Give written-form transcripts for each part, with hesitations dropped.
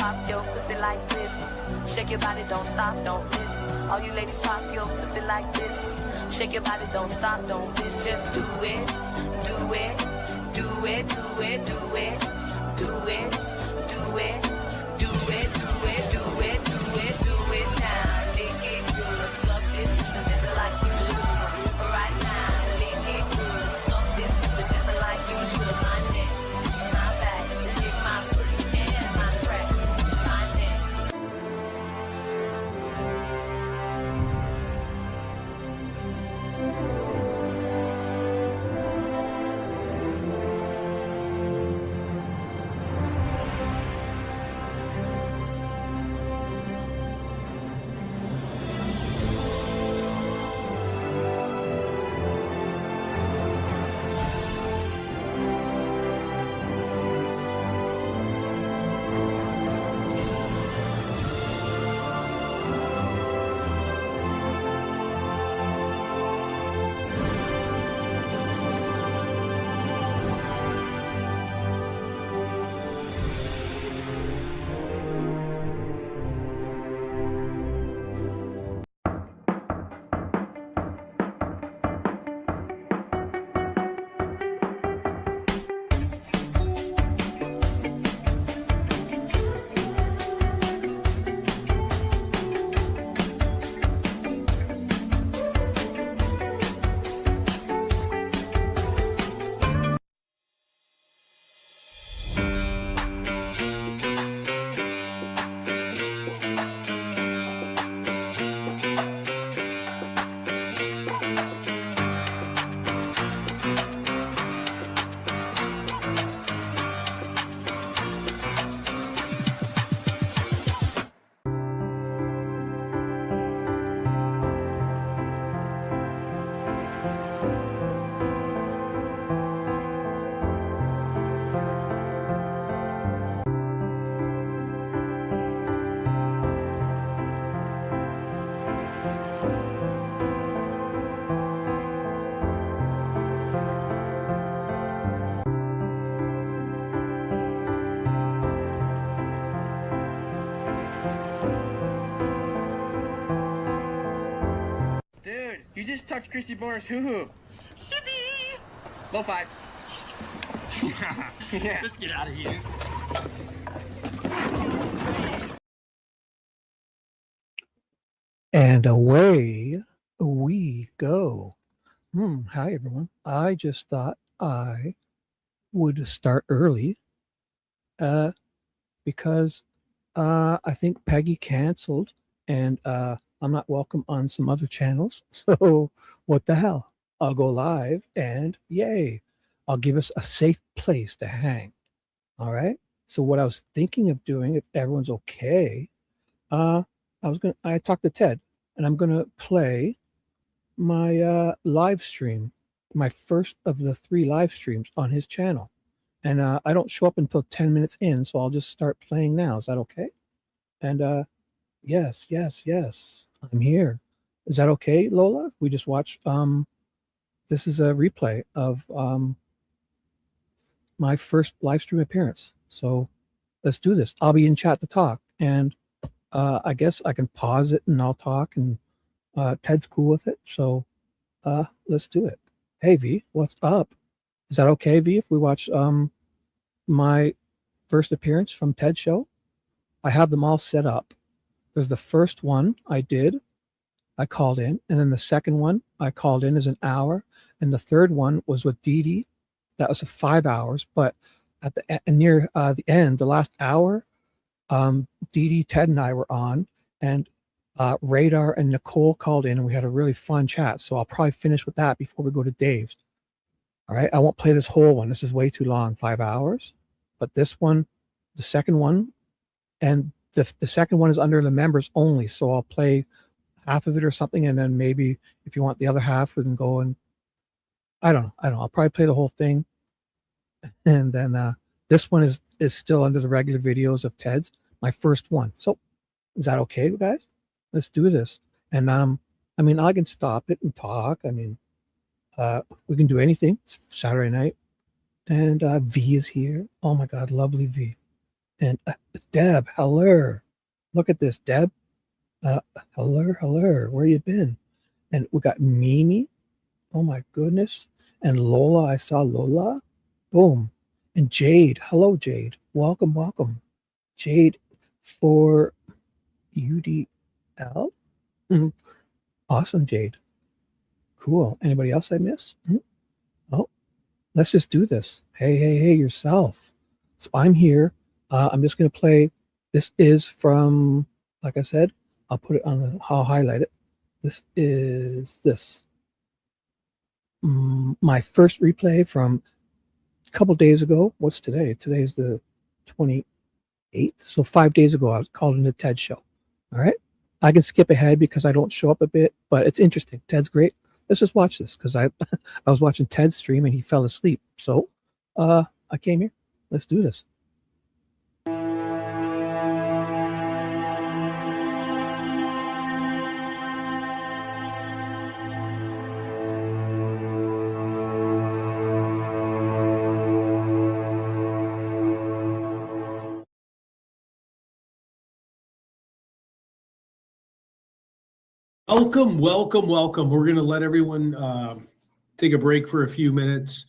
pop your pussy like this. Shake your body, don't stop, don't miss. All you ladies pop your pussy like this. Shake your body, don't stop, don't miss. Just do it, do it, do it, do it, do it, do it, do it, do it, do it, do it, do it, do it now. Lick it good, suck this just like you should. Right now, lick it good, suck this just like you should. My neck, my back, lick my pussy and my crack. My neck. You just touched Christy Boner's hoo-hoo. Shibby! Low five. Yeah. Let's get out of here. And away we go. Hi, everyone. I just thought I would start early because I think Peggy canceled and I'm not welcome on some other channels. So what the hell? I'll go live and yay, I'll give us a safe place to hang. All right. So what I was thinking of doing, if everyone's okay, I talked to Ted and I'm going to play my live stream, my first of the 3 live streams on his channel. And I don't show up until 10 minutes in. So I'll just start playing now. Is that okay? And yes. I'm here. Is that okay, Lola? We just watched, this is a replay of my first live stream appearance. So let's do this. I'll be in chat to talk. And I guess I can pause it and I'll talk and Ted's cool with it. So let's do it. Hey, V, what's up? Is that okay, V, if we watch my first appearance from Ted's show? I have them all set up. There's the first one I did, I called in, and then the second one I called in is an hour, and the third one was with Dee. That was 5 hours, but at the near the end, the last hour, Dee, Ted, and I were on, and Radarrr and Nicole called in, and we had a really fun chat. So I'll probably finish with that before we go to Dave's. All right, I won't play this whole one. This is way too long, 5 hours. But this one, the second one, and the second one is under the members only, so I'll play half of it or something, and then maybe if you want the other half, we can go and I don't know. I'll probably play the whole thing, and then this one is still under the regular videos of Ted's, my first one. So is that okay, guys? Let's do this. And I mean, I can stop it and talk. I mean, we can do anything. It's Saturday night, and V is here. Oh my God, lovely V. And Deb, hello. Look at this, Deb. Hello. Where you been? And we got Mimi. Oh my goodness. And Lola, I saw Lola. Boom. And Jade. Hello, Jade. Welcome. Jade for UDL. Mhm. Awesome, Jade. Cool. Anybody else I miss? Oh, let's just do this. Hey, yourself. So I'm here. I'm just going to play. This is from, like I said, I'll put it on, I'll highlight it. This is this. My first replay from a couple days ago. What's today? Today's the 28th. So 5 days ago, I was called in the TED show. All right. I can skip ahead because I don't show up a bit, but it's interesting. Ted's great. Let's just watch this because I was watching Ted's stream and he fell asleep. So I came here. Let's do this. Welcome. We're going to let everyone take a break for a few minutes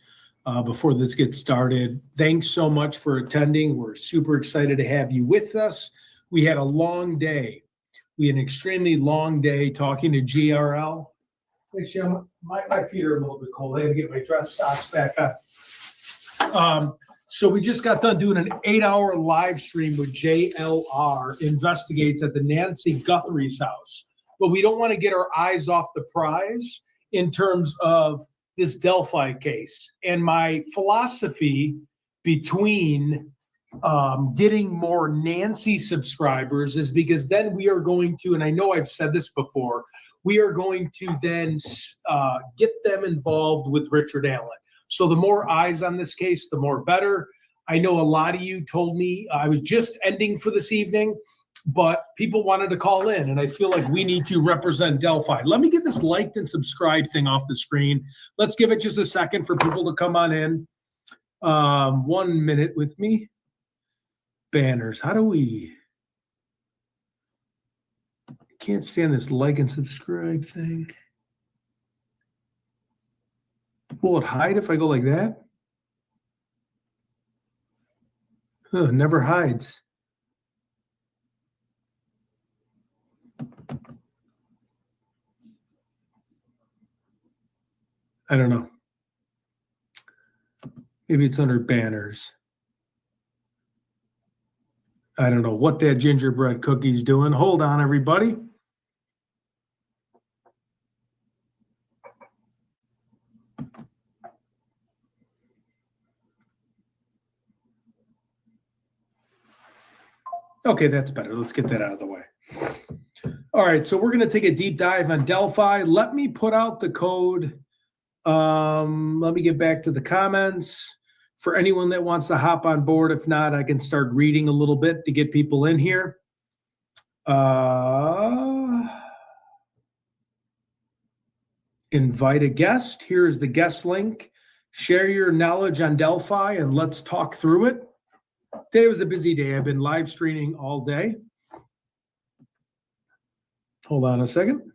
before this gets started. Thanks so much for attending. We're super excited to have you with us. We had a long day. We had an extremely long day talking to GRL. Actually, my feet are a little bit cold. I had to get my dress socks back on. So we just got done doing an 8-hour live stream with JLR Investigates at the Nancy Guthrie's house. But we don't want to get our eyes off the prize in terms of this Delphi case. And my philosophy between getting more Nancy subscribers is because then we are going to, and I know I've said this before, we are going to then get them involved with Richard Allen. So the more eyes on this case, the more better. I know a lot of you told me I was just ending for this evening, but people wanted to call in, and I feel like we need to represent Delphi. Let me get this liked and subscribe thing off the screen. Let's give it just a second for people to come on in. 1 minute with me. Banners. How do we? I can't stand this like and subscribe thing. Will it hide if I go like that? Never hides. I don't know. Maybe it's under banners. I don't know what that gingerbread cookie's doing. Hold on, everybody. Okay, that's better. Let's get that out of the way. All right, so we're going to take a deep dive on Delphi. Let me put out the code. Let me get back to the comments for anyone that wants to hop on board. If not, I can start reading a little bit to get people in here. Invite a guest. Here's the guest link. Share your knowledge on Delphi and let's talk through it. Today was a busy day. I've been live streaming all day. Hold on a second.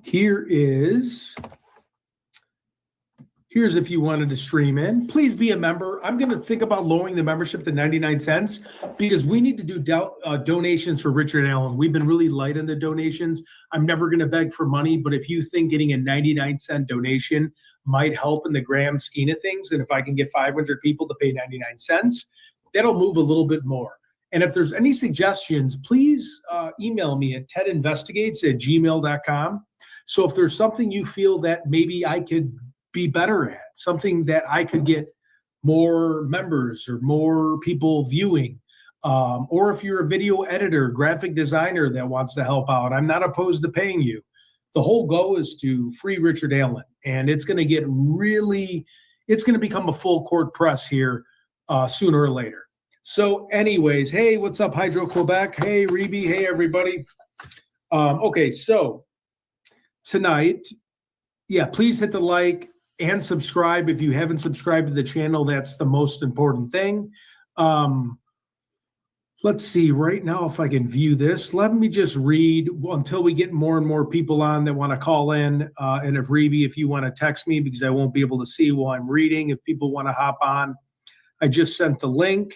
Here's if you wanted to stream in. Please be a member. I'm going to think about lowering the membership to 99 cents because we need to do donations for Richard Allen. We've been really light on the donations. I'm never going to beg for money, but if you think getting a 99-cent donation might help in the grand scheme of things, and if I can get 500 people to pay 99 cents, that'll move a little bit more. And if there's any suggestions, please email me at tedinvestigates@gmail.com. So if there's something you feel that maybe I could be better at, something that I could get more members or more people viewing, or if you're a video editor, graphic designer that wants to help out, I'm not opposed to paying you. The whole goal is to free Richard Allen, and it's going to get really, it's going to become a full court press here sooner or later. So anyways, hey, what's up, Hydro Quebec? Hey, Reby. Hey, everybody. Okay, so tonight, yeah, please hit the like. and subscribe. If you haven't subscribed to the channel, that's the most important thing. Let's see right now if I can view this. Let me just read until we get more and more people on that want to call in. And if you want to text me, because I won't be able to see while I'm reading, if people want to hop on, I just sent the link.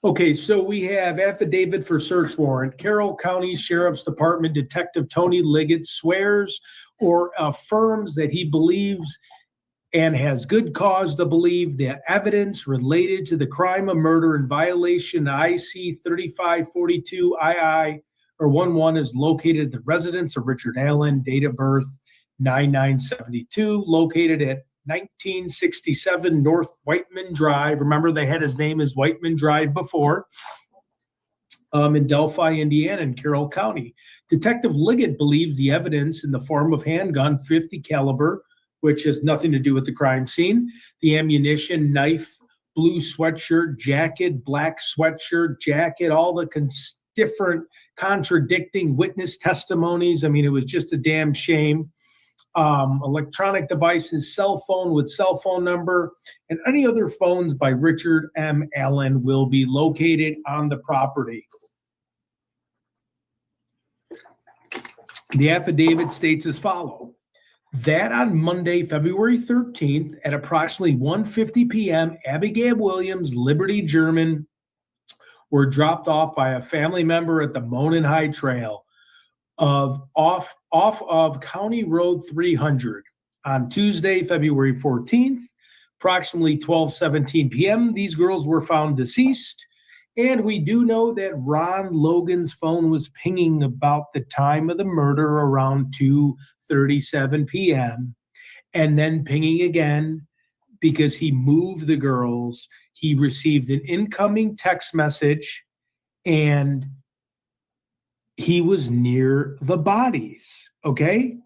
Okay, so we have affidavit for search warrant. Carroll County Sheriff's Department Detective Tony Liggett swears or affirms that he believes and has good cause to believe the evidence related to the crime of murder in violation of IC 3542 II or 11 is located at the residence of Richard Allen, date of birth 9972, located at 1967 North Whiteman Drive. Remember, they had his name as Whiteman Drive before, in Delphi, Indiana, in Carroll County. Detective Liggett believes the evidence in the form of handgun, 50 caliber, which has nothing to do with the crime scene, the ammunition, knife, blue sweatshirt, jacket, black sweatshirt, jacket, all the different contradicting witness testimonies. I mean, it was just a damn shame. Electronic devices, cell phone with cell phone number, and any other phones by Richard M. Allen will be located on the property. The affidavit states as follows: that on Monday, February 13th at approximately 1:50 p.m., Abigail Williams, Liberty German, were dropped off by a family member at the Monon High Trail off of County Road 300 on Tuesday, February 14th, approximately 12:17 p.m. These girls were found deceased, and we do know that Ron Logan's phone was pinging about the time of the murder around 2:37 p.m. and then pinging again because he moved the girls. He received an incoming text message, and he was near the bodies, okay?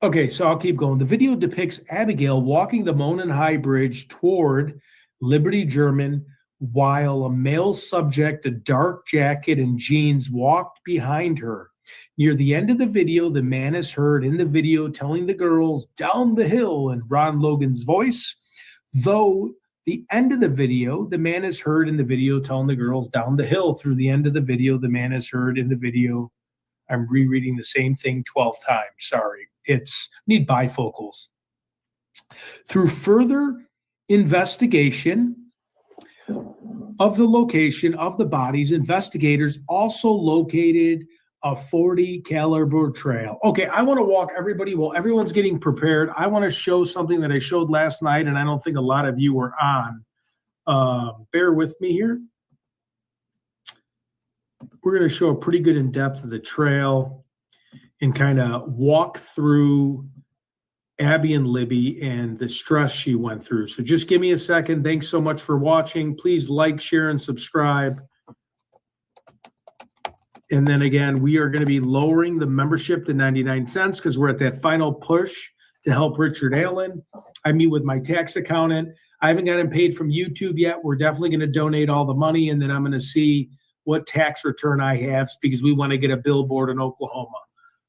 Okay, so I'll keep going. The video depicts Abigail walking the Monon High Bridge toward Liberty German while a male subject, a dark jacket and jeans, walked behind her. Near the end of the video, the man is heard in the video telling the girls down the hill in Ron Logan's voice, though the end of the video, the man is heard in the video telling the girls down the hill. Through the end of the video, the man is heard in the video. I'm rereading the same thing 12 times. Sorry. Need bifocals. Through further investigation of the location of the bodies, investigators also located a 40 caliber trail. Okay, I want to walk everybody while everyone's getting prepared. I want to show something that I showed last night, and I don't think a lot of you were on. Bear with me here. We're going to show a pretty good in-depth of the trail and kind of walk through Abby and Libby and the stress she went through. So just give me a second. Thanks so much for watching. Please like, share, and subscribe. And then again, we are going to be lowering the membership to 99 cents because we're at that final push to help Richard Allen. I meet with my tax accountant. I haven't gotten paid from YouTube yet. We're definitely going to donate all the money, and then I'm going to see what tax return I have because we want to get a billboard in Oklahoma.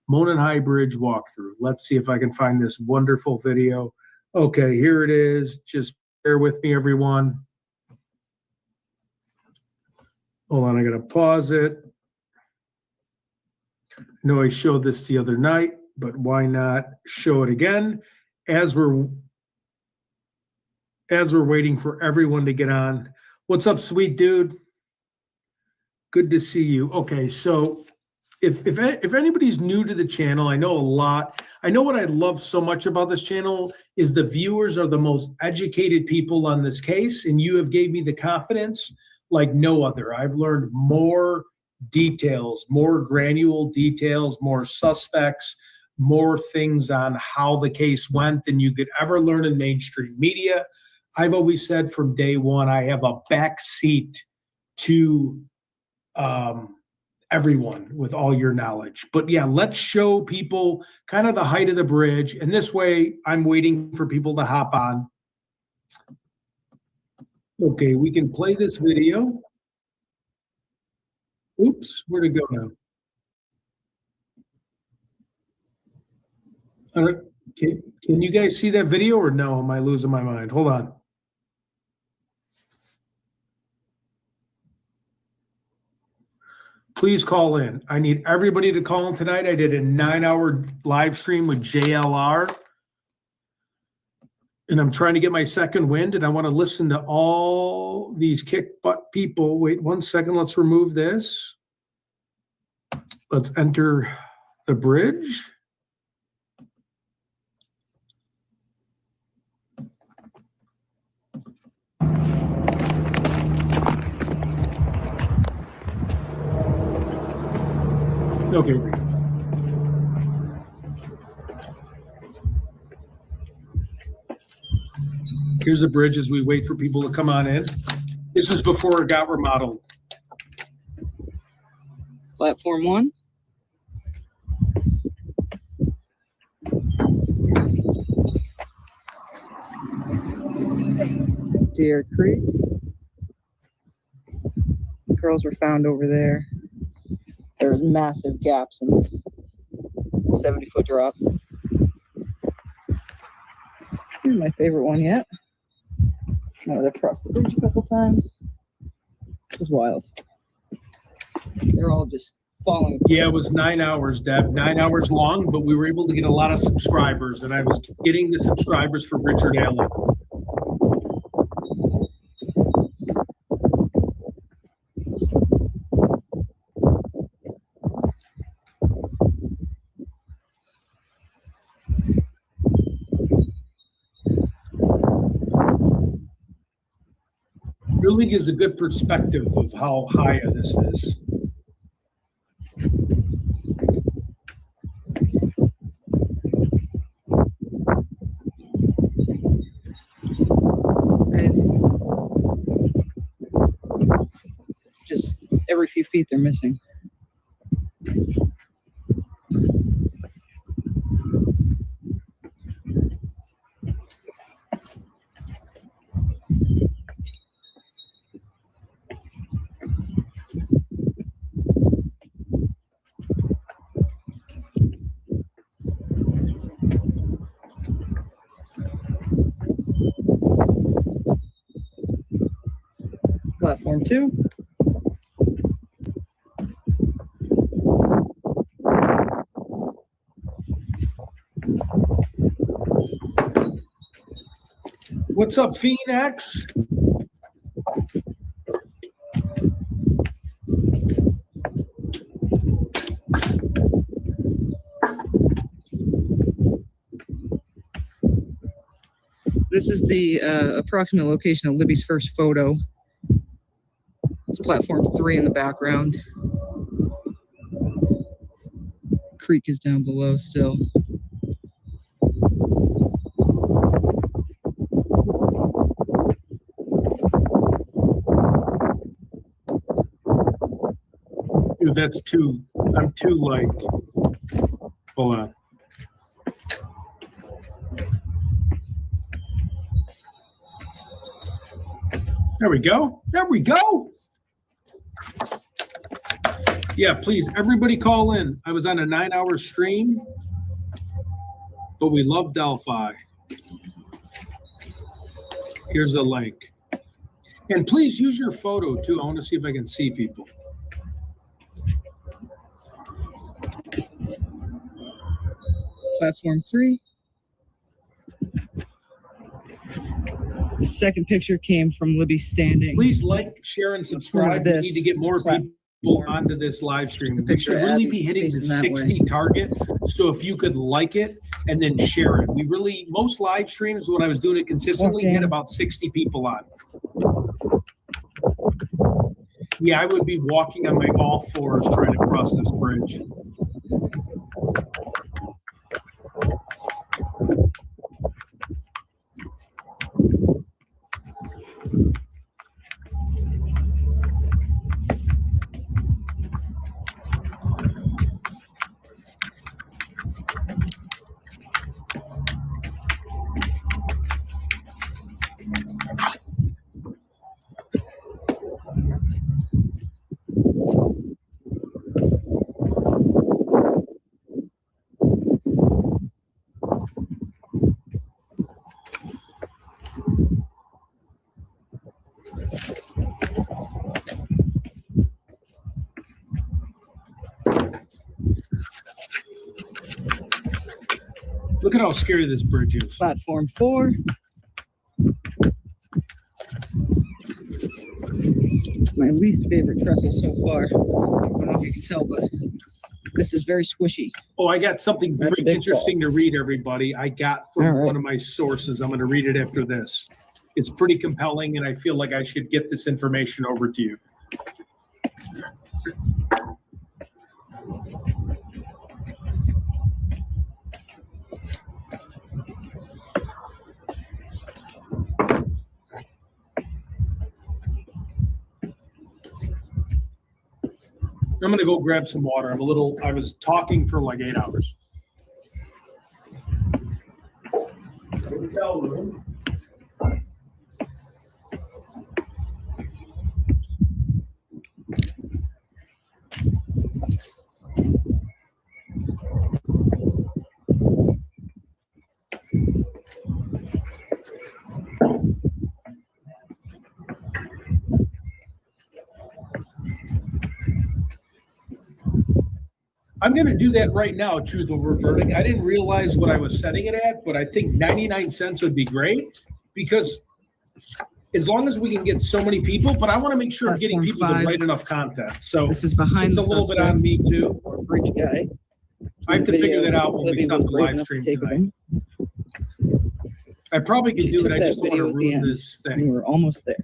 Monon High Bridge walkthrough. Let's see if I can find this wonderful video. Okay, here it is. Just bear with me, everyone. Hold on, I got to pause it. I know I showed this the other night, but why not show it again as we're waiting for everyone to get on. What's up, sweet dude? Good to see you. Okay, so if anybody's new to the channel, I know a lot. I know what I love so much about this channel is the viewers are the most educated people on this case, and you have gave me the confidence like no other. I've learned more details, more granular details, more suspects, more things on how the case went than you could ever learn in mainstream media. I've always said from day one, I have a back seat to everyone with all your knowledge. But yeah, let's show people kind of the height of the bridge. And this way, I'm waiting for people to hop on. Okay, we can play this video. Oops, where'd it go now? All right, Can you guys see that video or no? Am I losing my mind? Hold on. Please call in. I need everybody to call in tonight. I did a 9-hour live stream with JLR. And I'm trying to get my second wind, and I want to listen to all these kick butt people. Wait 1 second. Let's remove this. Let's enter the bridge. Okay. Here's the bridge as we wait for people to come on in. This is before it got remodeled. Platform 1. Deer Creek. Girls were found over there. There's massive gaps in this 70-foot drop. Here's my favorite one yet. Now they've crossed the bridge a couple times. This is wild. They're all just falling apart. Yeah, it was 9 hours, Deb. 9 hours long, but we were able to get a lot of subscribers, and I was getting the subscribers for Richard Allen. Really gives a good perspective of how high this is. Just every few feet they're missing. Platform 2. What's up, Phoenix? This is the approximate location of Libby's first photo. It's platform 3 in the background. Creek is down below still. Dude, that's too, I'm too like, hold on. There we go. There we go. Yeah, please, everybody call in. I was on a 9-hour stream, but we love Delphi. Here's a link. And please use your photo too. I want to see if I can see people. Platform 3. The second picture came from Libby standing. Please like, share, and subscribe. We need to get more people onto this live stream. We should really be hitting the 60 target. So if you could like it and then share it. We really, most live streams, when I was doing it consistently, hit about 60 people on. Yeah, I would be walking on my all fours trying to cross this bridge. at how scary this bridge is. Platform 4. My least favorite trestle so far. I don't know if you can tell, but this is very squishy. Oh, I got something very That's a big interesting to read, everybody. I got from All right. one of my sources. I'm going to read it after this. It's pretty compelling, and I feel like I should get this information over to you. I'm gonna go grab some water. I was talking for like 8 hours. Hotel room. I'm going to do that right now, truth over verdict. I didn't realize what I was setting it at, but I think 99 cents would be great because as long as we can get so many people, but I want to make sure I'm getting people the right enough content. So This is behind it's the a little bit on me too. Or bridge guy. I have to figure that out when we Libby stop was the brave live enough to stream take of tonight. him. I probably could She do it. took I that just don't want to video at the ruin end. this We thing. were almost there.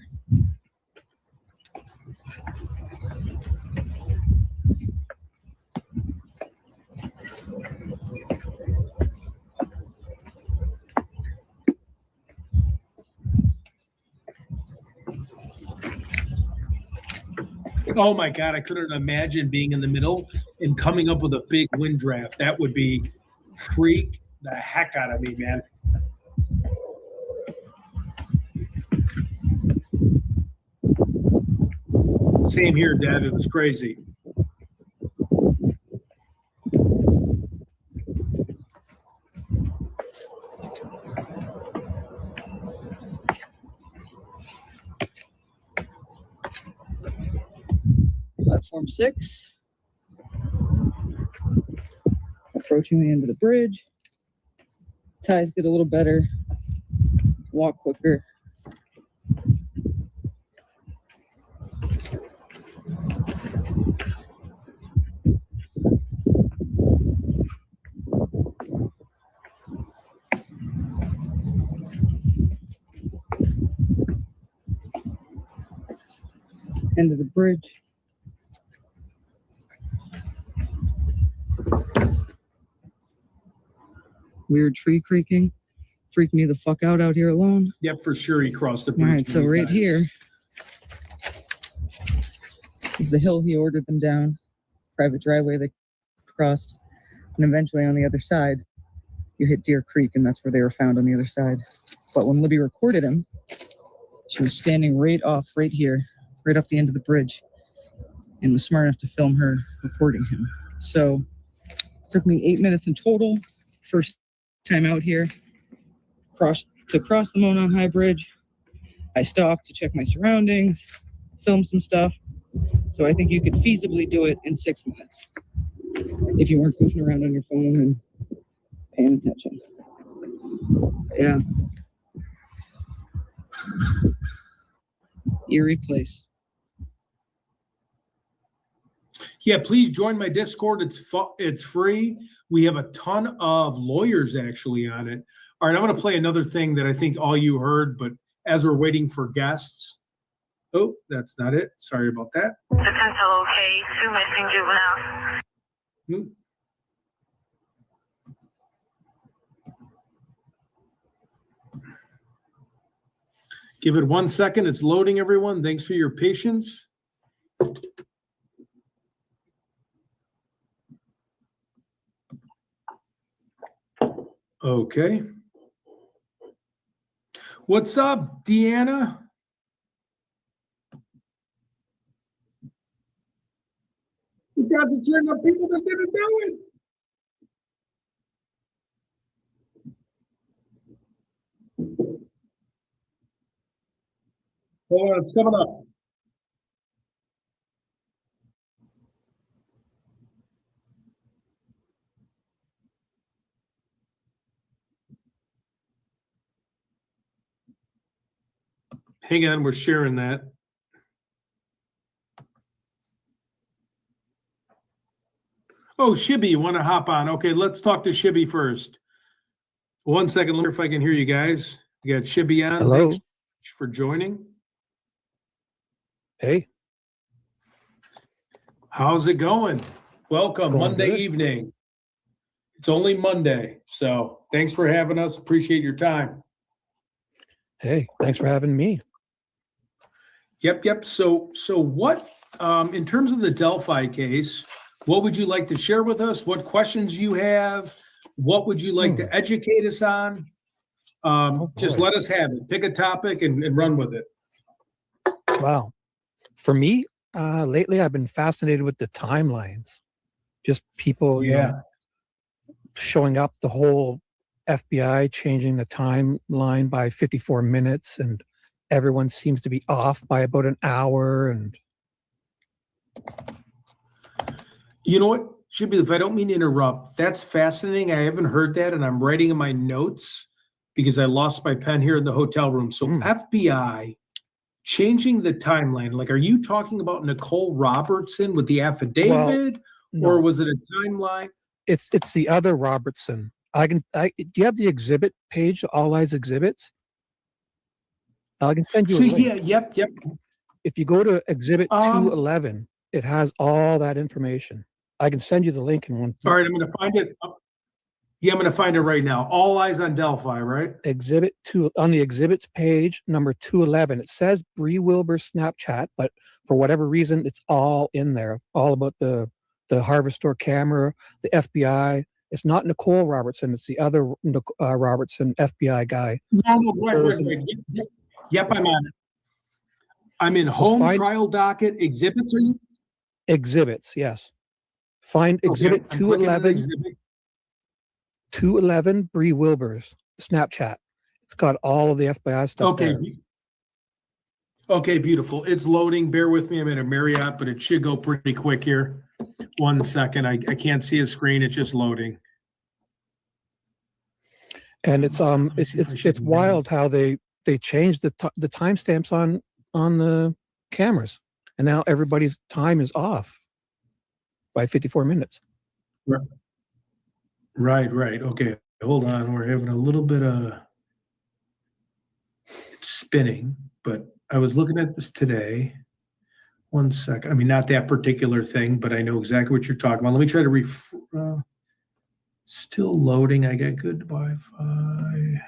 Oh my God, I couldn't imagine being in the middle and coming up with a big wind draft. That would be freak the heck out of me, man. Same here, Dad. It was crazy. Platform 6. Approaching the end of the bridge. Ties get a little better. Walk quicker. End of the bridge. Weird tree creaking. Freaked me the fuck out here alone. Yep, for sure he crossed the All bridge. right, so many right times. here is the hill he ordered them down. Private driveway they crossed. And eventually on the other side, you hit Deer Creek, and that's where they were found on the other side. But when Libby recorded him, she was standing right here, right off the end of the bridge, and was smart enough to film her recording him. So it took me 8 minutes in total. First time out here, to cross the Monon High Bridge. I stopped to check my surroundings, film some stuff. So I think you could feasibly do it in 6 minutes if you weren't goofing around on your phone and paying attention. Yeah. Eerie place. Yeah, please join my Discord. It's free. We have a ton of lawyers actually on it. All right, I'm going to play another thing that I think all you heard, but as we're waiting for guests. Oh, that's not it. Sorry about that. Potential case, 2 missing juveniles. Give it 1 second. It's loading, everyone. Thanks for your patience. Okay. What's up, Deanna? You got to turn the people that didn't do it. Hold on, it's coming up. Hang on, we're sharing that. Oh, Shibby, you want to hop on? Okay, let's talk to Shibby first. 1 second, let me see if I can hear you guys. You got Shibby on. Hello. Thanks for joining. Hey, How's it going? Welcome, Going Monday good. evening. It's only Monday, so thanks for having us. Appreciate your time. hey, thanks for having me. Yep. So what, in terms of the Delphi case, what would you like to share with us? What questions you have? What would you like to educate us on? Just boy. let us have it. Pick a topic and run with it. Wow. For me, lately I've been fascinated with the timelines. Just people, you know, showing up, the whole FBI changing the timeline by 54 minutes, and everyone seems to be off by about an hour. And You know what, Shibby, if I don't mean to interrupt, that's fascinating. I haven't heard that, and I'm writing in my notes because I lost my pen here in the hotel room. So FBI changing the timeline. Like, are you talking about Nicole Robertson with the affidavit, no. or was it a timeline? It's the other Robertson. Do you have the exhibit page, All Eyes Exhibits? I can send you a link. Yep. If you go to Exhibit 211, it has all that information. I can send you the link in one. All right, I'm going to find it. Yeah, I'm going to find it right now. All Eyes on Delphi, right? Exhibit 2 on the exhibits page, number 211. It says Bree Wilbur's Snapchat, but for whatever reason, it's all in there. All about the Harvestor camera, the FBI. It's not Nicole Robertson. It's the other Robertson FBI guy. No, wait. Yep, I'm on it. I'm in home trial docket exhibits. Are you? Exhibits, yes. Find Exhibit 211. 211 Bree Wilbur's Snapchat. It's got all of the FBI stuff. Okay. There. Okay, beautiful. It's loading. Bear with me. I'm in a Marriott, but it should go pretty quick here. 1 second. I can't see a screen. It's just loading. And it's wild how they changed the timestamps on the cameras, and now everybody's time is off by 54 minutes. Right. Okay. Hold on. We're having a little bit of it's spinning, but I was looking at this today. 1 second. I mean, not that particular thing, but I know exactly what you're talking about. Let me try to still loading. I got good Wi-Fi.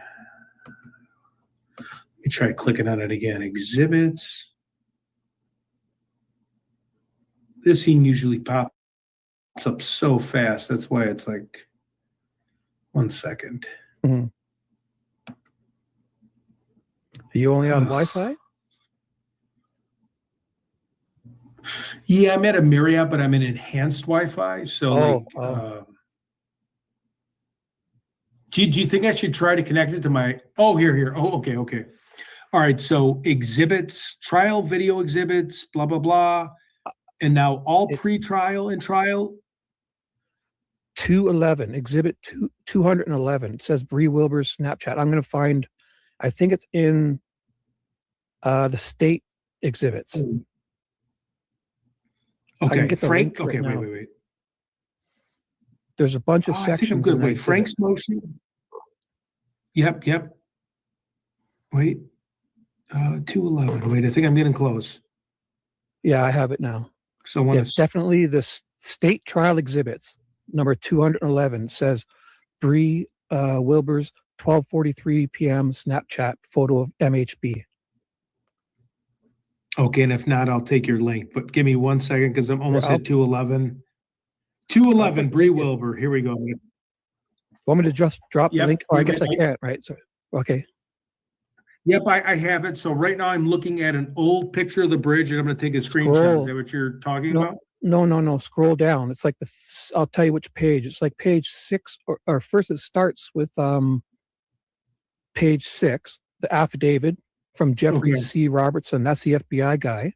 Let me try clicking on it again. Exhibits. This thing usually pops up so fast. That's why it's like 1 second. Mm-hmm. Are you only on Wi-Fi? Yeah, I'm at a Marriott, but I'm in enhanced Wi-Fi. So, do you think I should try to connect it to my? Oh, here. Oh, okay. All right. So exhibits, trial video exhibits, blah blah blah, and now all pre-trial and trial. 211 Exhibit 211. It says Bree Wilbur's Snapchat. I'm going to find. I think it's in the state exhibits. Okay, Frank. Okay, wait. There's a bunch of sections. I think I'm good. Wait, Frank's motion. Yep. Wait, 211. Wait, I think I'm getting close. Yeah, I have it now. So it's definitely the state trial exhibits. Number 211 says Bree Wilbur's 12:43 p.m. Snapchat photo of MHB. Okay, and if not, I'll take your link. But give me 1 second because I'm almost at 211. 211, Bree Wilbur. Here we go. Want me to just drop the link? Oh, I guess I can't, right? So, okay. Yep, I have it. So right now I'm looking at an old picture of the bridge, and I'm going to take a screenshot. Is that what you're talking about? No. Scroll down. It's like I'll tell you which page. It's like page 6, or first it starts with page 6, the affidavit from Jeffrey C. Robertson. That's the FBI guy.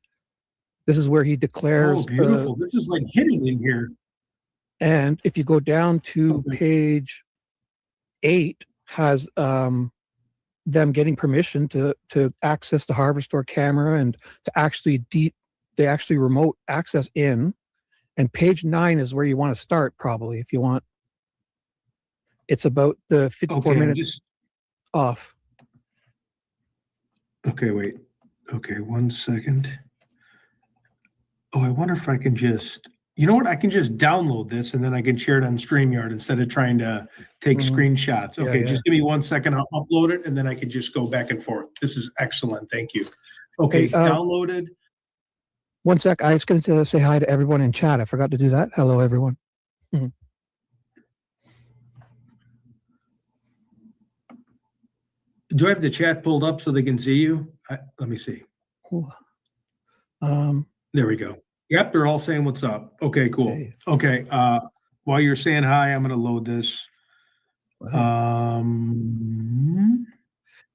This is where he declares. Oh, beautiful. This is like hitting in here. And if you go down to page 8, has them getting permission to access the Harvestor camera and to actually they actually remote access in. And page 9 is where you want to start, probably, if you want. It's about the 54 minutes off. Okay, wait. Okay, 1 second. Oh, I wonder if I can just, you know what? I can just download this and then I can share it on StreamYard instead of trying to take screenshots. Okay, just give me 1 second. I'll upload it and then I can just go back and forth. This is excellent. Thank you. Okay, it's downloaded. 1 sec. I was going to say hi to everyone in chat. I forgot to do that. Hello, everyone. Do I have the chat pulled up so they can see you? Let me see. There we go. Yep, they're all saying what's up. Okay, cool. Okay, while you're saying hi, I'm going to load this.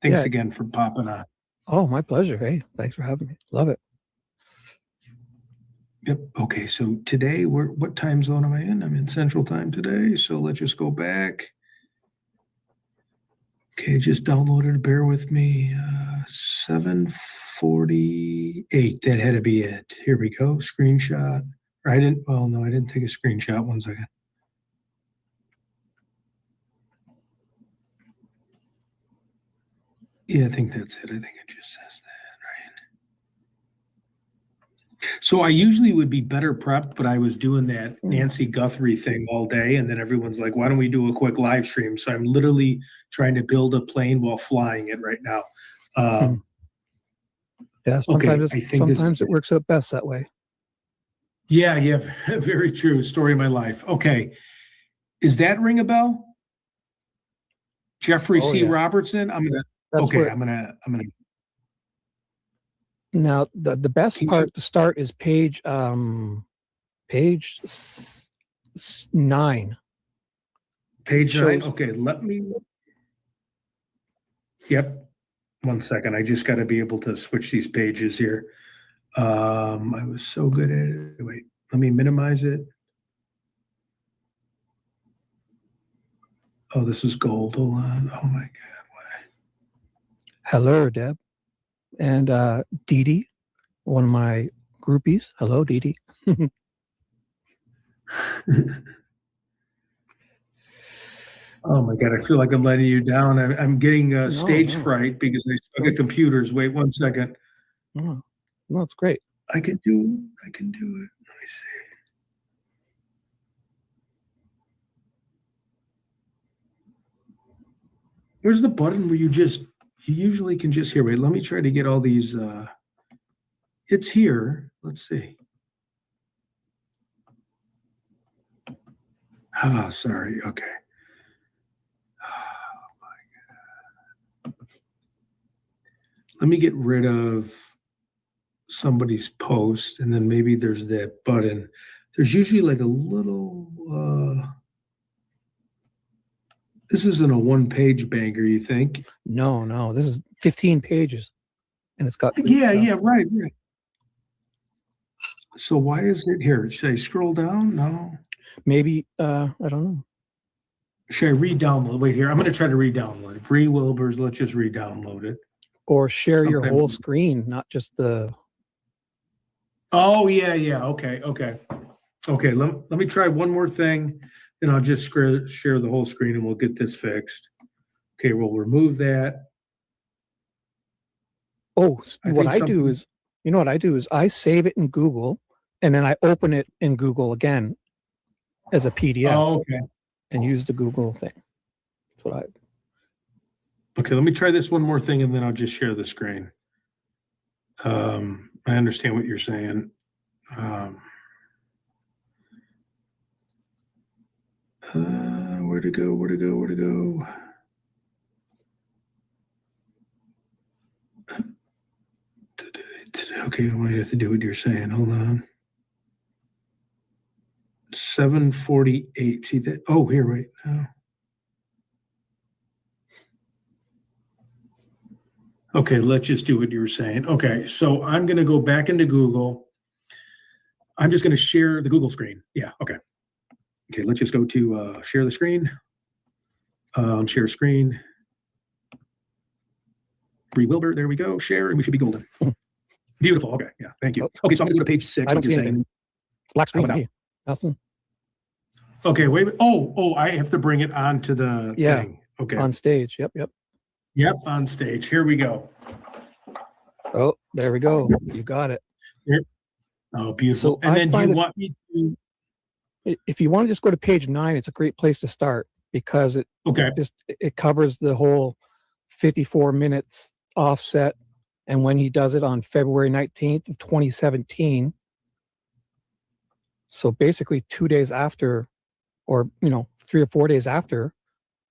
Thanks again for popping on. Oh, my pleasure. Hey, thanks for having me. Love it. Yep. Okay, so today, what time zone am I in? I'm in Central Time today, so let's just go back. Okay, just downloaded. Bear with me. 7:48. That had to be it. Here we go. Screenshot. Or I didn't. Well, no, I didn't take a screenshot. 1 second. Yeah, I think that's it. I think it just says that, right? So I usually would be better prepped, but I was doing that Nancy Guthrie thing all day, and then everyone's like, "Why don't we do a quick live stream?" So I'm literally trying to build a plane while flying it right now. Yeah, sometimes it works out best that way. Yeah, very true. Story of my life. Okay, is that ring a bell? Jeffrey C. Robertson. I'm gonna. Now the best part to start is page 9. Page 9. Okay, let me. Yep. 1 second. I just got to be able to switch these pages here. I was so good at it. Wait, let me minimize it. Oh, this is gold. Hold on. Oh my God. Hello, Deb. And Dee Dee, one of my groupies. Hello, Dee Dee. Oh my God, I feel like I'm letting you down. I'm getting stage fright because I suck at computers. Wait 1 second. No, it's great. I can do it. Let me see. Where's the button where you usually can just hear? Wait, let me try to get all these. It's here. Let's see. Ah, sorry. Okay. Oh my God. Let me get rid of somebody's post, and then maybe there's that button. There's usually like a little. This isn't a one-page banger, you think? No. This is 15 pages, and it's got. Yeah, right. So why is it here? Should I scroll down? No. Maybe I don't know. Should I re-download? Wait here. I'm going to try to re-download it. Bree Wilbur's. Let's just re-download it. Or share your whole screen, not just the. Oh yeah. Okay. Let me try one more thing. And I'll just share the whole screen and we'll get this fixed. Okay, we'll remove that. Oh, what I do is I save it in Google and then I open it in Google again as a PDF. Oh, okay. And use the Google thing. That's what I. Okay, let me try this one more thing and then I'll just share the screen. I understand what you're saying. Where to go? Okay, I might have to do what you're saying. Hold on. 7:48. See that? Oh, here, wait. No. Okay, let's just do what you were saying. Okay, so I'm going to go back into Google. I'm just going to share the Google screen. Yeah, okay. Okay, let's just go to share the screen. Share screen. Bree Wilbur, there we go. Share, and we should be golden. Beautiful. Okay. Yeah. Thank you. Okay. So I'm going to go to page 6. I don't see anything. It's black screen to me. Nothing. Okay. Wait. Oh, I have to bring it onto the thing. Okay. On stage. Yep. Yep. On stage. Here we go. Oh, there we go. You got it. Here. Oh, beautiful. So and then do you want me to? If you want to just go to page 9, it's a great place to start because it covers the whole 54 minutes offset. And when he does it on February 19th of 2017, so basically 2 days after, or 3 or 4 days after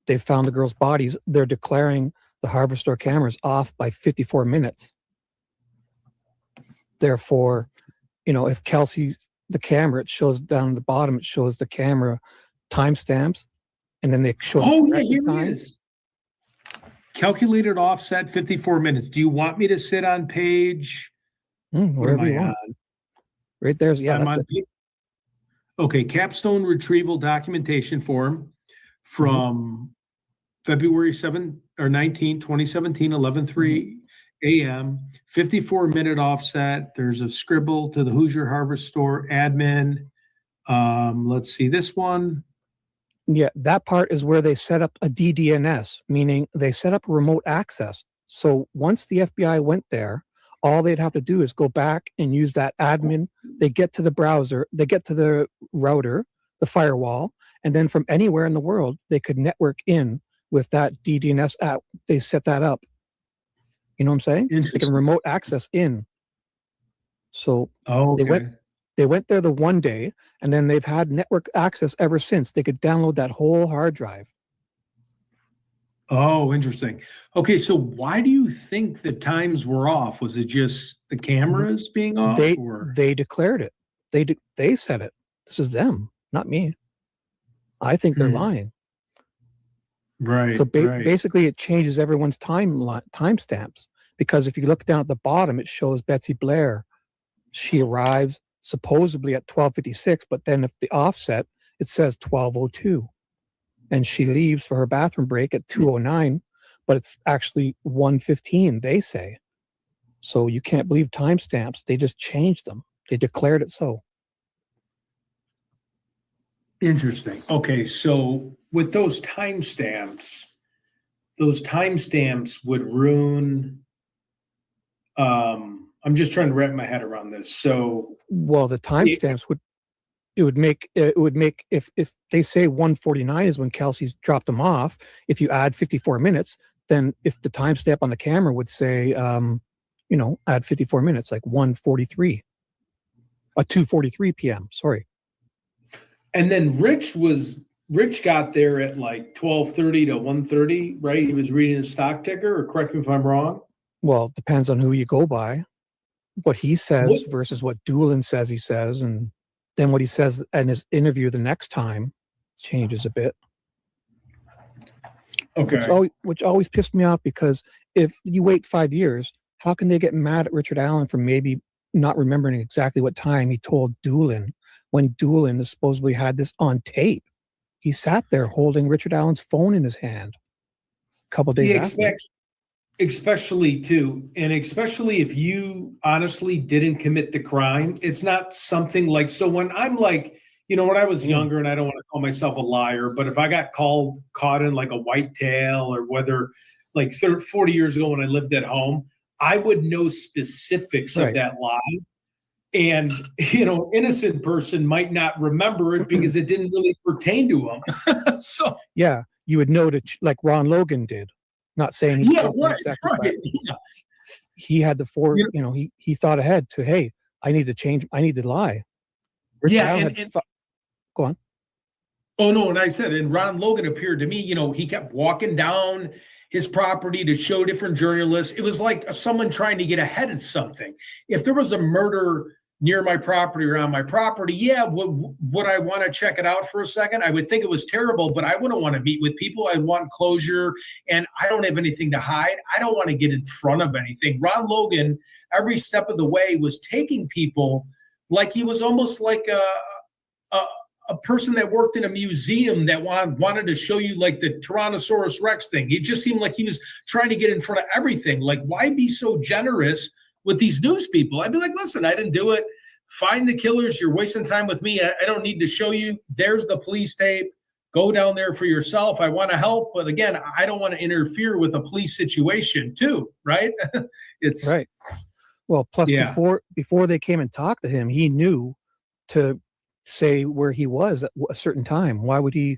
they found the girls' bodies, they're declaring the Harvester cameras off by 54 minutes. Therefore, if Kelsey, the camera, it shows down at the bottom, it shows the camera timestamps, and then they show here it is. Calculated offset 54 minutes. Do you want me to sit on page? Wherever you want. Right there's I'm on okay, capstone retrieval documentation form from February 7 or 19, 2017, 11:03 a.m. 54-minute offset. There's a scribble to the Hoosier Harvest Store admin. Let's see this one. Yeah, that part is where they set up a DDNS, meaning they set up remote access. So once the FBI went there, all they'd have to do is go back and use that admin. They get to the browser, they get to the router, the firewall, and then from anywhere in the world, they could network in with that DDNS app. They set that up. You know what I'm saying? They can remote access in. So they went there the one day, and then they've had network access ever since. They could download that whole hard drive. Oh, interesting. Okay, so why do you think the times were off? Was it just the cameras being off? They declared it. They said it. This is them, not me. I think they're lying. Right. So basically, it changes everyone's timestamps, because if you look down at the bottom, it shows Betsy Blair. She arrives supposedly at 12:56, but then if the offset, it says 12:02, and she leaves for her bathroom break at 2:09, but it's actually 1:15. They say. So you can't believe timestamps. They just changed them. They declared it so. Interesting. Okay, so with those timestamps would ruin. I'm just trying to wrap my head around this. So, well, the timestamps would make if they say 1:49 is when Kelsey's dropped them off. If you add 54 minutes, then if the timestamp on the camera would say, add 54 minutes, like 1:43, 2:43 p.m. Sorry. And then Rich got there at like 12:30 to 1:30, right? He was reading his stock ticker, or correct me if I'm wrong. Well, it depends on who you go by. What he says versus what Doolin says he says, and then what he says in his interview the next time changes a bit. Okay. Which always pissed me off, because if you wait 5 years, how can they get mad at Richard Allen for maybe not remembering exactly what time he told Doolin, when Doolin supposedly had this on tape? He sat there holding Richard Allen's phone in his hand a couple days after. Especially if you honestly didn't commit the crime, it's not something like, so when I'm like, when I was younger, and I don't want to call myself a liar, but if I got caught in like a whitetail, or whether like 40 years ago when I lived at home, I would know specifics of that lie. And, innocent person might not remember it because it didn't really pertain to them. So yeah, you would know that, like Ron Logan did. Not saying he right. Yeah. He had the he thought ahead to, hey, I need to change, I need to lie. Go on. Oh no, and I said, and Ron Logan appeared to me, he kept walking down his property to show different journalists. It was like someone trying to get ahead of something. If there was a murder near my property or on my property, would I want to check it out for a second? I would think it was terrible, but I wouldn't want to meet with people. I want closure, and I don't have anything to hide. I don't want to get in front of anything. Ron Logan, every step of the way, was taking people like he was almost like a person that worked in a museum that wanted to show you like the Tyrannosaurus Rex thing. He just seemed like he was trying to get in front of everything. Like, why be so generous with these news people? I'd be like, listen, I didn't do it. Find the killers. You're wasting time with me. I don't need to show you. There's the police tape. Go down there for yourself. I want to help. But again, I don't want to interfere with a police situation too, right? It's right. Well, plus Yeah. before they came and talked to him, he knew to say where he was at a certain time. Why would he,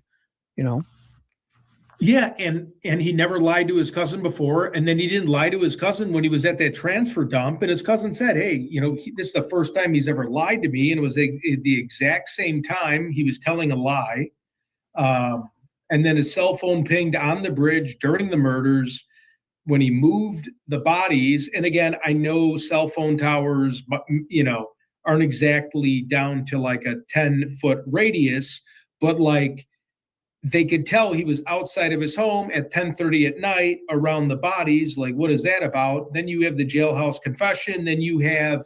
Yeah, and he never lied to his cousin before, and then he didn't lie to his cousin when he was at that transfer dump, and his cousin said, hey, this is the first time he's ever lied to me, and it was the exact same time he was telling a lie. And then his cell phone pinged on the bridge during the murders when he moved the bodies. And again, I know cell phone towers, aren't exactly down to like a 10-foot radius, but like they could tell he was outside of his home at 10:30 at night around the bodies. Like, what is that about? Then you have the jailhouse confession. Then you have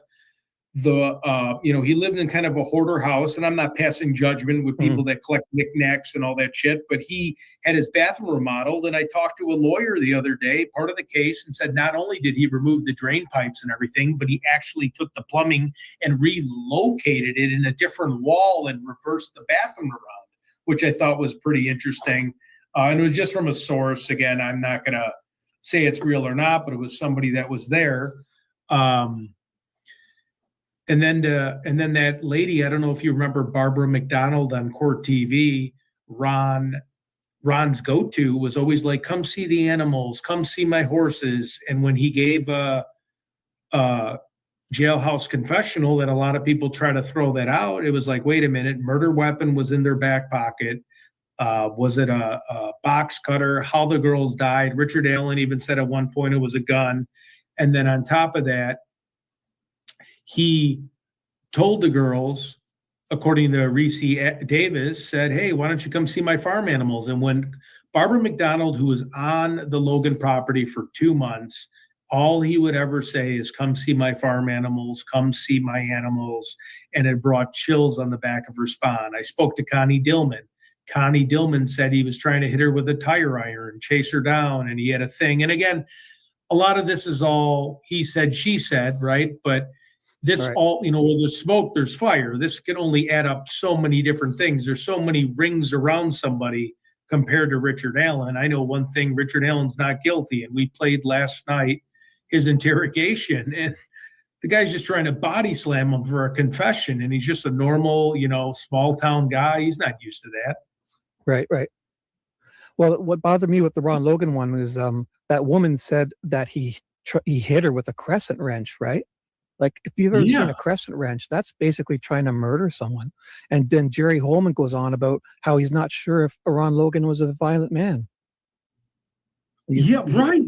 he lived in kind of a hoarder house, and I'm not passing judgment with people that collect knickknacks and all that shit, but he had his bathroom remodeled. And I talked to a lawyer the other day, part of the case, and said not only did he remove the drain pipes and everything, but he actually took the plumbing and relocated it in a different wall and reversed the bathroom around, which I thought was pretty interesting. And it was just from a source. Again, I'm not going to say it's real or not, but it was somebody that was there. And then that lady, I don't know if you remember Barbara McDonald on Court TV, Ron's go-to was always like, come see the animals, come see my horses. And when he gave a jailhouse confessional that a lot of people try to throw that out, it was like, wait a minute, murder weapon was in their back pocket. Was it a box cutter? How the girls died? Richard Allen even said at one point it was a gun. And then on top of that, he told the girls, according to Reese Davis, said, hey, why don't you come see my farm animals? And when Barbara McDonald, who was on the Logan property for 2 months, all he would ever say is, come see my farm animals, come see my animals. And it brought chills on the back of her spine. I spoke to Connie Dillman. Connie Dillman said he was trying to hit her with a tire iron, chase her down, and he had a thing. And again, a lot of this is all he said, she said, right? But this right. All, where there's smoke, there's fire. This can only add up so many different things. There's so many rings around somebody compared to Richard Allen. I know one thing, Richard Allen's not guilty. And we played last night his interrogation, and the guy's just trying to body slam him for a confession. And he's just a normal, small town guy. He's not used to that. Right. Well, what bothered me with the Ron Logan one was that woman said that he hit her with a crescent wrench, right? Like, if you've ever seen a crescent wrench, that's basically trying to murder someone. And then Jerry Holman goes on about how he's not sure if Ron Logan was a violent man. Yeah, right.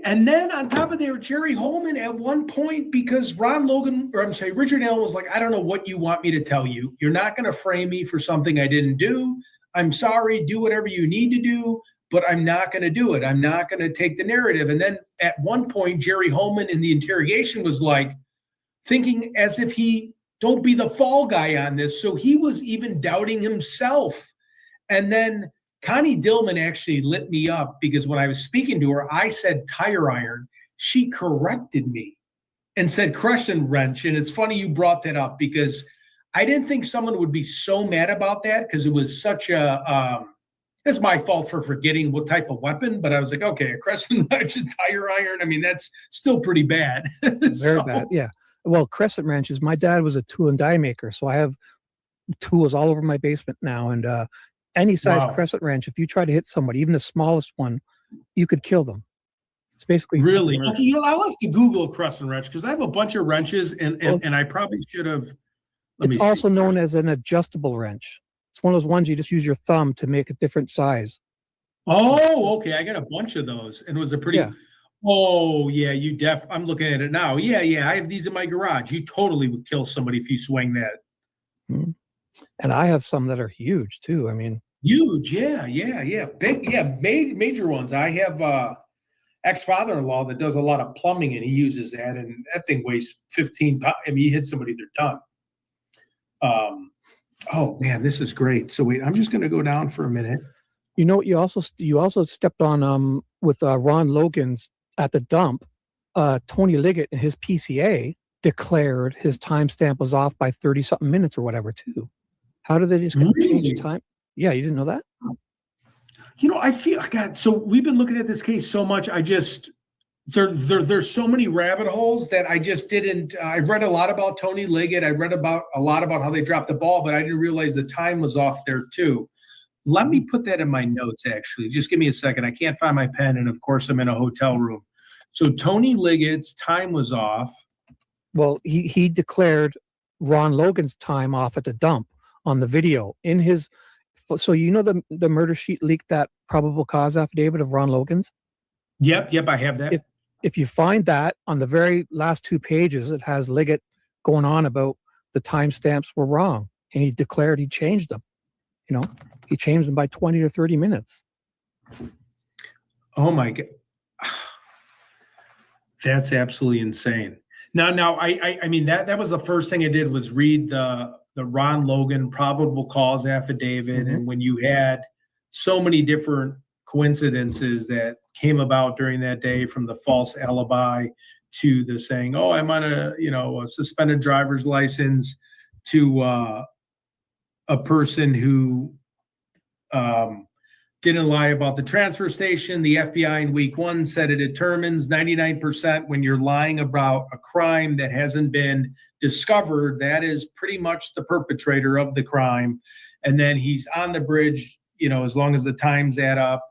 And then on top of that, Jerry Holman at one point, because Richard Allen was like, I don't know what you want me to tell you. You're not going to frame me for something I didn't do. I'm sorry, do whatever you need to do, but I'm not going to do it. I'm not going to take the narrative. And then at one point, Jerry Holman in the interrogation was like, thinking as if he don't be the fall guy on this. So he was even doubting himself. And then Connie Dillman actually lit me up, because when I was speaking to her, I said tire iron. She corrected me and said crescent wrench. And it's funny you brought that up, because I didn't think someone would be so mad about that, because it was such a it's my fault for forgetting what type of weapon, but I was like, okay, a crescent wrench and tire iron. I mean, that's still pretty bad. Very bad, yeah. Well, crescent wrenches, my dad was a tool and die maker, so I have tools all over my basement now. And any size crescent wrench, if you try to hit somebody, even the smallest one, you could kill them. It's basically really. Okay, I'll have to Google a crescent wrench, because I have a bunch of wrenches, and I probably should have. It's also known as an adjustable wrench. It's one of those ones you just use your thumb to make a different size. Oh, okay. I got a bunch of those, and it was a pretty. Yeah. Oh, yeah, I'm looking at it now. Yeah, I have these in my garage. You totally would kill somebody if you swing that. Mm-hmm. And I have some that are huge, too. I mean. Huge, yeah. Big, major ones. I have ex-father-in-law that does a lot of plumbing, and he uses that, and that thing weighs 15 pounds. I mean, you hit somebody, they're done. Oh man, this is great. So wait, I'm just going to go down for a minute. You know, you also stepped on with Ron Logan's at the dump. Tony Liggett and his PCA declared his timestamp was off by 30-something minutes or whatever too. How did they just change the time? Yeah, you didn't know that? You know, I feel God. So we've been looking at this case so much. I just there's so many rabbit holes that I just didn't. I read a lot about Tony Liggett. I read about a lot about how they dropped the ball, but I didn't realize the time was off there too. Let me put that in my notes. Actually, just give me a second. I can't find my pen, and of course, I'm in a hotel room. So Tony Liggett's time was off. Well, he declared Ron Logan's time off at the dump on the video in his. So you know the murder sheet leaked that probable cause affidavit of Ron Logan's? Yep, I have that. If you find that on the very last 2 pages, it has Liggett going on about the timestamps were wrong, and he declared he changed them. You know, he changed them by 20 to 30 minutes. Oh my God. That's absolutely insane. Now, I mean, that was the first thing I did was read the Ron Logan probable cause affidavit. And when you had so many different coincidences that came about during that day, from the false alibi to the saying, oh, I'm on a suspended driver's license, to a person who didn't lie about the transfer station. The FBI in week 1 said it determines 99% when you're lying about a crime that hasn't been discovered, that is pretty much the perpetrator of the crime. And then he's on the bridge, as long as the times add up.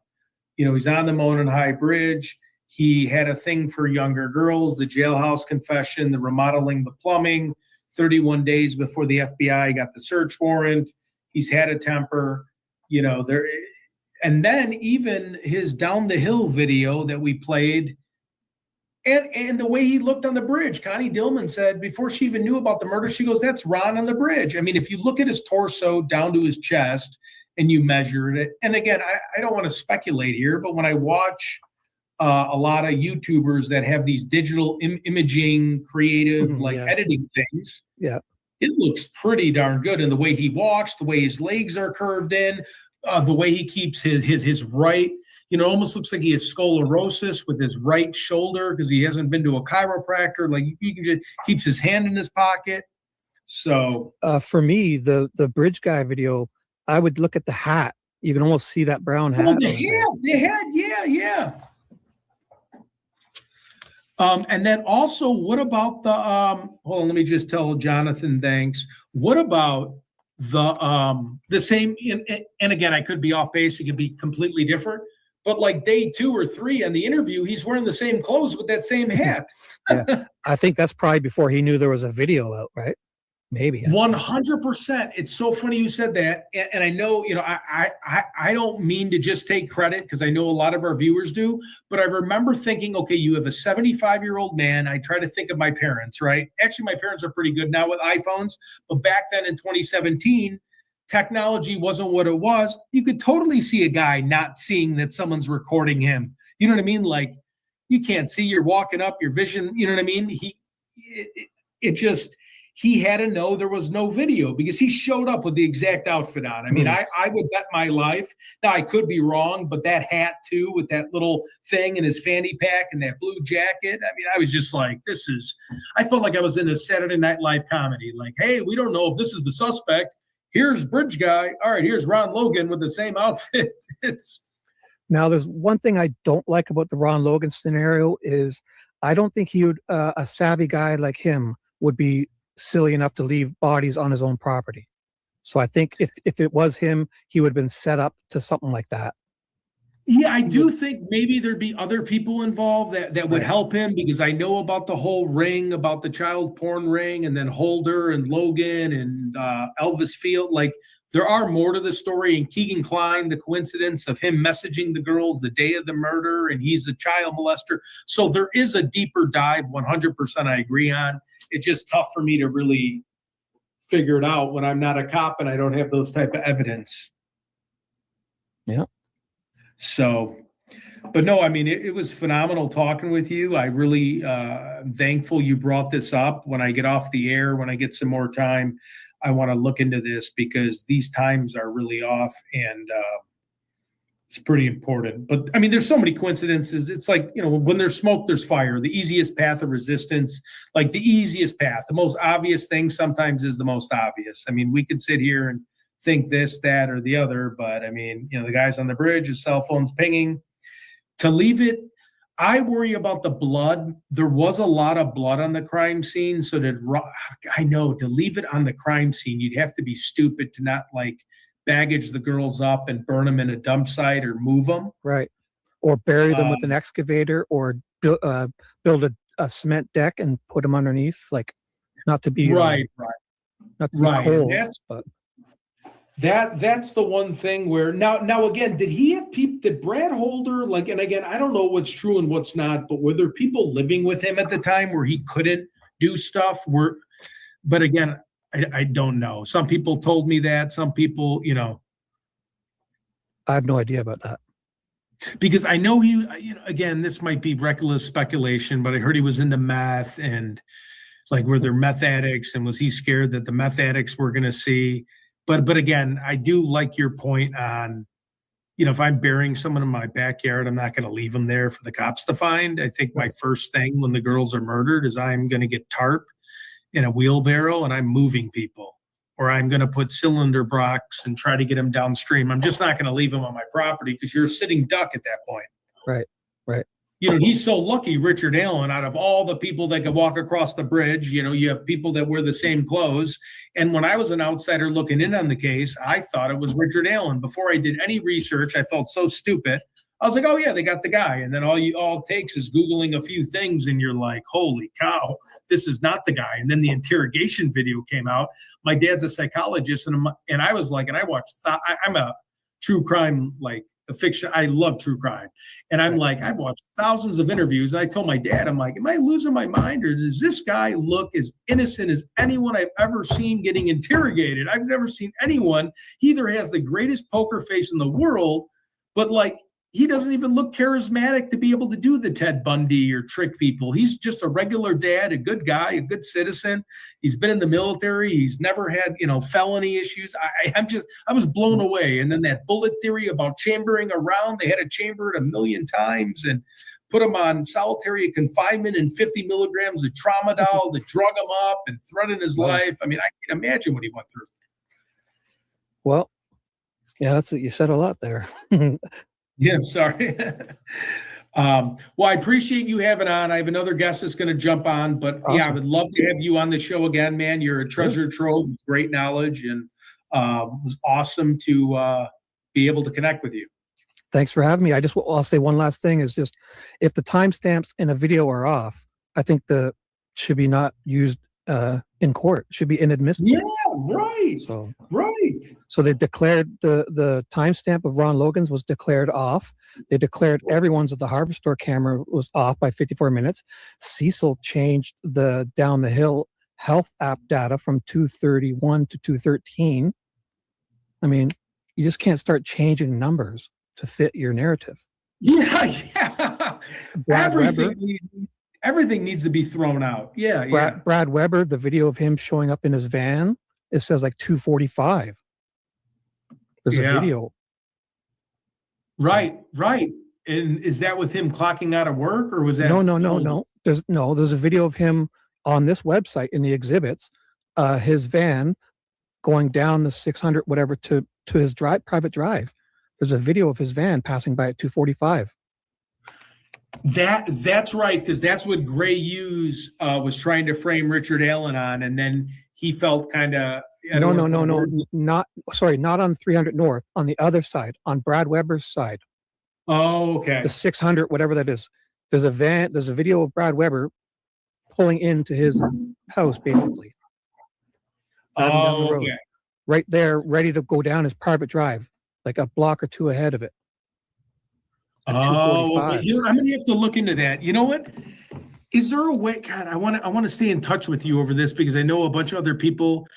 He's on the Monon High Bridge. He had a thing for younger girls, the jailhouse confession, the remodeling the plumbing, 31 days before the FBI got the search warrant. He's had a temper, and then even his down the hill video that we played, and the way he looked on the bridge. Connie Dillman said before she even knew about the murder, she goes, that's Ron on the bridge. I mean, if you look at his torso down to his chest and you measured it, and again, I don't want to speculate here, but when I watch a lot of YouTubers that have these digital imaging, creative, editing things, it looks pretty darn good. And the way he walks, the way his legs are curved in, the way he keeps his right, almost looks like he has scoliosis with his right shoulder because he hasn't been to a chiropractor. Like, you can just keeps his hand in his pocket. So for me, the bridge guy video, I would look at the hat. You can almost see that brown hat. The hat, yeah. And then also, what about the hold on, let me just tell Jonathan thanks. What about the same, and again, I could be off base, it could be completely different, but like day 2 or 3 on the interview, he's wearing the same clothes with that same hat. Yeah. I think that's probably before he knew there was a video out, right? Maybe 100%. It's so funny you said that, and I know, I don't mean to just take credit, because I know a lot of our viewers do, but I remember thinking, okay, you have a 75-year-old man. I try to think of my parents, right? Actually, my parents are pretty good now with iPhones, but back then in 2017, technology wasn't what it was. You could totally see a guy not seeing that someone's recording him. You know what I mean? Like, you can't see, you're walking up, your vision, you know what I mean? He had to know there was no video, because he showed up with the exact outfit on. I mean, I would bet my life. Now, I could be wrong, but that hat too, with that little thing and his fanny pack and that blue jacket. I mean, I was just like, I felt like I was in a Saturday Night Live comedy. Like, hey, we don't know if this is the suspect. Here's Bridge Guy. All right, here's Ron Logan with the same outfit. Now, there's one thing I don't like about the Ron Logan scenario is I don't think he would, a savvy guy like him would be silly enough to leave bodies on his own property. So I think if it was him, he would have been set up to something like that. Yeah, I do think maybe there'd be other people involved that would help him, because I know about the whole ring, about the child porn ring, and then Holder and Logan and Elvis Field. Like, there are more to the story. And Keegan Kline, the coincidence of him messaging the girls the day of the murder, and he's a child molester. So there is a deeper dive, 100% I agree on. It's just tough for me to really figure it out when I'm not a cop and I don't have those type of evidence. Yeah. So, but no, I mean, it was phenomenal talking with you. I really am thankful you brought this up. When I get off the air, when I get some more time, I want to look into this because these times are really off, and it's pretty important. But I mean, there's so many coincidences. It's like, you know, when there's smoke, there's fire. The easiest path of resistance, like the easiest path, the most obvious thing sometimes is the most obvious. I mean, we could sit here and think this, that, or the other, but I mean, you know, the guy's on the bridge, his cell phone's pinging. To leave it, I worry about the blood. There was a lot of blood on the crime scene, so I know to leave it on the crime scene, you'd have to be stupid to not like baggage the girls up and burn them in a dump site or move them. Right. Or bury them with an excavator, or build a cement deck and put them underneath, like not to be not to be cold. That's the one thing where now again, did Brad Holder, like, and again, I don't know what's true and what's not, but were there people living with him at the time where he couldn't do stuff? But again, I don't know. Some people told me that. Some people, you know. I have no idea about that. Because I know he, you know, again, this might be reckless speculation, but I heard he was into meth, and like, were there meth addicts, and was he scared that the meth addicts were going to see? But again, I do like your point on, you know, if I'm burying someone in my backyard, I'm not going to leave them there for the cops to find. I think my first thing when the girls are murdered is I'm going to get tarp in a wheelbarrow and I'm moving people, or I'm going to put cylinder blocks and try to get them downstream. I'm just not going to leave them on my property because you're a sitting duck at that point. Right. You know, he's so lucky, Richard Allen, out of all the people that could walk across the bridge. You know, you have people that wear the same clothes. And when I was an outsider looking in on the case, I thought it was Richard Allen. Before I did any research, I felt so stupid. I was like, oh yeah, they got the guy. And then all it takes is Googling a few things and you're like, holy cow, this is not the guy. And then the interrogation video came out. My dad's a psychologist, and I was like, and I watched, I'm a true crime, like, a fiction. I love true crime. And I'm like, I've watched thousands of interviews. And I told my dad, I'm like, am I losing my mind, or does this guy look as innocent as anyone I've ever seen getting interrogated? I've never seen anyone. He either has the greatest poker face in the world, but like, he doesn't even look charismatic to be able to do the Ted Bundy or trick people. He's just a regular dad, a good guy, a good citizen. He's been in the military. He's never had, you know, felony issues. I was blown away. And then that bullet theory about chambering around, they had to chamber it 1,000,000 times and put him on solitary confinement and 50 milligrams of tramadol to drug him up and threaten his life. I mean, I can't imagine what he went through. Well, yeah, that's what you said a lot there. Yeah, I'm sorry. Well, I appreciate you having on. I have another guest that's going to jump on, but awesome. Yeah, I would love to have you on the show again, man. You're a treasure trove with great knowledge, and it was awesome to be able to connect with you. Thanks for having me. I'll say one last thing is just, if the timestamps in a video are off, I think should be not used in court. Should be inadmissible. Yeah, right. So they declared the timestamp of Ron Logan's was declared off. They declared everyone's at the Harvestor camera was off by 54 minutes. Cecil changed the down the hill health app data from 231 to 213. I mean, you just can't start changing numbers to fit your narrative. Yeah. Everything needs to be thrown out. Yeah. Brad Weber, the video of him showing up in his van, it says like 2:45. There's a video. Right. And is that with him clocking out of work, or was that? No. There's a video of him on this website in the exhibits, his van going down the 600 whatever to his private drive. There's a video of his van passing by at 2:45. That's right, because that's what Gray Hughes was trying to frame Richard Allen on, and then he felt kind of no, not on 300 North, on the other side, on Brad Weber's side. Oh, okay. The 600, whatever that is. There's a video of Brad Weber pulling into his house, basically. Oh, okay. Right there, ready to go down his private drive, like a block or two ahead of it. Oh, okay. I'm gonna have to look into that. You know what? Is there a way? God, I want to stay in touch with you over this, because I know a bunch of other people.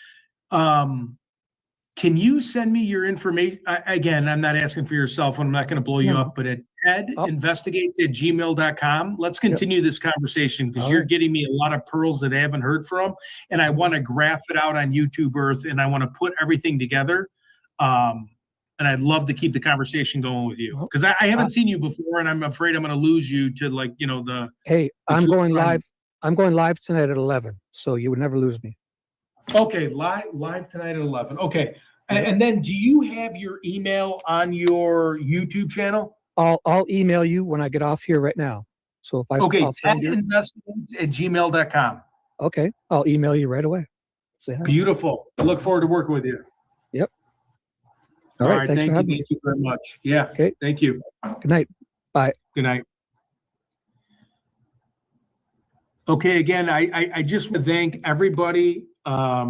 can you send me your information? Again, I'm not asking for your cell phone. I'm not going to blow you No. up, but at tedinvestigates@gmail.com. Let's continue this conversation because All you're right. getting me a lot of pearls that I haven't heard from, and I want to graph it out on YouTube Earth, and I want to put everything together. And I'd love to keep the conversation going with you because I haven't seen you before, and I'm afraid I'm going to lose you to the. Hey, the I'm true going crime. live. I'm going live tonight at 11, so you would never lose me. Okay, live tonight at 11. Okay, and then do you have your email on your YouTube channel? I'll email you when I get off here right now. So if Okay, I'll find your, tedinvestigates@gmail.com. okay, I'll email you right away. Say hi. Beautiful. I look forward to working with you. Yep. All right. Thanks for having me. Thank you very much. Yeah. Okay. Thank you. Good night. Bye. Good night. Okay, again, I just want to thank everybody. I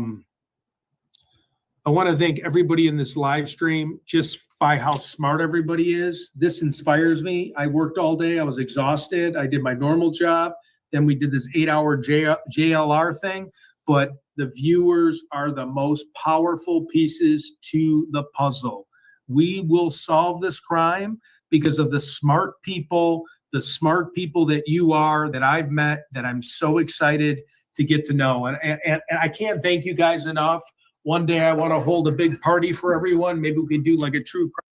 want to thank everybody in this live stream just by how smart everybody is. This inspires me. I worked all day. I was exhausted. I did my normal job. Then we did this 8-hour JLR thing. But the viewers are the most powerful pieces to the puzzle. We will solve this crime because of the smart people that you are, that I've met, that I'm so excited to get to know. And I can't thank you guys enough. One day I want to hold a big party for everyone. Maybe we can do like a true crime.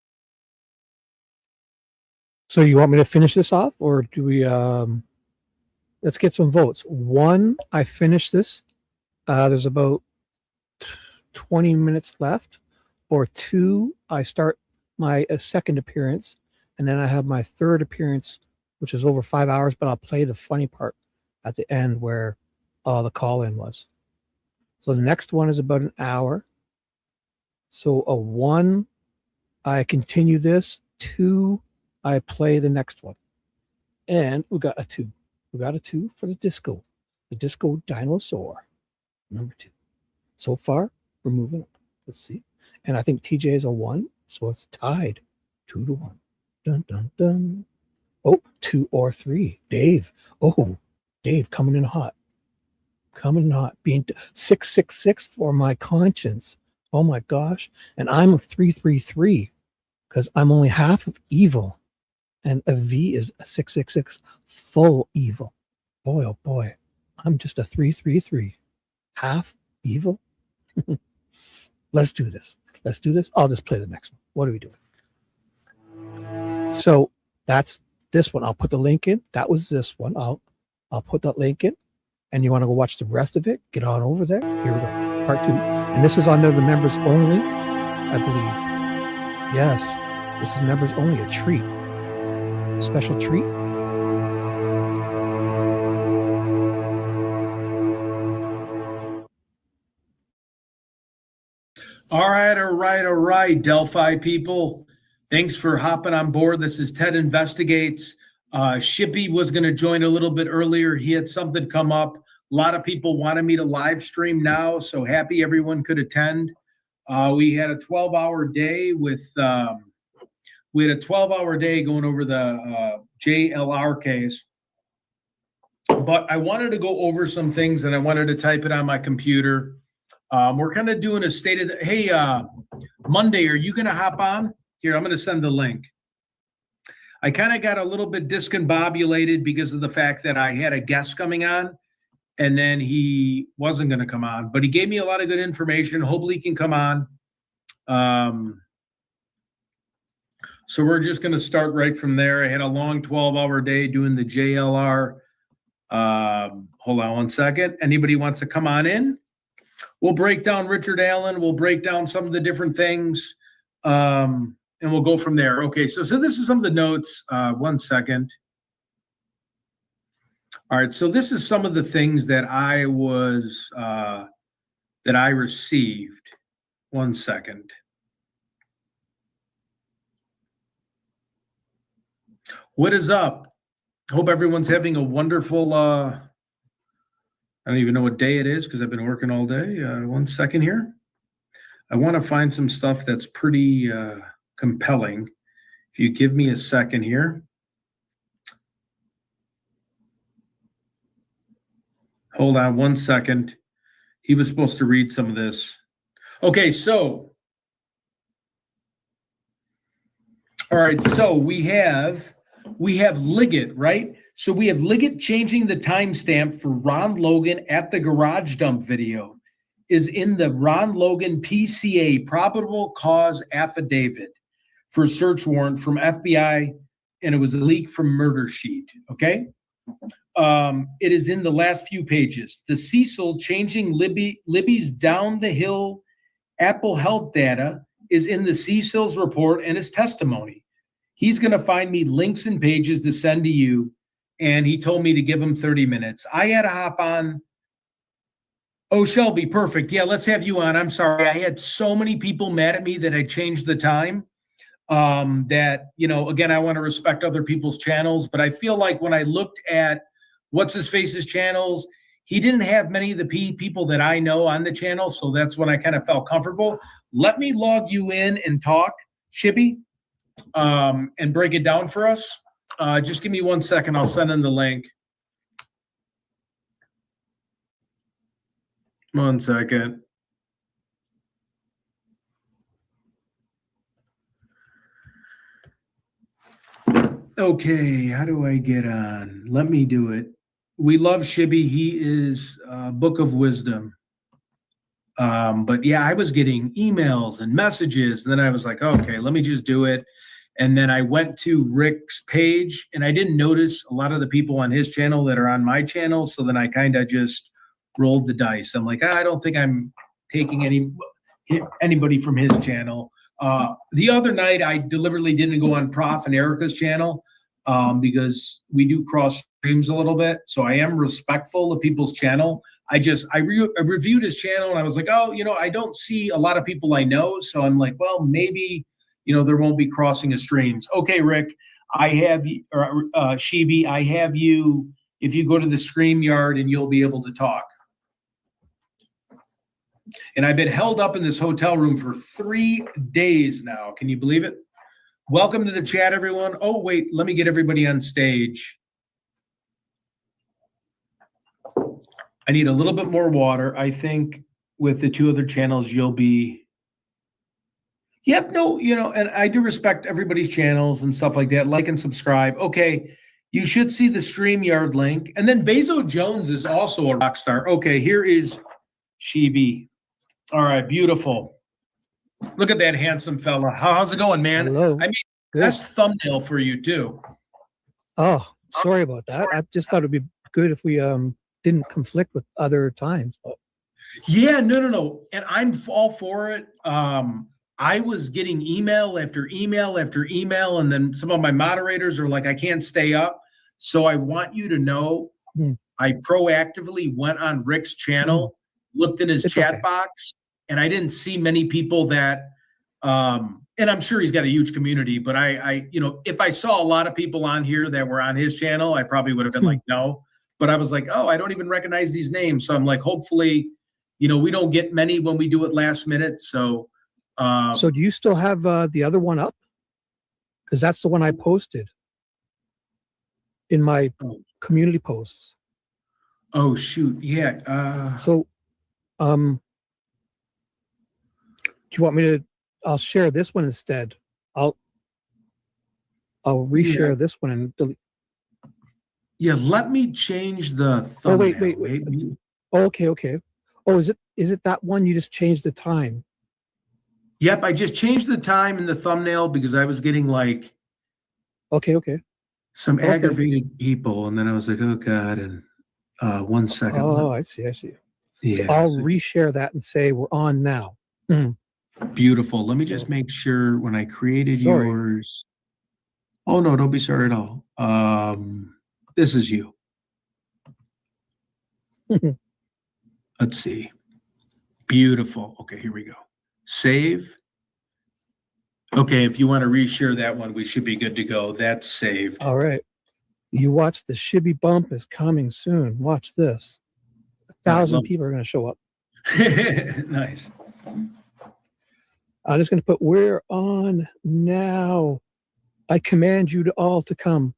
So you want me to finish this off, or do we? Let's get some votes. One, I finish this. There's about 20 minutes left. Or two, I start my second appearance, and then I have my third appearance, which is over 5 hours, but I'll play the funny part at the end where the call-in was. So the next one is about an hour. So a 1, I continue this. 2, I play the next one. And we got a 2. We got a 2 for the disco dinosaur, number 2. So far, we're moving up. Let's see. And I think TJ is a 1, so it's tied 2-1. Dun, dun, dun. Oh, 2 or 3. Dave. Oh, Dave coming in hot. Coming in hot. Being 666 for my conscience. Oh my gosh. And I'm a 333 because I'm only half of evil. And a V is a 666 full evil. Boy, oh boy. I'm just a 333. Half evil. Let's do this. Let's do this. I'll just play the next one. What are we doing? So that's this one. I'll put the link in. That was this one. I'll put that link in. And you want to go watch the rest of it? Get on over there. Here we go. Part 2. And this is under the members only, I believe. Yes. This is members only. A treat. A special treat. All right, Delphi people. Thanks for hopping on board. This is Ted Investigates. Shibby was going to join a little bit earlier. He had something come up. A lot of people wanted me to live stream now, so happy everyone could attend. We had a 12-hour day with we had a 12-hour day going over the JLR case. But I wanted to go over some things, and I wanted to type it on my computer. We're kind of doing a state of the, hey, Monday, are you going to hop on? Here, I'm going to send the link. I kind of got a little bit discombobulated because of the fact that I had a guest coming on, and then he wasn't going to come on. But he gave me a lot of good information. Hopefully he can come on. So we're just going to start right from there. I had a long 12-hour day doing the JLR. Hold on one second. Anybody wants to come on in? We'll break down Richard Allen. We'll break down some of the different things, and we'll go from there. Okay, so this is some of the notes. 1 second. All right, so this is some of the things that I received. 1 second. What is up? Hope everyone's having a wonderful. I don't even know what day it is because I've been working all day. 1 second here. I want to find some stuff that's pretty compelling. If you give me a second here. Hold on 1 second. He was supposed to read some of this. Okay, so All right, so we have Liggett, right? So we have Liggett changing the timestamp for Ron Logan at the garage dump video is in the Ron Logan PCA, probable cause affidavit for search warrant from FBI, and it was a leak from Murder Sheet, okay? It is in the last few pages. The Cecil changing Libby's down the hill Apple Health data is in the Cecil's report and his testimony. He's going to find me links and pages to send to you, and he told me to give him 30 minutes. I had to hop on. Oh, Shelby, perfect. Yeah, let's have you on. I'm sorry. I had so many people mad at me that I changed the time. That, you know, again, I want to respect other people's channels, but I feel like when I looked at What's-His-Face's channels, he didn't have many of the people that I know on the channel, so that's when I kind of felt comfortable. Let me log you in and talk, Shibby, and break it down for us. Just give me 1 second. I'll send in the link. 1 second. Okay, how do I get on? Let me do it. We love Shibby. He is a book of wisdom. But yeah, I was getting emails and messages, and then I was like, okay, let me just do it. And then I went to Rick's page, and I didn't notice a lot of the people on his channel that are on my channel. So then I kind of just rolled the dice. I'm like, I don't think I'm taking anybody from his channel. The other night, I deliberately didn't go on Prof and Erica's channel because we do cross streams a little bit. So I am respectful of people's channel. I reviewed his channel, and I was like, oh, you know, I don't see a lot of people I know. So I'm like, well, maybe, you know, there won't be crossing of streams. Okay, Rick, I have you, or Shibby, I have you. If you go to the StreamYard, and you'll be able to talk. And I've been held up in this hotel room for 3 days now. Can you believe it? Welcome to the chat, everyone. Oh, wait, let me get everybody on stage. I need a little bit more water. I think with the two other channels, you'll be. Yep, no, you know, and I do respect everybody's channels and stuff like that. Like and subscribe. Okay, you should see the StreamYard link. And then Bezo Jones is also a rock star. Okay, here is Shibby. All right, beautiful. Look at that handsome fella. How's it going, man? Hello. I mean, best thumbnail for you too. Oh, sorry about that. I just thought it'd be good if we didn't conflict with other times. Yeah, no. And I'm all for it. I was getting email after email after email, and then some of my moderators are like, I can't stay up. So I want you to know I proactively went on Rick's channel, looked in his chat box, and I didn't see many people that and I'm sure he's got a huge community, but I you know, if I saw a lot of people on here that were on his channel, I probably would have been like, no. But I was like, oh, I don't even recognize these names. So I'm like, hopefully, you know, we don't get many when we do it last minute. So so do you still have the other one up? Because that's the one I posted in my community posts. Oh shoot, yeah. So do you want me to? I'll share this one instead. I'll reshare this one and delete. Yeah, let me change the thumbnail. Oh wait. Oh, okay. Oh, is it that one you just changed the time? Yep, I just changed the time in the thumbnail because I was getting like some aggravated people, and then I was like, oh God, and 1 second. Oh, I see. Yeah. So I'll reshare that and say we're on now. Beautiful. Let me just make sure when I created yours. Oh no, don't be sorry at all. This is you. Let's see. Beautiful. Okay, here we go. Save. Okay, if you want to reshare that one, we should be good to go. That's saved. All right. You watch the Shibby bump is coming soon. Watch this. 1,000 people are going to show up. Nice. I'm just going to put we're on now. I command you to all to come.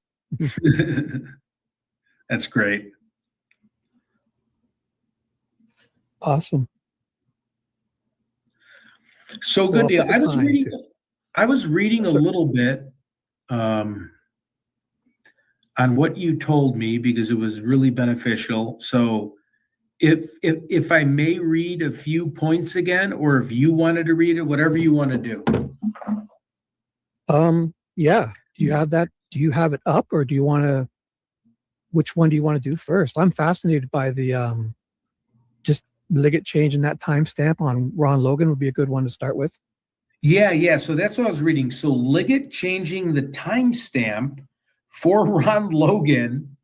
That's great. Awesome. So good deal. I was reading a little bit on what you told me because it was really beneficial. So if I may read a few points again, or if you wanted to read it, whatever you want to do. Yeah. Do you have that? Do you have it up, or do you want to? Which one do you want to do first? I'm fascinated by the just Liggett changing that timestamp on Ron Logan would be a good one to start with. Yeah. So that's what I was reading. So Liggett changing the timestamp for Ron Logan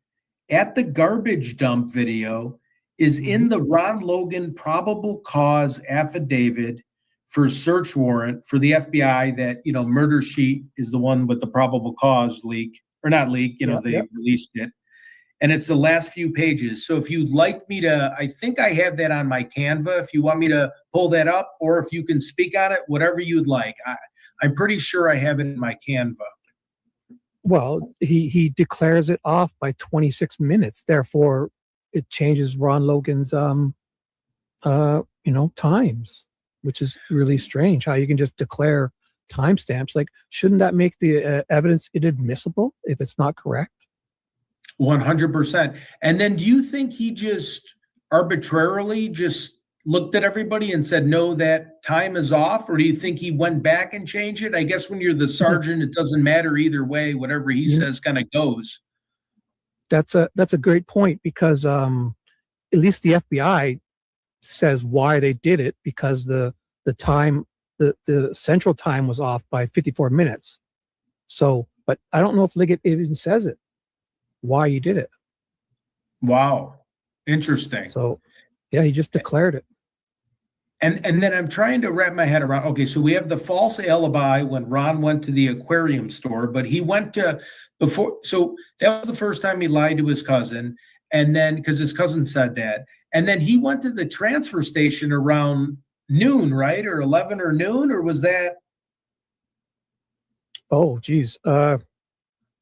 at the garbage dump video is in the Ron Logan probable cause affidavit for search warrant for the FBI that, Murder Sheet is the one with the probable cause leak, or not leak, they released it. And it's the last few pages. So if you'd like me to, I think I have that on my Canva, if you want me to pull that up, or if you can speak on it, whatever you'd like. I'm pretty sure I have it in my Canva. Well, he declares it off by 26 minutes. Therefore, it changes Ron Logan's, times, which is really strange how you can just declare timestamps. Like, shouldn't that make the evidence inadmissible if it's not correct? 100%. And then do you think he just arbitrarily just looked at everybody and said, no, that time is off? Or do you think he went back and changed it? I guess when you're the sergeant, it doesn't matter either way. Whatever he says kind of goes. That's a great point, because at least the FBI says why they did it, because the time, the central time was off by 54 minutes. So, but I don't know if Liggett even says it, why he did it. Wow. Interesting. So, yeah, he just declared it. And then I'm trying to wrap my head around, okay, so we have the false alibi when Ron went to the aquarium store, but he went to before, so that was the first time he lied to his cousin, and then, because his cousin said that, and then he went to the transfer station around noon, right? Or 11 or noon, or was that? Oh, geez. I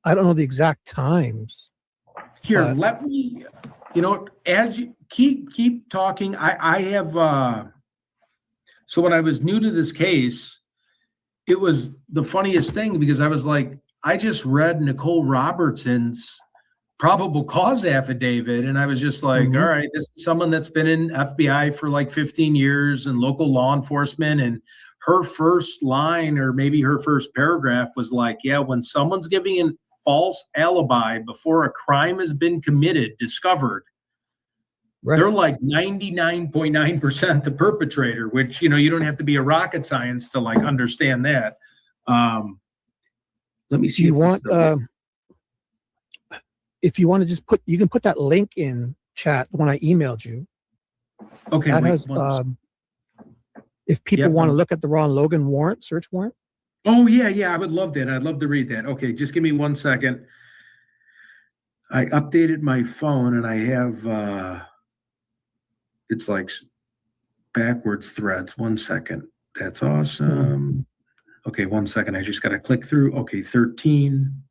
don't know the exact times. Here, let me, as you keep talking, I have, so when I was new to this case, it was the funniest thing, because I was like, I just read Nicole Robertson's probable cause affidavit, and I was just like, all right, this is someone that's been in FBI for like 15 years and local law enforcement, and her first line, or maybe her first paragraph, was like, yeah, when someone's giving a false alibi before a crime has been discovered, right, they're like 99.9% the perpetrator, which, you don't have to be a rocket science to like understand that. Let me see. If you want to just you can put that link in chat, the one I emailed you. Okay. That has, if people want to look at the Ron Logan warrant, search warrant. Oh, yeah. I would love that. I'd love to read that. Okay. Just give me 1 second. I updated my phone, and I have, it's like backwards threads. 1 second. That's awesome. Okay, 1 second. I just got to click through. Okay, 13.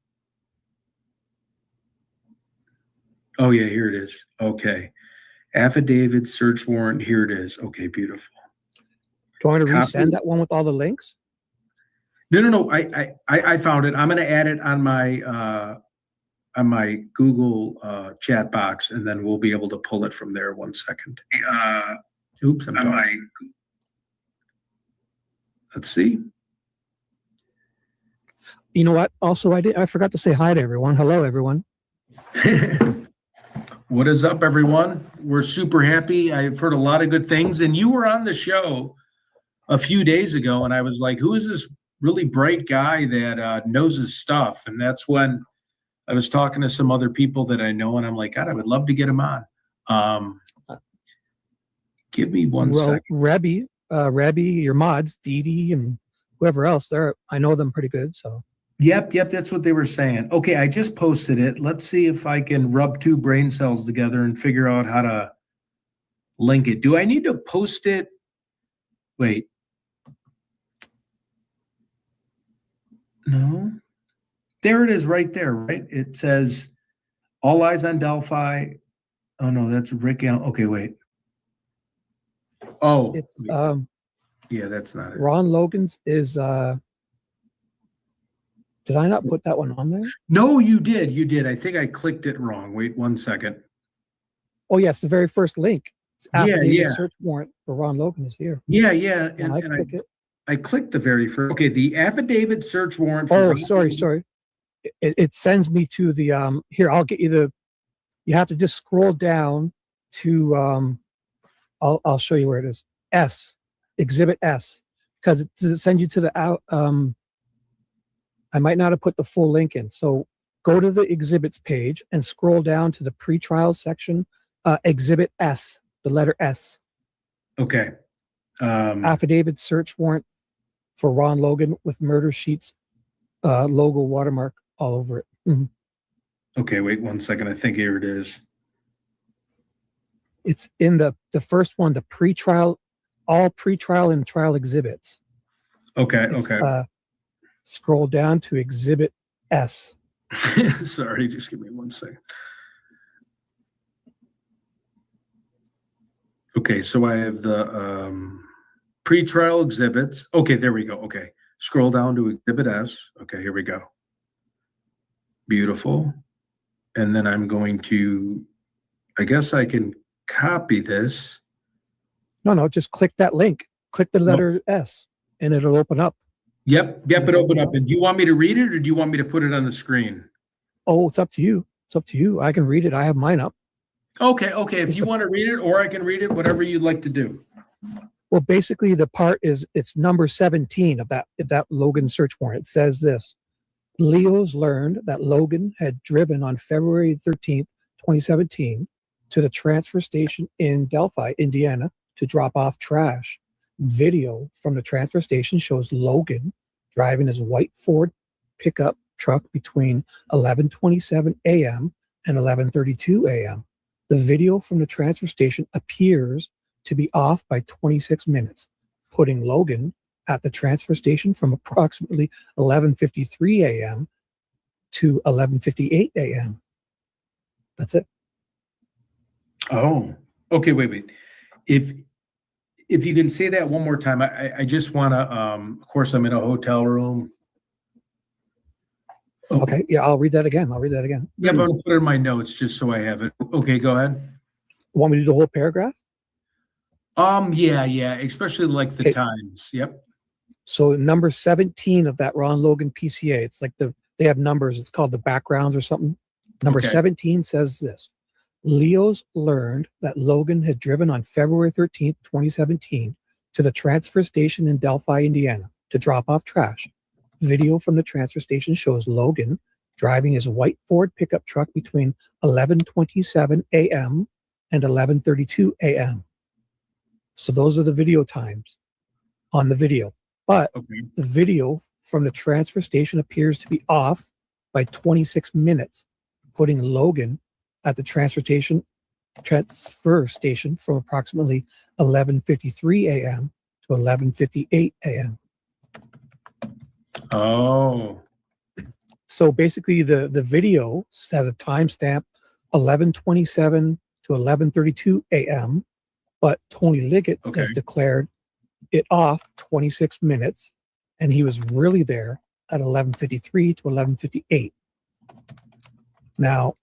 Oh, yeah, here it is. Okay. Affidavit, search warrant. Here it is. Okay, beautiful. Do you want to resend that one with all the links? No. I found it. I'm going to add it on my Google chat box, and then we'll be able to pull it from there. 1 second. Oops, I'm sorry. Let's see. You know what? Also, I forgot to say hi to everyone. Hello, everyone. What is up, everyone? We're super happy. I've heard a lot of good things, and you were on the show a few days ago, and I was like, who is this really bright guy that knows his stuff? And that's when I was talking to some other people that I know, and I'm like, God, I would love to get him on. Give me 1 second. Rebby, your mods, Dee Dee, and whoever else there, I know them pretty good. So. Yep. That's what they were saying. Okay, I just posted it. Let's see if I can rub two brain cells together and figure out how to link it. Do I need to post it? Wait. No. There it is right there, right? It says, all eyes on Delphi. Oh, no, that's Rick Allen. Okay, wait. Oh. It's, yeah, that's not it. Ron Logan's is, Did I not put that one on there? No, you did. You did. I think I clicked it wrong. Wait 1 second. Oh, yes, the very first link. It's affidavit yeah. search warrant for Ron Logan is here. Yeah. And I click it. I clicked the very first. Okay, the affidavit search warrant. Oh, Ron sorry. It sends me to the here. I'll get you the. You have to just scroll down to I'll show you where it is. S, Exhibit S, because does it send you to the out? I might not have put the full link in. So go to the exhibits page and scroll down to the pre-trial section. Exhibit S, the letter S. Okay. Affidavit search warrant for Ron Logan with murder sheets logo watermark all over it. Mhm. Okay, wait 1 second. I think here it is. It's in the first one, the pre-trial, all pre-trial and trial exhibits. Okay, It's, okay. Scroll down to Exhibit S. Sorry, just give me 1 second. Okay, so I have the pre-trial exhibits. Okay, there we go. Okay, scroll down to Exhibit S. Okay, here we go. Beautiful. And then I'm going to, I guess I can copy this. No, just click that link. Click the letter S, and it'll open up. Yep, it opened up. And do you want me to read it or do you want me to put it on the screen? Oh, it's up to you. It's up to you. I can read it. I have mine up. Okay. If you want to read it or I can read it, whatever you'd like to do. Well, basically, the part is it's number 17 of that Logan search warrant. It says this: Leo's learned that Logan had driven on February 13th, 2017, to the transfer station in Delphi, Indiana, to drop off trash. Video from the transfer station shows Logan driving his white Ford pickup truck between 11:27 a.m. and 11:32 a.m. The video from the transfer station appears to be off by 26 minutes, putting Logan at the transfer station from approximately 11:53 a.m. to 11:58 a.m. That's it. Oh, okay. Wait. If you can say that one more time, I just want to, of course, I'm in a hotel room. Okay. Yeah, I'll read that again. Yeah, but I'll put it in my notes just so I have it. Okay, go ahead. Want me to do the whole paragraph? Yeah, especially like the Okay. times. Yep. So number 17 of that Ron Logan PCA, it's like they have numbers. It's called the backgrounds or something. Number Okay. 17 says this: Leo's learned that Logan had driven on February 13th, 2017 to the transfer station in Delphi, Indiana to drop off trash. Video from the transfer station shows Logan driving his white Ford pickup truck between 11:27 a.m. and 11:32 a.m. So those are the video times on the video. But Okay. the video from the transfer station appears to be off by 26 minutes, putting Logan at the transfer station from approximately 11:53 a.m. to 11:58 a.m. Oh, So basically, the video has a timestamp 11:27 to 11:32 a.m. But Tony Liggett Okay. has declared it off 26 minutes, and he was really there at 11:53 to 11:58. Now,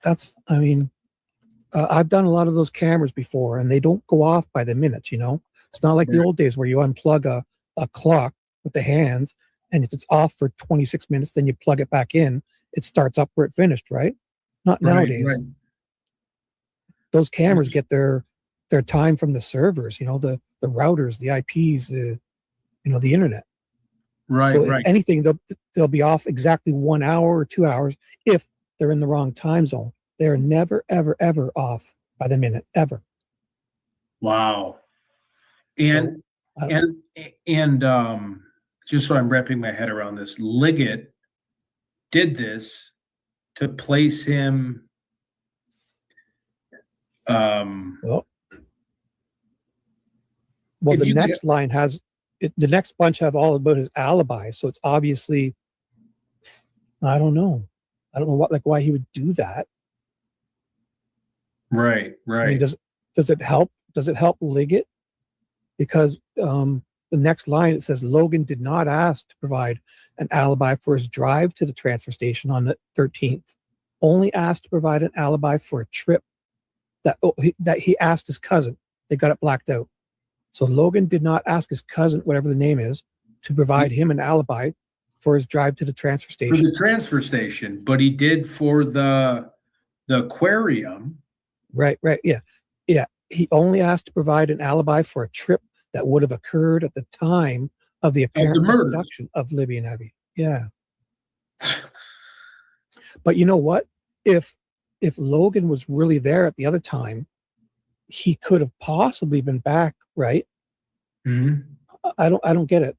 I've done a lot of those cameras before, and they don't go off by the minutes. It's not like the Right. old days where you unplug a clock with the hands, and if it's off for 26 minutes, then you plug it back in. It starts up where it finished, right? Not nowadays. Right. Those cameras get their time from the servers, the routers, the IPs, the internet. So if anything, they'll be off exactly 1 hour or 2 hours if they're in the wrong time zone. They're never, ever, ever off by the minute, ever. Wow. And just so I'm wrapping my head around this, Liggett did this to place him. Well, If the you could- next line has it. The next bunch have all about his alibi, so it's obviously. I don't know why he would do that. Right. I mean, does it help? Does it help Liggett? Because the next line, it says Logan did not ask to provide an alibi for his drive to the transfer station on the 13th. Only asked to provide an alibi for a trip that he asked his cousin. They got it blacked out. So Logan did not ask his cousin, whatever the name is, to provide him an alibi for his drive to the transfer station. For the transfer station, but he did for the aquarium. Right, yeah. He only asked to provide an alibi for a trip that would have occurred at the time of the apparent abduction of Libby and Abby. Yeah. But you know what? If Logan was really there at the other time, he could have possibly been back, right? Mm-hmm. I don't get it.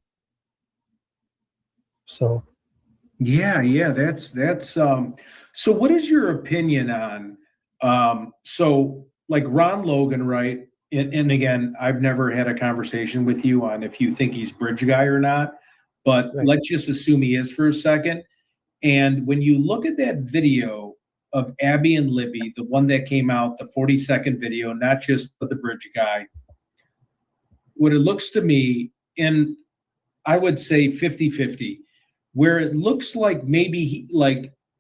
So yeah, that's so what is your opinion on so like Ron Logan, right? And again, I've never had a conversation with you on if you think he's bridge guy or not, but right. Let's just assume he is for a second. And when you look at that video of Abby and Libby, the one that came out, the 40-second video, not just the bridge guy, what it looks to me, and I would say 50-50, where it looks like maybe he,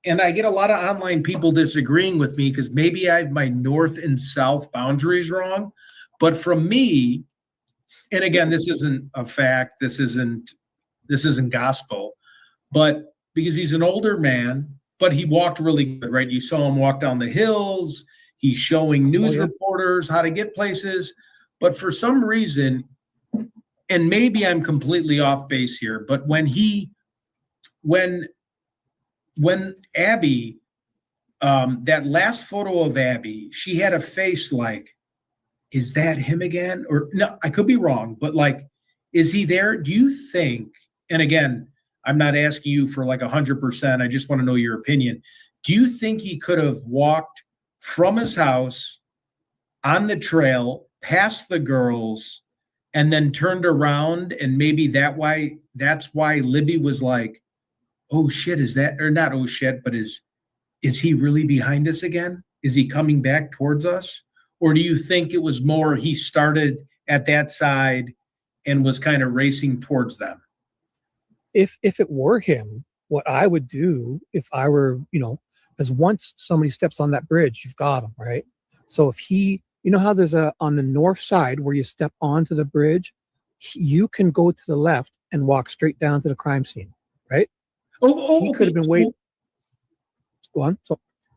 and I get a lot of online people disagreeing with me because maybe I have my north and south boundaries wrong. But from me, and again, this isn't a fact, this isn't gospel, but because he's an older man, but he walked really good, right? You saw him walk down the hills. He's showing news reporters how to get places. But for some reason, and maybe I'm completely off base here, but when Abby, that last photo of Abby, she had a face like, is that him again? Or no, I could be wrong, but is he there? Do you think, and again, I'm not asking you for 100%. I just want to know your opinion. Do you think he could have walked from his house on the trail past the girls and then turned around, and maybe that's why Libby was like, oh shit, is that, or not oh shit, but is he really behind us again? Is he coming back towards us? Or do you think it was more he started at that side and was kind of racing towards them? If it were him, what I would do if I were, as once somebody steps on that bridge, you've got him, right? So if he, how there's on the north side where you step onto the bridge, you can go to the left and walk straight down to the crime scene, right? He could have been waiting. Go on.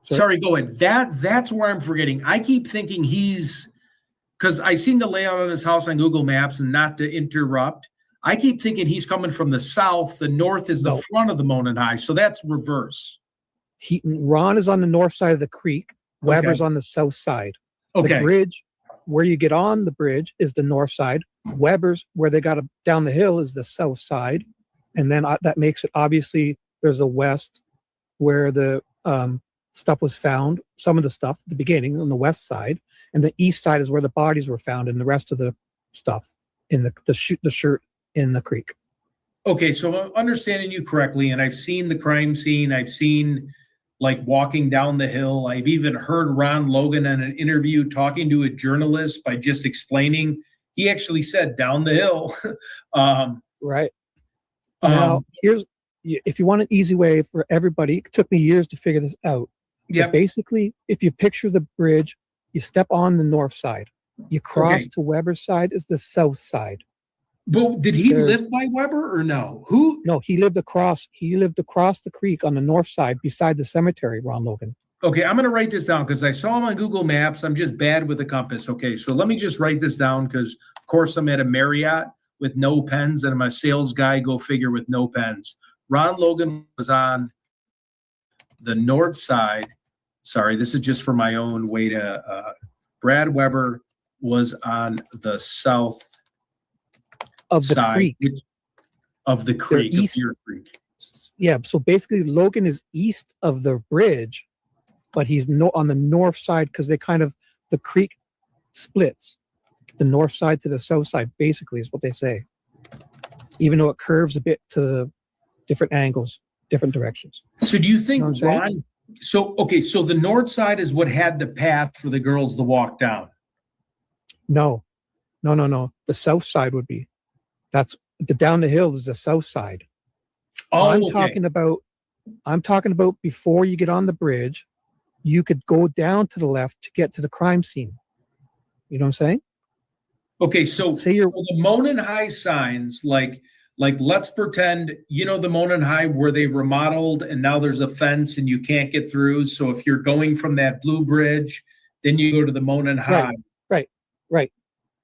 Sorry, go ahead. That's where I'm forgetting. I keep thinking because I've seen the layout of his house on Google Maps, and not to interrupt, I keep thinking he's coming from the south. The north is the front of the Monon High, so that's reverse. Ron is on the north side of the creek. Weber's on the south side. Okay. The bridge, where you get on the bridge, is the north side. Weber's, where they got down the hill, is the south side. And then that makes it, obviously, there's a west where the stuff was found, some of the stuff at the beginning on the west side. And the east side is where the bodies were found and the rest of the stuff in the shirt in the creek. Okay, so I'm understanding you correctly, and I've seen the crime scene. I've seen walking down the hill. I've even heard Ron Logan in an interview talking to a journalist by just explaining. He actually said down the hill. Right. Now, if you want an easy way for everybody, it took me years to figure this out. So basically, if you picture the bridge, you step on the north side. You cross to Weber's side is the south side. But did he live by Weber or no? No, he lived across the creek on the north side beside the cemetery, Ron Logan. Okay, I'm going to write this down because I saw him on Google Maps. I'm just bad with the compass. Okay, so let me just write this down because, of course, I'm at a Marriott with no pens, and I'm a sales guy, go figure, with no pens. Ron Logan was on the north side. Sorry, this is just for my own way to. Brad Weber was on the south of the side creek. Of the creek, of your creek. Yeah, so basically Logan is east of the bridge, but he's on the north side because the creek splits. The north side to the south side, basically, is what they say. Even though it curves a bit to different angles, different directions. So do you think Ron? So the north side is what had the path for the girls to walk down. No. The south side would be. That's the down the hill is the south side. Oh, I'm okay. talking about before you get on the bridge, you could go down to the left to get to the crime scene. You know what I'm saying? Okay, so Say you're the Monon High signs, like let's pretend, you know, the Monon High where they remodeled and now there's a fence and you can't get through. So if you're going from that blue bridge, then you go to the Monon High. right.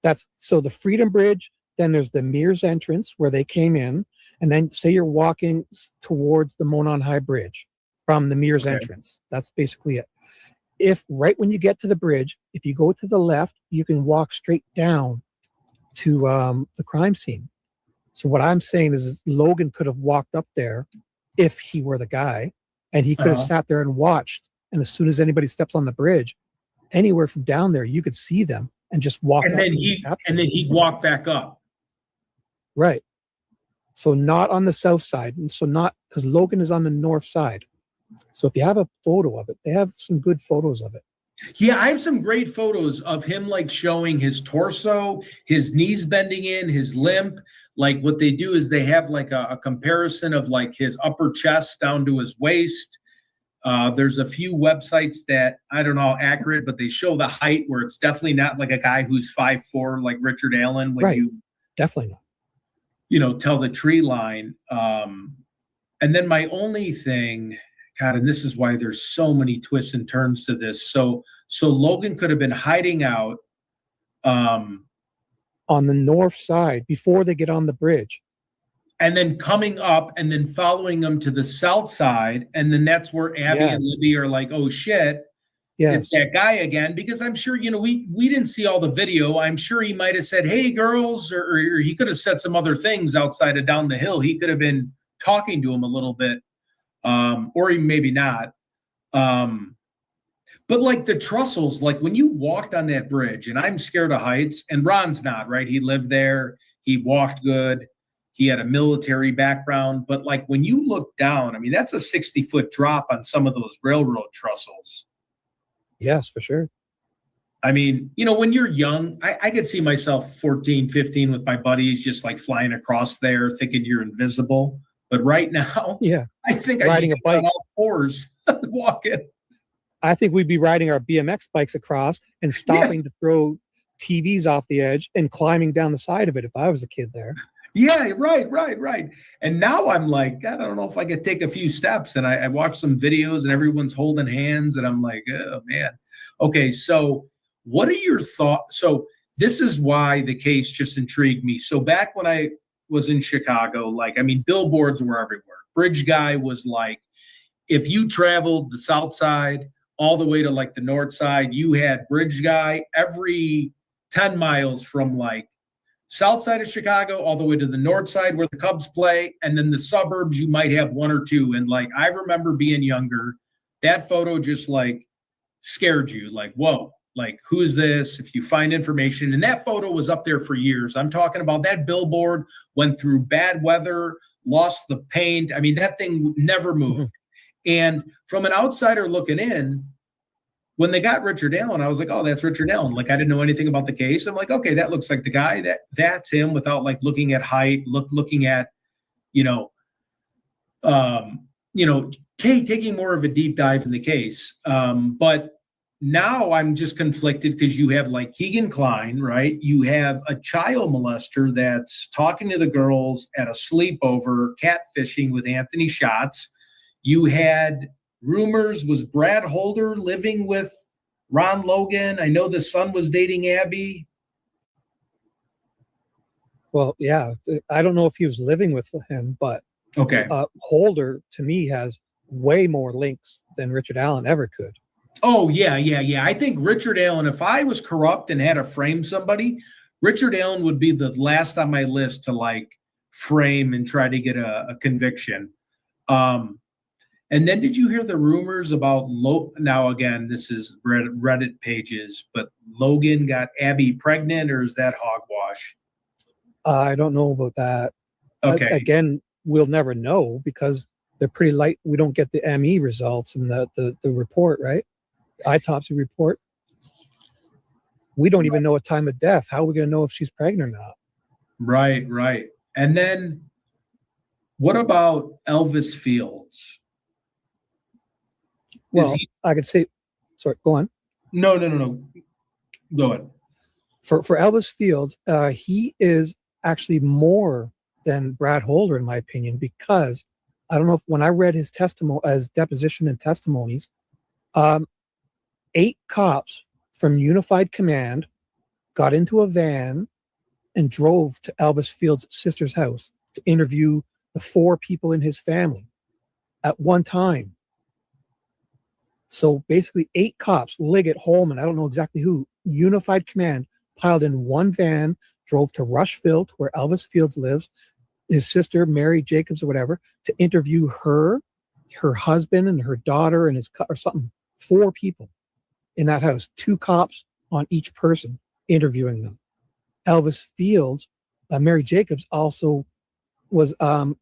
That's so the Freedom Bridge. Then there's the Mears entrance where they came in, and then say you're walking towards the Monon High Bridge from the Mears entrance. That's basically it. If right when you get to the bridge, if you go to the left, you can walk straight down to the crime scene. So what I'm saying is Logan could have walked up there if he were the guy, and he could have sat there and watched. And as soon as anybody steps on the bridge, anywhere from down there, you could see them and just walk. And then he'd walk back up. Right. So not on the south side. And so not because Logan is on the north side. So if you have a photo of it, they have some good photos of it. Yeah, I have some great photos of him like showing his torso, his knees bending in, his limp. Like what they do is they have like a comparison of like his upper chest down to his waist. There's a few websites that I don't know how accurate, but they show the height where it's definitely not like a guy who's 5'4" like Richard Allen when you definitely not. You know, tell the tree line. And then my only thing, God, and this is why there's so many twists and turns to this. So Logan could have been hiding out on the north side before they get on the bridge. And then coming up and then following them to the south side. And then that's where Abby and Libby are like, oh shit, it's that guy again. Because I'm sure, you know, we didn't see all the video. I'm sure he might have said, hey girls, or he could have said some other things outside of down the hill. He could have been talking to him a little bit. Or maybe not. But like the Trussels, like when you walked on that bridge, and I'm scared of heights, and Ron's not, right? He lived there. He walked good. He had a military background. But like when you look down, I mean, that's a 60-foot drop on some of those railroad Trussels. Yes, for sure. I mean, you know, when you're young, I could see myself 14, 15 with my buddies just like flying across there thinking you're invisible. But right now, I think riding a bike on all fours walking. I think we'd be riding our BMX bikes across and stopping to throw TVs off the edge and climbing down the side of it if I was a kid there. Yeah, right. And now I'm like, I don't know if I could take a few steps. And I watch some videos and everyone's holding hands and I'm like, oh man. Okay, so what are your thoughts? So this is why the case just intrigued me. So back when I was in Chicago, like, I mean, billboards were everywhere. Bridge guy was like, if you traveled the south side all the way to like the north side, you had bridge guy every 10 miles from like south side of Chicago all the way to the north side where the Cubs play. And then the suburbs, you might have one or two. And like, I remember being younger, that photo just like scared you, like, whoa, like, who is this? If you find information, and that photo was up there for years. I'm talking about that billboard went through bad weather, lost the paint. I mean, that thing never moved. And from an outsider looking in, when they got Richard Allen, I was like, oh, that's Richard Allen. Like, I didn't know anything about the case. I'm like, okay, that looks like the guy. That's him without like looking at height, looking at, taking more of a deep dive in the case. But now I'm just conflicted because you have like Keegan Kline, right? You have a child molester that's talking to the girls at a sleepover, catfishing with Anthony Schatz. You had rumors, was Brad Holder living with Ron Logan? I know the son was dating Abby. Well, yeah, I don't know if he was living with him, but okay. Holder to me has way more links than Richard Allen ever could. Oh, yeah. I think Richard Allen, if I was corrupt and had to frame somebody, Richard Allen would be the last on my list to like frame and try to get a conviction. And then did you hear the rumors about now again, this is Reddit pages, but Logan got Abby pregnant, or is that hogwash? I don't know about that. Okay. Again, we'll never know because they're pretty light. We don't get the ME results and the report, right? Autopsy report. We don't even know a time of death. How are we going to know if she's pregnant or not? Right. And then what about Elvis Fields? Well, I could say, sorry, go on. No. Go ahead. For Elvis Fields, he is actually more than Brad Holder, in my opinion, because I don't know if when I read his testimony, as deposition and testimonies, 8 cops from Unified Command got into a van and drove to Elvis Fields' sister's house to interview the 4 people in his family at one time. So basically 8 cops, Liggett, Holman, I don't know exactly who, Unified Command, piled in one van, drove to Rushville, to where Elvis Fields lives, his sister, Mary Jacobs or whatever, to interview her husband and her daughter and or something. 4 people in that house, 2 cops on each person interviewing them. Elvis Fields, Mary Jacobs also was,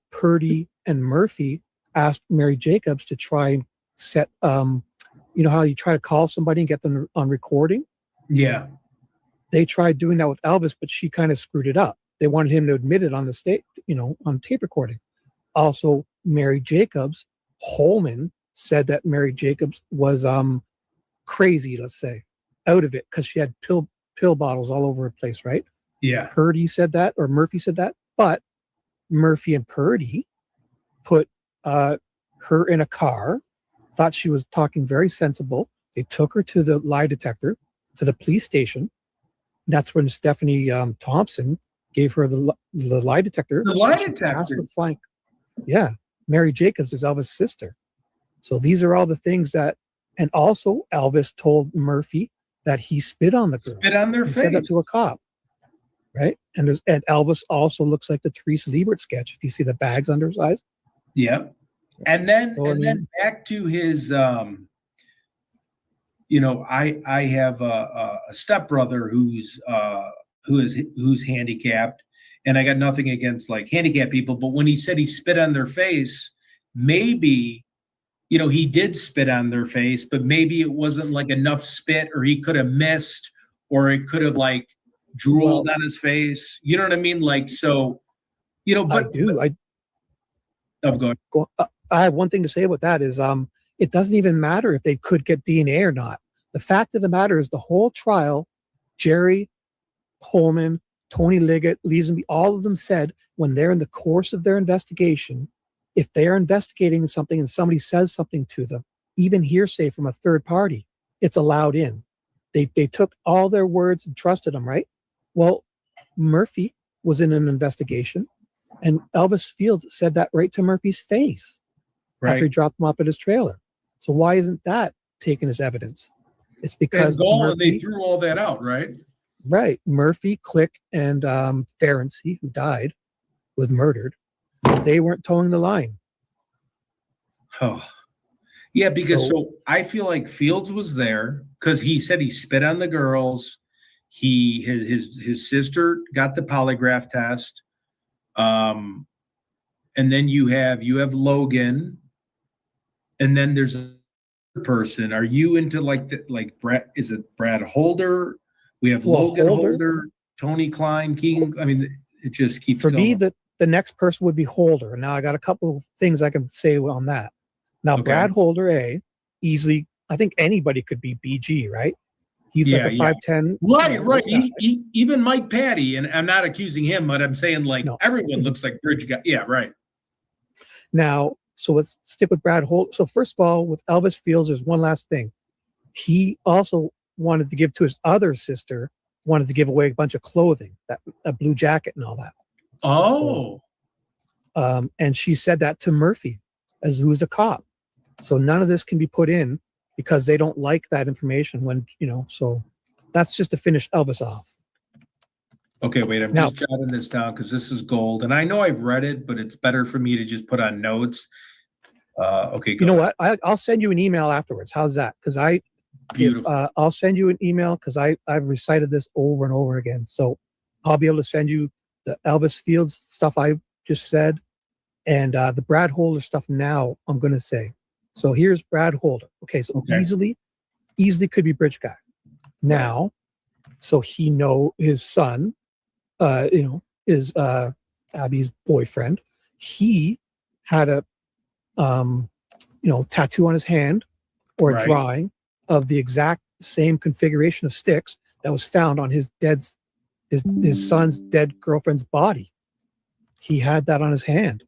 Purdy and Murphy asked Mary Jacobs to try and set, you know how you try to call somebody and get them on recording? Yeah. They tried doing that with Elvis, but she kind of screwed it up. They wanted him to admit it on the state, you know, on tape recording. Also, Mary Jacobs, Holman said that Mary Jacobs was crazy, let's say, out of it, because she had pill bottles all over her place, right? Yeah. Purdy said that, or Murphy said that, but Murphy and Purdy put her in a car, thought she was talking very sensible. They took her to the lie detector, to the police station. That's when Stephanie Thompson gave her the lie detector. The lie detector? Yeah. Mary Jacobs is Elvis' sister. So these are all the things that, and also Elvis told Murphy that he spit on the girl. Spit on their face. He said that to a cop, right? And Elvis also looks like the Therese Liebert sketch. If you see the bags under his eyes. Yeah. And then then back to his, you know, I have a stepbrother who's handicapped, and I got nothing against like handicapped people, but when he said he spit on their face, maybe, you know, he did spit on their face, but maybe it wasn't like enough spit, or he could have missed, or it could have like drooled on his face. You know what I mean? Like, so, you know, but I'm going. I have one thing to say about that is it doesn't even matter if they could get DNA or not. The fact of the matter is the whole trial, Jerry, Holman, Tony Liggett, Leesenby, all of them said when they're in the course of their investigation, if they are investigating something and somebody says something to them, even hearsay from a third party, it's allowed in. They took all their words and trusted them, right? Well, Murphy was in an investigation, and Elvis Fields said that right to Murphy's face after he dropped him off at his trailer. So why isn't that taken as evidence? It's because they threw all that out, right? Right. Murphy, Click, and Ferenczi, who died, was murdered. They weren't towing the line. Oh, yeah, because so I feel like Fields was there because he said he spit on the girls. His sister got the polygraph test. And then you have Logan, and then there's a person. Are you into like Brad? Is it Brad Holder? We have Logan Holder, Tony Klein, Keegan. I mean, it just keeps going. For me, the next person would be Holder. Now I got a couple of things I can say on that. Now, okay. Brad Holder, easily, I think anybody could be BG, right? He's like a 5'10". Right. Even Mike Patty, and I'm not accusing him, but I'm saying everyone looks like Bridge guy. Yeah, right. Now, so let's stick with Brad Holder. So first of all, with Elvis Fields, there's one last thing. He also wanted to give to his other sister, wanted to give away a bunch of clothing, a blue jacket and all that. Oh. So, and she said that to Murphy, who's a cop. So none of this can be put in because they don't like that information when, so that's just to finish Elvis off. Okay, wait, I'm just jotting this down because this is gold. And I know I've read it, but it's better for me to just put on notes. Okay, you know what? I'll send you an email afterwards. How's that? Because I'll send you an email because I've recited this over and over again. So I'll be able to send you the Elvis Fields stuff I just said and the Brad Holder stuff now I'm going to say. So here's Brad Holder. Okay, so easily could be Bridge Guy. Now, so he know his son, is Abby's boyfriend, he had a tattoo on his hand or a Right. drawing of the exact same configuration of sticks that was found on his son's dead girlfriend's body. He had that on his hand.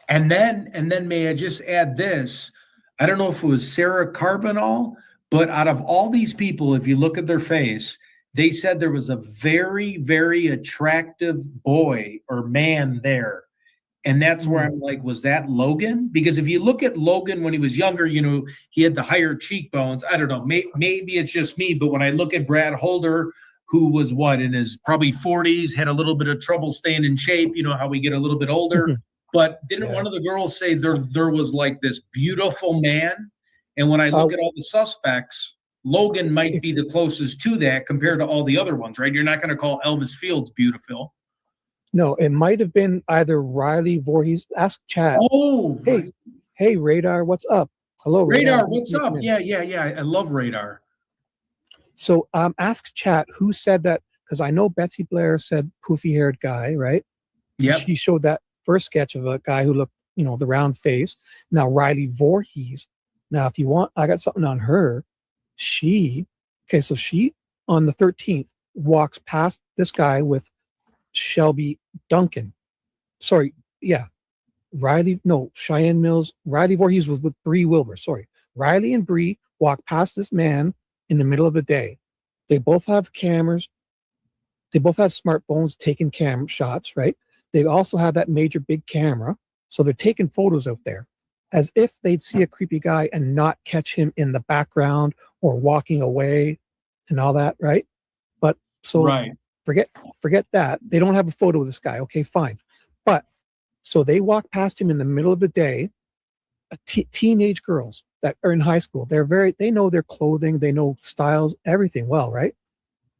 And then may I just add this? I don't know if it was Sarah Carbonall, but out of all these people, if you look at their face, they said there was a very, very attractive boy or man there. And that's where I'm like, was that Logan? Because if you look at Logan when he was younger, he had the higher cheekbones. I don't know. Maybe it's just me. But when I look at Brad Holder, who was in his probably 40s, had a little bit of trouble staying in shape, how we get a little bit older. But didn't one of the girls say there was like this beautiful man? And when I look at all the suspects, Logan might be the closest to that compared to all the other ones, right? You're not going to call Elvis Fields beautiful. No, it might have been either Riley Voorhees. Ask Chad. Oh, hey, Radar, what's up? Hello, Radar, what's up? Yeah. I love Radar. So ask Chat who said that, because I know Betsy Blair said poofy-haired guy, right? Yeah. She showed that first sketch of a guy who looked, the round face. Now, Riley Voorhees. Now, if you want, I got something on her. She on the 13th walks past this guy with Shelby Duncan. Cheyenne Mills. Riley Voorhees was with Bree Wilbur. Sorry. Riley and Bree walk past this man in the middle of the day. They both have cameras. They both have smartphones taking camera shots, right? They also have that major big camera. So they're taking photos out there as if they'd see a creepy guy and not catch him in the background or walking away and all that, right? But so forget that. They don't have a photo of this guy. Okay, fine. But so they walk past him in the middle of the day. Teenage girls that are in high school, they know their clothing, they know styles, everything well, right?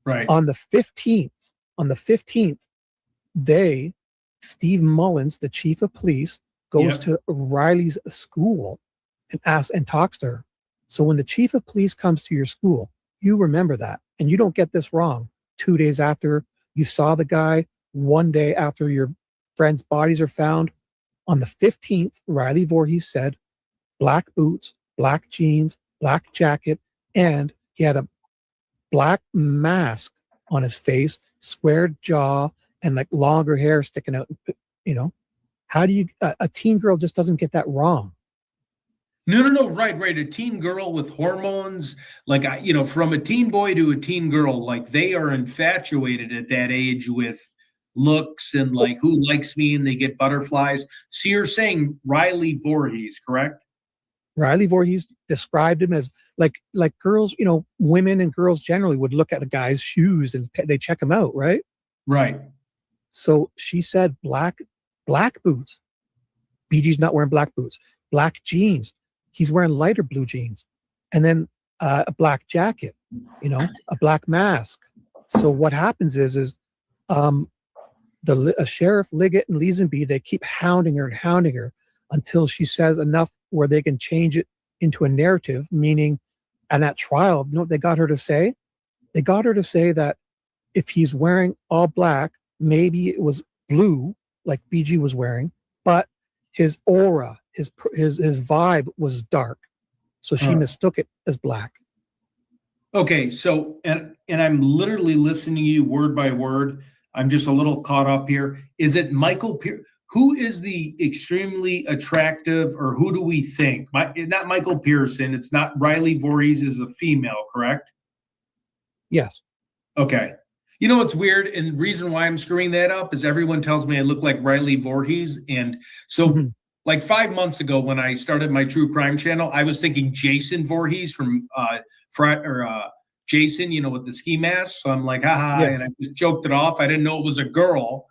Right. On the 15th, Steve Mullins, the chief of police, goes to Riley's school and talks to her. So when the chief of police comes to your school, you remember that, and you don't get this wrong. 2 days after you saw the guy, 1 day after your friends' bodies are found, on the 15th, Riley Voorhees said, black boots, black jeans, black jacket, and he had a black mask on his face, squared jaw, and like longer hair sticking out. How do you? A teen girl just doesn't get that wrong. No. Right. A teen girl with hormones, from a teen boy to a teen girl, like they are infatuated at that age with looks and like who likes me, and they get butterflies. So you're saying Riley Voorhees, correct? Riley Voorhees described him as like girls, women and girls generally would look at a guy's shoes and they check him out, right? Right. So she said black boots. BG's not wearing black boots. Black jeans. He's wearing lighter blue jeans. And then a black jacket, a black mask. So what happens is Sheriff Liggett and Leesenby, they keep hounding her until she says enough where they can change it into a narrative, meaning, and at trial, they got her to say? They got her to say that if he's wearing all black, maybe it was blue, like BG was wearing, but his aura, his vibe was dark. So she mistook it as black. Okay, so, and I'm literally listening to you word by word. I'm just a little caught up here. Is it Michael Pierce? Who is the extremely attractive, or who do we think? Not Michael Pearson. It's not Riley Voorhees is a female, correct? Yes. Okay. You know what's weird, and the reason why I'm screwing that up is everyone tells me I look like Riley Voorhees. And so like 5 months ago when I started my true crime channel, I was thinking Jason Voorhees from Jason, with the ski mask. So I'm like, haha, and I just joked it off. I didn't know it was a girl.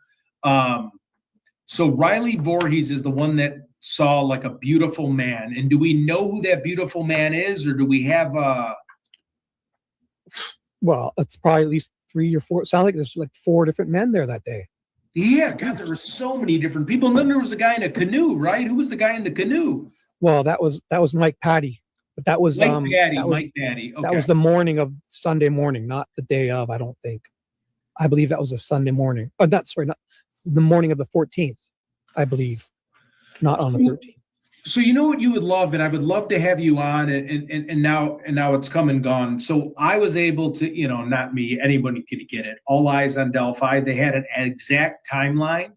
So Riley Voorhees is the one that saw like a beautiful man. And do we know who that beautiful man is, or do we have Well, it's probably at least 3 or 4. It sounds like there's like 4 different men there that day. Yeah, God, there were so many different people. And then there was a guy in a canoe, right? Who was the guy in the canoe? Well, that was Mike Patty. But that was Mike Patty. Okay. That was the morning of Sunday morning, not the day of, I don't think. I believe that was a Sunday morning. Oh, not the morning of the 14th, I believe, not on the 13th. So you know what you would love, and I would love to have you on, and now it's come and gone. So I was able to, not me, anybody could get it. All Eyes on Delphi. They had an exact timeline,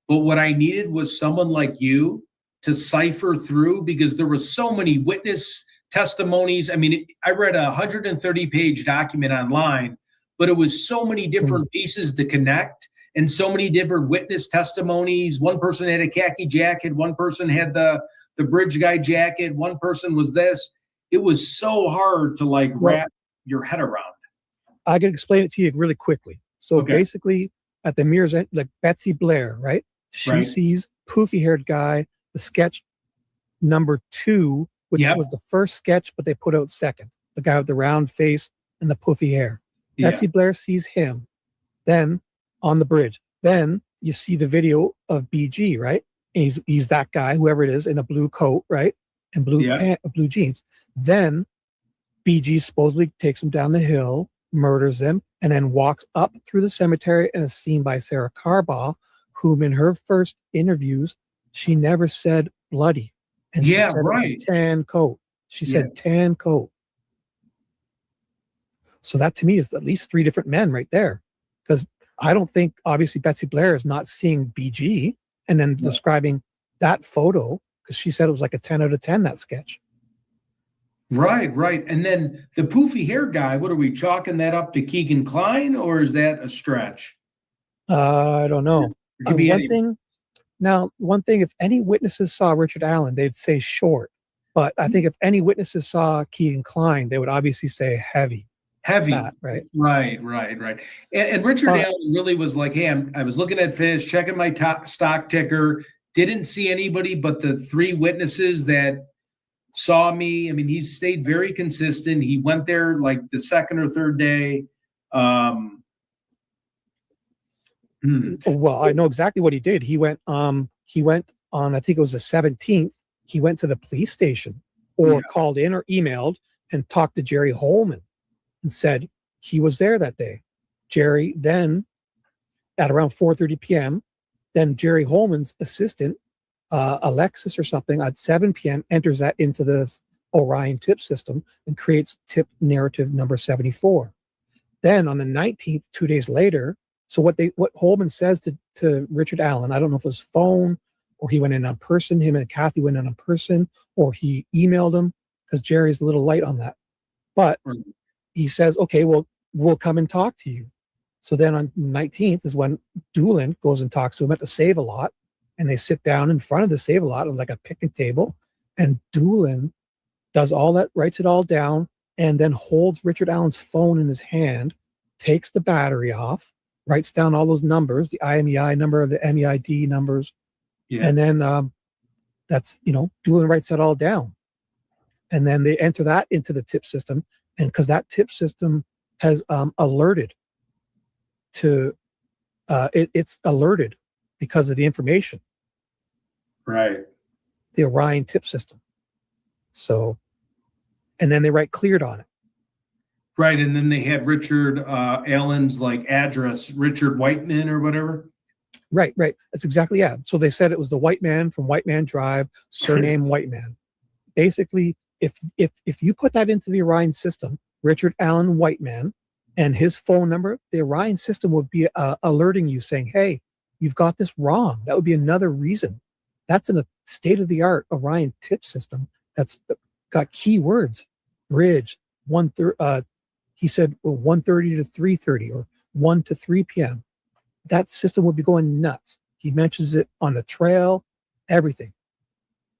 but what I needed was someone like you to cipher through, because there was so many witness testimonies. I mean, I read a 130-page document online, but it was so many different pieces to connect. And so many different witness testimonies. One person had a khaki jacket. One person had the bridge guy jacket. One person was this. It was so hard to wrap your head around. I can explain it to you really quickly. So basically, at the mirror's end, like Betsy Blair, right? She sees poofy-haired guy, the sketch number 2, which was the first sketch, but they put out second. The guy with the round face and the poofy hair. Betsy Blair sees him. Then on the bridge. Then you see the video of BG, right? And he's that guy, whoever it is, in a blue coat, right? And blue jeans. Then BG supposedly takes him down the hill, murders him, and then walks up through the cemetery and is seen by Sarah Carbaugh, whom in her first interviews, she never said bloody. And she said it was a tan coat. She said tan coat. So that to me is at least 3 different men right there. Because I don't think, obviously, Betsy Blair is not seeing BG and then describing that photo, because she said it was like a 10 out of 10, that sketch. Right. And then the poofy hair guy, what are we chalking that up to Keegan Kline, or is that a stretch? I don't know. One thing, if any witnesses saw Richard Allen, they'd say short. But I think if any witnesses saw Keegan Kline, they would obviously say heavy. Fat, right. And Richard Allen really was like, hey, I was looking at fish, checking my stock ticker, didn't see anybody but the 3 witnesses that saw me. I mean, he stayed very consistent. He went there like the 2nd or 3rd day. Well, I know exactly what he did. He went on, I think it was the 17th. He went to the police station or called in or emailed and talked to Jerry Holman and said he was there that day. Jerry then, at around 4:30 p.m., then Jerry Holman's assistant, Alexis or something, at 7 p.m. enters that into the Orion tip system and creates tip narrative number 74. Then on the 19th, 2 days later, so what Holman says to Richard Allen, I don't know if it was phone or he went in on person, him and Kathy went in on person, or he emailed him, because Jerry's a little light on that. But he says, okay, well, we'll come and talk to you. So then on the 19th is when Doolin goes and talks to him at the Save-A-Lot, and they sit down in front of the Save-A-Lot on like a picnic table, and Doolin does all that, writes it all down, and then holds Richard Allen's phone in his hand, takes the battery off, writes down all those numbers, the IMEI number, the MEID numbers, and then that's, Doolin writes that all down. And then they enter that into the tip system, and because that tip system has alerted to, it's alerted because of the information. Right. The Orion tip system. So, and then they write cleared on it. Right, and then they had Richard Allen's address, Richard Whiteman or whatever. Right. That's exactly So they said it was the White Man from White Man Drive, surname Whiteman. Basically, if you put that into the Orion system, Richard Allen Whiteman, and his phone number, the Orion system would be alerting you saying, hey, you've got this wrong. That would be another reason. That's in a state-of-the-art Orion tip system that's got keywords, bridge, he said 1:30 to 3:30 or 1 to 3 p.m. That system would be going nuts. He mentions it on the trail, everything.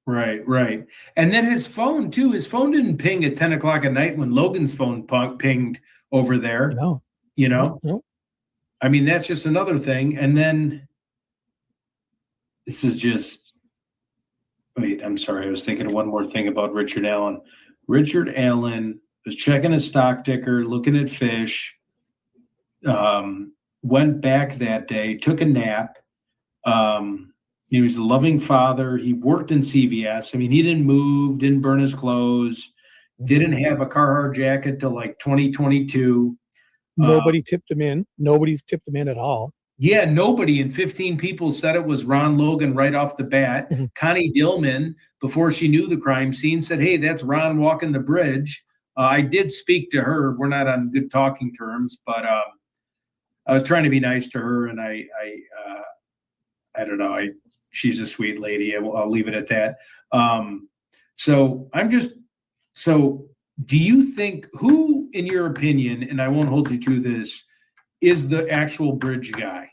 Right. And then his phone, too. His phone didn't ping at 10 o'clock at night when Logan's phone pinged over there. No. No. I mean, that's just another thing. And then this is just... Wait, I'm sorry. I was thinking of one more thing about Richard Allen. Richard Allen was checking his stock ticker, looking at fish, went back that day, took a nap. He was a loving father. He worked in CVS. I mean, he didn't move, didn't burn his clothes, didn't have a Carhartt jacket till 2022. Nobody tipped him in. Nobody tipped him in at all. Yeah, nobody, and 15 people said it was Ron Logan right off the bat. Mhm. Connie Dillman, before she knew the crime scene, said, hey, that's Ron walking the bridge. I did speak to her. We're not on good talking terms, but I was trying to be nice to her, and I don't know. She's a sweet lady. I'll leave it at that. So do you think, who, in your opinion, and I won't hold you to this, is the actual bridge guy?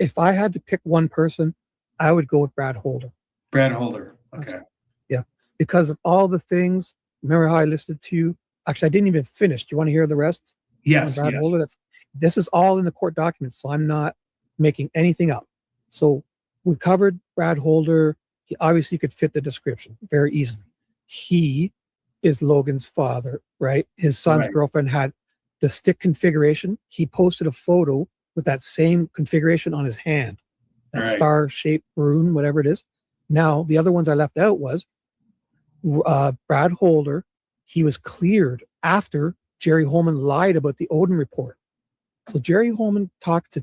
If I had to pick one person, I would go with Brad Holder. Brad Holder. Okay. Yeah, because of all the things. Remember how I listed to you? Actually, I didn't even finish. Do you want to hear the rest? Yes. Brad Holder. This is all in the court documents, so I'm not making anything up. So we covered Brad Holder. He obviously could fit the description very easily. He is Logan's father, right? His son's girlfriend had the stick configuration. He posted a photo with that same configuration on his hand, that star-shaped rune, whatever it is. Now, the other ones I left out was Brad Holder. He was cleared after Jerry Holman lied about the Odin report. So Jerry Holman talked to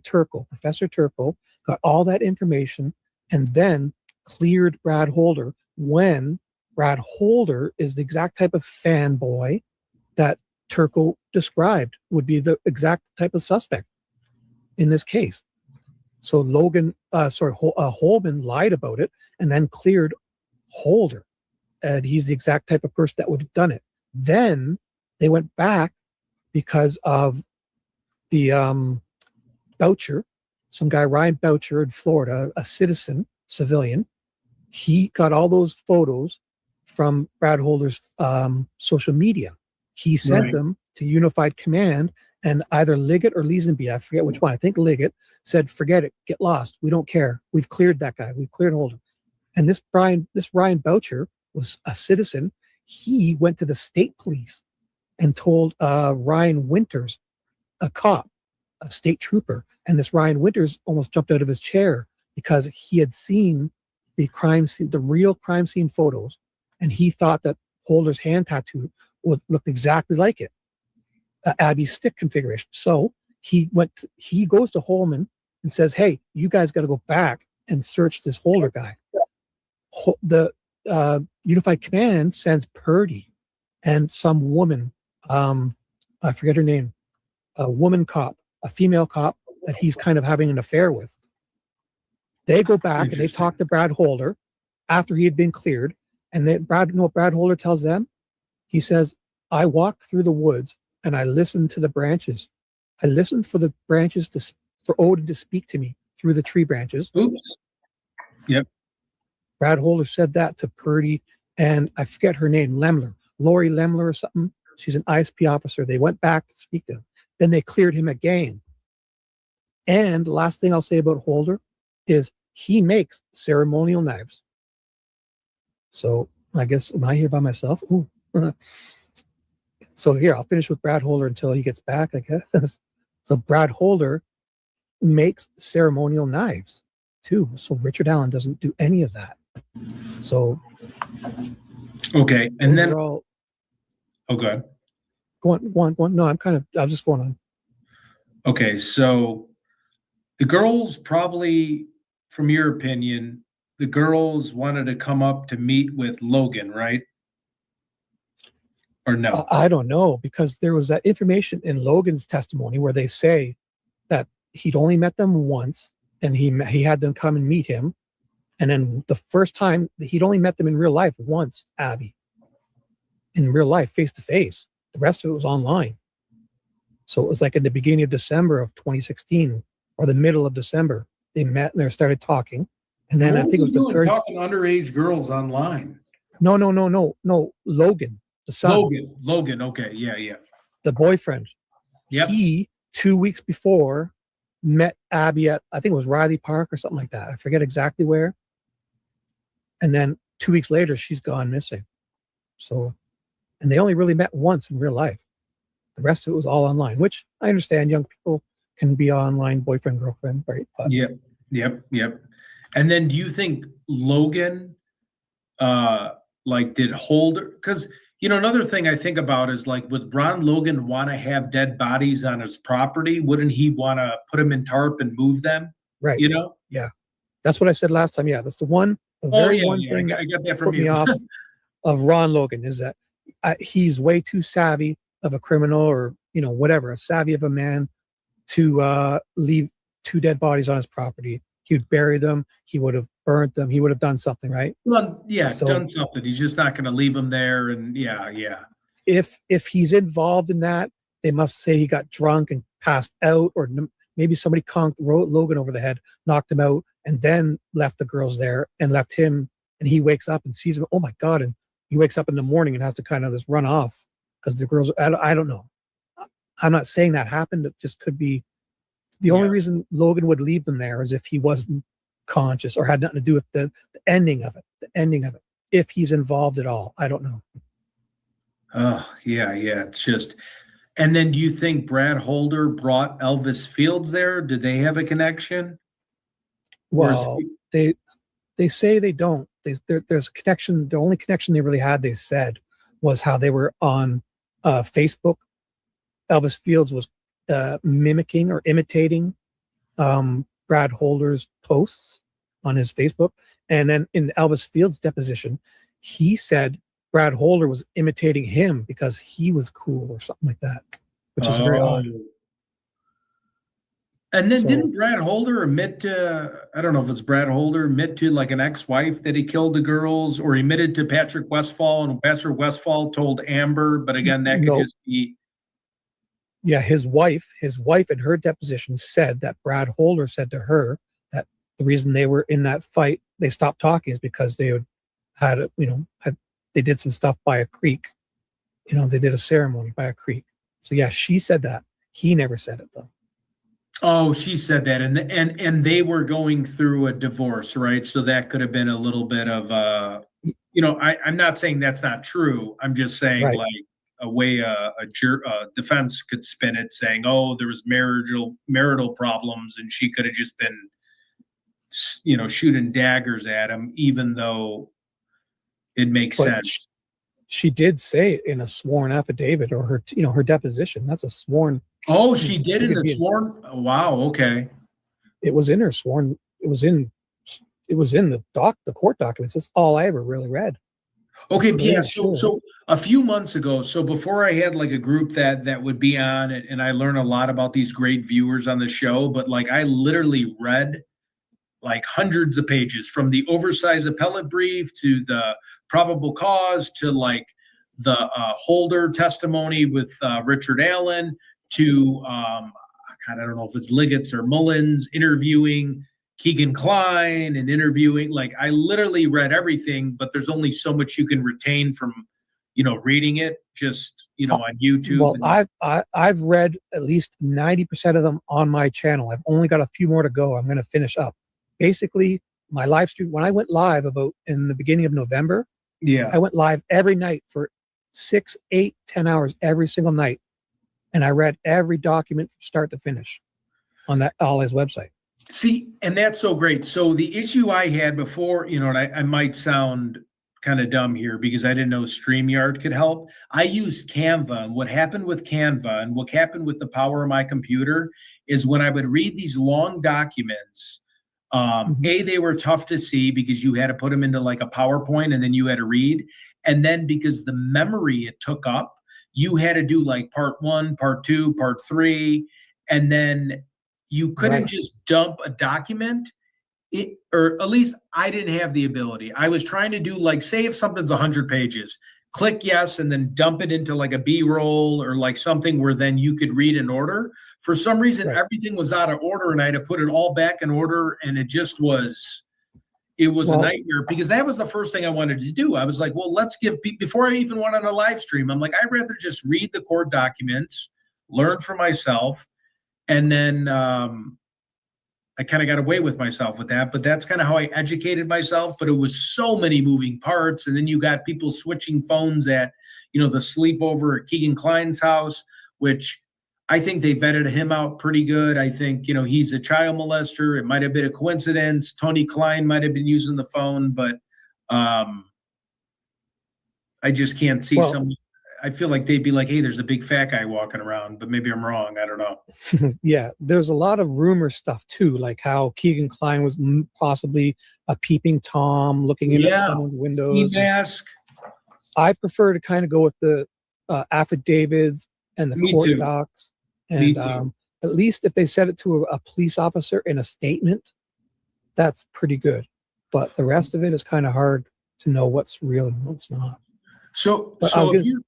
Professor Turco, got all that information, and then cleared Brad Holder when Brad Holder is the exact type of fanboy that Turco described would be the exact type of suspect in this case. So Holman lied about it and then cleared Holder. And he's the exact type of person that would have done it. Then they went back because of the Boucher, some guy, Ryan Boucher in Florida, a civilian. He got all those photos from Brad Holder's social media. He sent them to Unified Command, and either Liggett or Leesenby, I forget which one, I think Liggett, said, forget it, get lost. We don't care. We've cleared that guy. We've cleared Holder. And this Ryan Boucher was a citizen. He went to the state police and told Ryan Winters, a cop, a state trooper. And this Ryan Winters almost jumped out of his chair because he had seen the crime scene, the real crime scene photos, and he thought that Holder's hand tattoo would look exactly like it, Abby's stick configuration. So he goes to Holman and says, hey, you guys got to go back and search this Holder guy. The Unified Command sends Purdy and some woman, I forget her name, a woman cop, a female cop that he's kind of having an affair with. They go back and they talk to Brad Holder after he had been cleared. And Brad Holder tells them? He says, I walked through the woods and I listened to the branches. I listened for the branches for Odin to speak to me through the tree branches. Oops. Yep. Brad Holder said that to Purdy and I forget her name, Lori Lemler or something. She's an ISP officer. They went back to speak to him. Then they cleared him again. And the last thing I'll say about Holder is he makes ceremonial knives. So I guess, am I here by myself? Ooh. So here, I'll finish with Brad Holder until he gets back, I guess. So Brad Holder makes ceremonial knives too. So Richard Allen doesn't do any of that. So. Okay. And then. All, okay. Go on. No, I'm just going on. Okay. So the girls probably, from your opinion, the girls wanted to come up to meet with Logan, right? Or no? I don't know, because there was that information in Logan's testimony where they say that he'd only met them once and he had them come and meet him. And then the first time he'd only met them in real life once, Abby, in real life, face to face. The rest of it was online. So it was like in the beginning of December of 2016 or the middle of December, they met and they started talking. And then I think it was the third. Talking underage girls online. No. Logan, the son. Logan. Okay. Yeah. The boyfriend. Yep. He 2 weeks before met Abby at, I think it was Riley Park or something like that. I forget exactly where. And then 2 weeks later, she's gone missing. So, and they only really met once in real life. The rest of it was all online, which I understand young people can be online, boyfriend, girlfriend, right? But, Yep. And then do you think Logan, did Holder, because You know, another thing I think about is like, would Ron Logan want to have dead bodies on his property? Wouldn't he want to put them in tarp and move them? Right. You know? Yeah. That's what I said last time. Yeah. That's the one thing I got that from put me you. off of Ron Logan is that he's way too savvy of a criminal or, you know, whatever, a savvy of a man to leave 2 dead bodies on his property. He would bury them. He would have burnt them. He would have done something, right? Well, yeah, So- done something. He's just not going to leave them there. And yeah. If he's involved in that, they must say he got drunk and passed out, or maybe somebody conked Logan over the head, knocked him out, and then left the girls there and left him. And he wakes up and sees him. Oh my God! And he wakes up in the morning and has to kind of just run off because the girls. I don't know. I'm not saying that happened. It just could be. The only reason Logan would leave them there is if he wasn't conscious or had nothing to do with the ending of it. The ending of it. If he's involved at all, I don't know. Oh, yeah. It's just, and then do you think Brad Holder brought Elvis Fields there? Did they have a connection? Well, they say they don't. There's a connection. The only connection they really had, they said, was how they were on Facebook. Elvis Fields was mimicking or imitating Brad Holder's posts on his Facebook. And then in Elvis Fields' deposition, he said Brad Holder was imitating him because he was cool or something like that, which is very odd. And then So- didn't Brad Holder admit to, I don't know if it's Brad Holder, admit to like an ex-wife that he killed the girls, or he admitted to Patrick Westphal, and Patrick Westphal told Amber, but again, that could No. just be. Yeah, his wife in her deposition said that Brad Holder said to her that the reason they were in that fight, they stopped talking, is because they they did some stuff by a creek. You know, they did a ceremony by a creek. So yeah, she said that. He never said it though. Oh, she said that, and they were going through a divorce, right? So that could have been a little bit of I'm not saying that's not true. I'm just saying Right. like a way a defense could spin it, saying, oh, there was marital problems, and she could have just been, shooting daggers at him, even though it makes But sense. She did say it in a sworn affidavit or her deposition. That's a sworn. Oh, she did It in could the be- sworn. Wow. Okay. It was in her sworn. It was in the court documents. That's all I ever really read. Okay, Yeah, yeah. sure. So a few months ago, so before I had like a group that would be on it, and I learned a lot about these great viewers on the show, but like I literally read like hundreds of pages, from the oversized appellate brief to the probable cause to like the Holder testimony with Richard Allen to I don't know if it's Liggett or Mullins interviewing Keegan Kline and interviewing, like I literally read everything, but there's only so much you can retain from, reading it just, on YouTube. Well, I've read at least 90% of them on my channel. I've only got a few more to go. I'm going to finish up. Basically, my live stream, when I went live about in the beginning of November, yeah. I went live every night for 6, 8, 10 hours every single night. And I read every document from start to finish on that Ollie's website. See, and that's so great. So the issue I had before, and I might sound kind of dumb here because I didn't know StreamYard could help. I used Canva, and what happened with Canva and what happened with the power of my computer is when I would read these long documents, they were tough to see because you had to put them into like a PowerPoint and then you had to read. And then because the memory it took up, you had to do like part 1, part 2, part 3, and then you couldn't just dump a document, or at least I didn't have the ability. I was trying to do like, say if something's 100 pages, click yes, and then dump it into like a B-roll or like something where then you could read in order. For some reason, everything was out of order and I had to put it all back in order. And it just was, a nightmare because that was the first thing I wanted to do. I was like, well, let's give people, before I even went on a live stream, I'm like, I'd rather just read the court documents, learn for myself. And then I kind of got away with myself with that, but that's kind of how I educated myself. But it was so many moving parts. And then you got people switching phones at, the sleepover at Keegan Kline's house, which I think they vetted him out pretty good. I think, he's a child molester. It might have been a coincidence. Tony Kline might have been using the phone, but I just can't see Well- some. I feel like they'd be like, hey, there's a big fat guy walking around, but maybe I'm wrong. I don't know. Yeah, there's a lot of rumor stuff too, like how Keegan Kline was possibly a peeping Tom looking in at someone's windows. Mask. I prefer to kind of go with the affidavits and the Me court too. docs, Me and too. at least if they said it to a police officer in a statement, that's pretty good. But the rest of it is kind of hard to know what's real and what's not. So, But I was if gonna- you,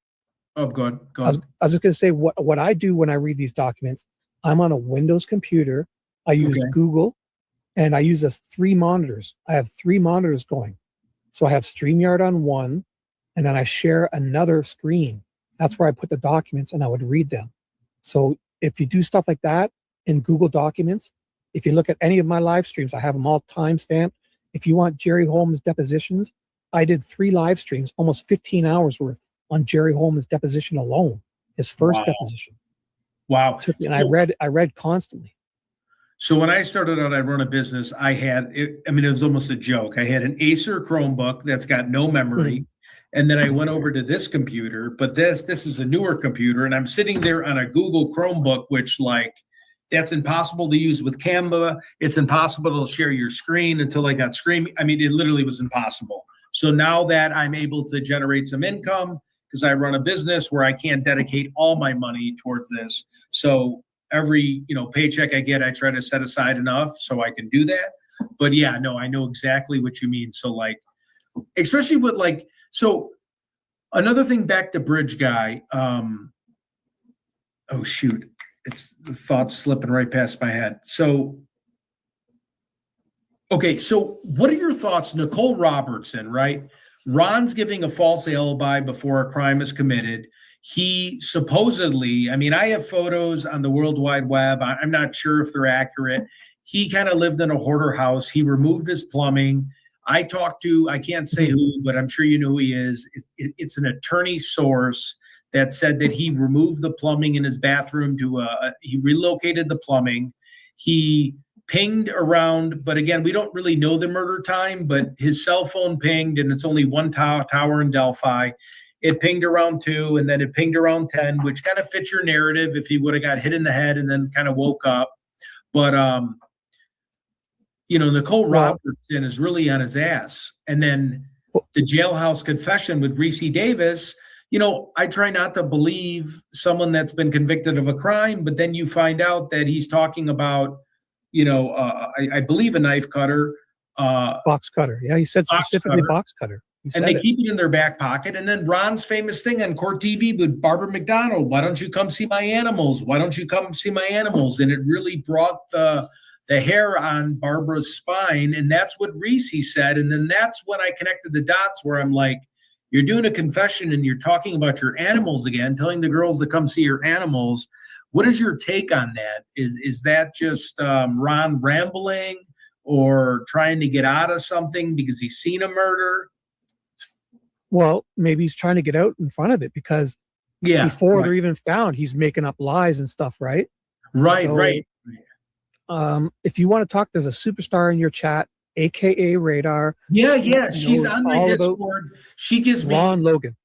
oh, go ahead. Go I was, ahead. I was just going to say what I do when I read these documents. I'm on a Windows computer. I use Okay. Google, and I use 3 monitors. I have 3 monitors going. So I have StreamYard on one, and then I share another screen. That's where I put the documents, and I would read them. So if you do stuff like that in Google Documents, if you look at any of my live streams, I have them all time-stamped. If you want Jerry Holmes depositions, I did 3 live streams, almost 15 hours worth on Jerry Holmes' deposition alone, his first Wow. deposition. Wow. Took me, and I read constantly. So when I started out, I run a business. It was almost a joke. I had an Acer Chromebook that's got no memory. And then I went over to this computer, but this is a newer computer, and I'm sitting there on a Google Chromebook, which that's impossible to use with Canva. It's impossible to share your screen until I got streaming. I mean, it literally was impossible. So now that I'm able to generate some income, because I run a business where I can't dedicate all my money towards this. So every paycheck I get, I try to set aside enough so I can do that. But yeah, no, I know exactly what you mean. So especially with so another thing, back to Bridge Guy. Oh shoot, it's the thoughts slipping right past my head. So okay, so what are your thoughts, Nicole Robertson, right? Ron's giving a false alibi before a crime is committed. He supposedly, I have photos on the World Wide Web. I'm not sure if they're accurate. He kind of lived in a hoarder house. He removed his plumbing. I talked to, I can't say who, but I'm sure you know who he is. It's an attorney source that said that he removed the plumbing in his bathroom he relocated the plumbing. He pinged around, but again, we don't really know the murder time, but his cell phone pinged, and it's only one tower in Delphi. It pinged around 2, and then it pinged around 10, which kind of fits your narrative if he would have got hit in the head and then kind of woke up. But, Nicole Robertson is really on his ass. And then the jailhouse confession with Reese Davis, I try not to believe someone that's been convicted of a crime, but then you find out that he's talking about, I believe a knife cutter. Box cutter. Yeah, he said specifically box cutter. And they keep it in their back pocket. And then Ron's famous thing on Court TV with Barbara McDonald, why don't you come see my animals? Why don't you come see my animals? And it really brought the hair on Barbara's spine. And that's what Reese said. And then that's when I connected the dots where I'm like, you're doing a confession and you're talking about your animals again, telling the girls to come see your animals. What is your take on that? Is that just Ron rambling or trying to get out of something because he's seen a murder? Well, maybe he's trying to get out in front of it because before they're even found, he's making up lies and stuff, right? Right. If you want to talk, there's a superstar in your chat, aka Radarrr. Yeah. She's on my Discord. She gives me Ron Logan.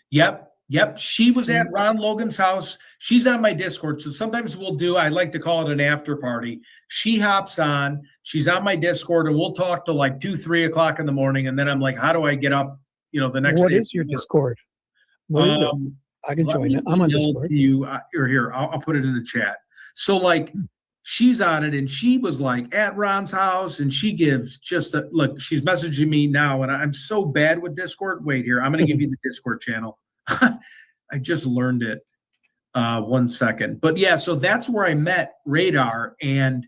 Yep. She was at Ron Logan's house. She's on my Discord. So sometimes I like to call it an after party. She hops on, she's on my Discord, and we'll talk to 2, 3 o'clock in the morning. And then I'm like, how do I get up, the next day? What is your Discord? What is it? I can join it. I'm on Discord. I'll put it in the chat. So she's on it, and she was at Ron's house, and she gives just look, she's messaging me now, and I'm so bad with Discord. Wait here, I'm going to give you the Discord channel. I just learned it. 1 second. But yeah, so that's where I met Radarrr, and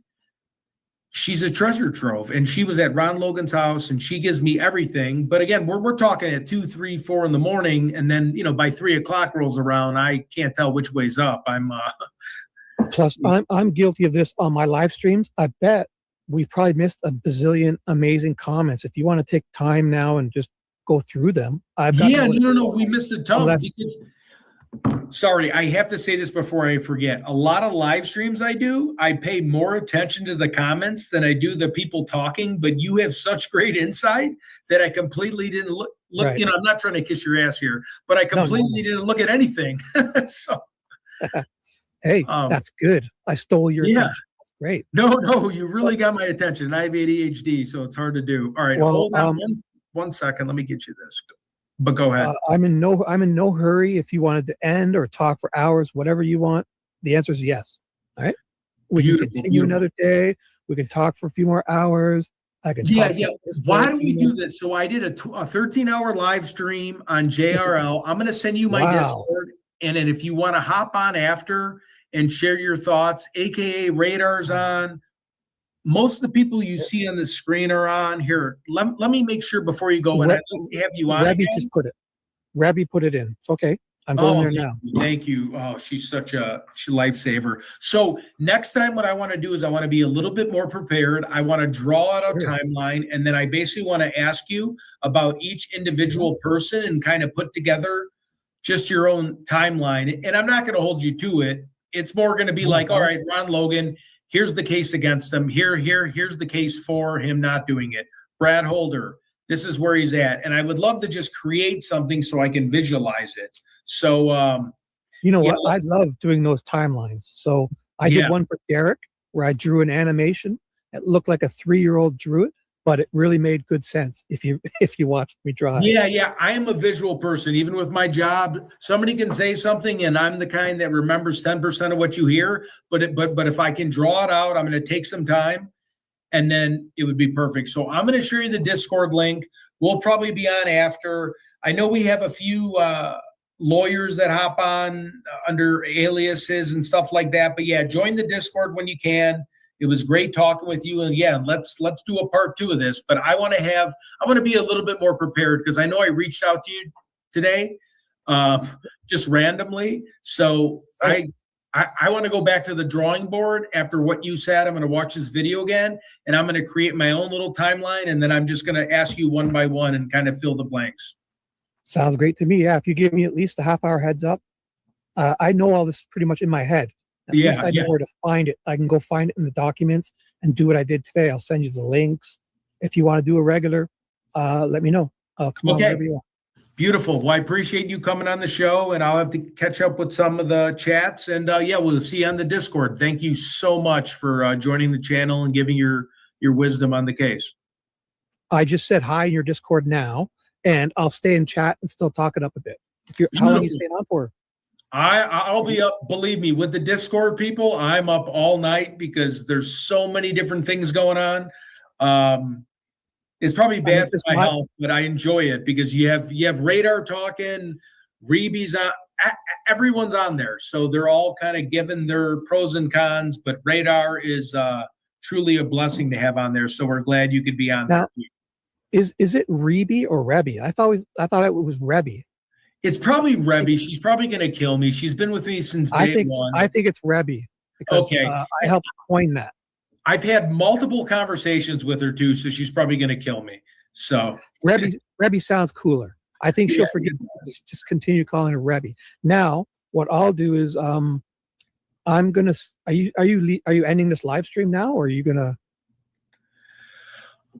she's a treasure trove, and she was at Ron Logan's house, and she gives me everything. But again, we're talking at 2, 3, 4 in the morning, and then by 3 o'clock rolls around, I can't tell which way's up. Plus, I'm guilty of this on my live streams. I bet we probably missed a bazillion amazing comments. If you want to take time now and just go through them, no, we missed a ton. Sorry, I have to say this before I forget. A lot of live streams I do, I pay more attention to the comments than I do the people talking, but you have such great insight that I completely didn't look. look, Right. you know, I'm not trying to kiss your ass here, but I completely didn't look at anything. So, Hey, that's good. I stole your yeah. attention. That's great. No, you really got my attention. I have ADHD, so it's hard to do. All right, Well, hold on one second. Let me get you this. But go ahead. I'm in no hurry. If you wanted to end or talk for hours, whatever you want, the answer is yes. All right. We can continue another day. We can talk for a few more hours. I can. Yeah. Why don't we do this? So I did a 13-hour live stream on JRL. I'm going to send you my Discord, and then if you want to hop on after and share your thoughts, aka Radar's on. Most of the people you see on the screen are on here. Let me make sure before you go. And I have you on. Rabbi just put it. Rabbi put it in. It's okay. I'm going there now. Thank you. Oh, she's such a lifesaver. So next time, what I want to do is I want to be a little bit more prepared. I want to draw out a timeline, and then I basically want to ask you about each individual person and kind of put together just your own timeline. And I'm not going to hold you to it. It's more going to be like, all right, Ron Logan, here's the case against him. Here's the case for him not doing it. Brad Holder, this is where he's at. And I would love to just create something so I can visualize it. So, you know what? I love doing those timelines. So I did one for Derek where I drew an animation. It looked like a 3-year-old drew it, but it really made good sense if you watched me draw it. Yeah. I am a visual person. Even with my job, somebody can say something and I'm the kind that remembers 10% of what you hear. But if I can draw it out, I'm going to take some time and then it would be perfect. So I'm going to share you the Discord link. We'll probably be on after. I know we have a few lawyers that hop on under aliases and stuff like that. But yeah, join the Discord when you can. It was great talking with you. And yeah, let's do a part 2 of this. But I want to be a little bit more prepared because I know I reached out to you today just randomly. So I want to go back to the drawing board after what you said. I'm going to watch this video again and I'm going to create my own little timeline. And then I'm just going to ask you one by one and kind of fill the blanks. Sounds great to me. Yeah. If you give me at least a half-hour heads up, I know all this pretty much in my head. At least I know where to find it. I can go find it in the documents and do what I did today. I'll send you the links. If you want to do a regular, let me know. I'll come on whenever you want. Beautiful. Well, I appreciate you coming on the show, and I'll have to catch up with some of the chats. And we'll see you on the Discord. Thank you so much for joining the channel and giving your wisdom on the case. I just said hi in your Discord now, and I'll stay in chat and still talk it up a bit. How long are you staying on for? I'll be up, believe me, with the Discord people, I'm up all night because there's so many different things going on. It's probably bad for my health, but I enjoy it because you have Radarrr talking, Reeby's on, everyone's on there. So they're all kind of giving their pros and cons, but Radarrr is truly a blessing to have on there. So we're glad you could be on there. Is it Reeby or Rebby? I thought it was Rebby. It's probably Rebby. She's probably going to kill me. She's been with me since day one. I think it's Rebby because I helped coin that. I've had multiple conversations with her too, so she's probably going to kill me. So Rebby sounds cooler. I think she'll forget. Just continue calling her Rebby. Now, what I'll do is, I'm gonna. Are you ending this live stream now, or are you gonna?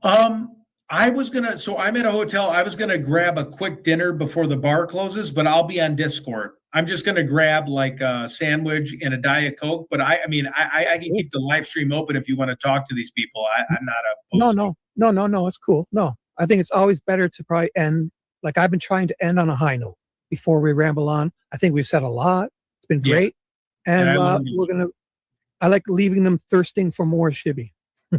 So I'm at a hotel. I was gonna grab a quick dinner before the bar closes, but I'll be on Discord. I'm just gonna grab like a sandwich and a Diet Coke. But I can keep the live stream open if you want to talk to these people. I'm not No. It's cool. No, I think it's always better to probably end. Like I've been trying to end on a high note before we ramble on. I think we've said a lot. It's been great, and I like leaving them thirsting for more Shibby.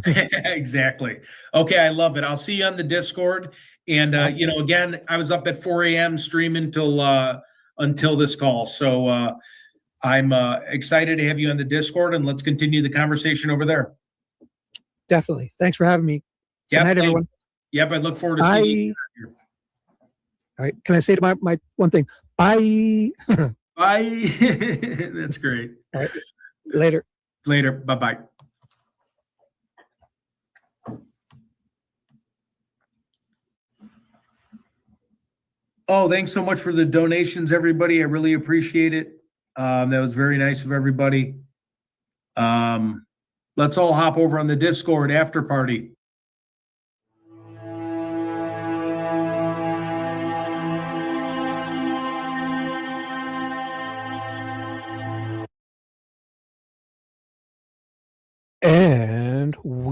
Exactly. Okay, I love it. I'll see you on the Discord. And again, I was up at 4 a.m. streaming until this call. So I'm excited to have you on the Discord, and let's continue the conversation over there. Definitely. Thanks for having me. Good night, everyone. Yep, I look forward to seeing you here. All right. Can I say to my one thing? Bye. Bye. That's great. All right. Later. Bye-bye. Oh, thanks so much for the donations, everybody. I really appreciate it. That was very nice of everybody. Let's all hop over on the Discord after party.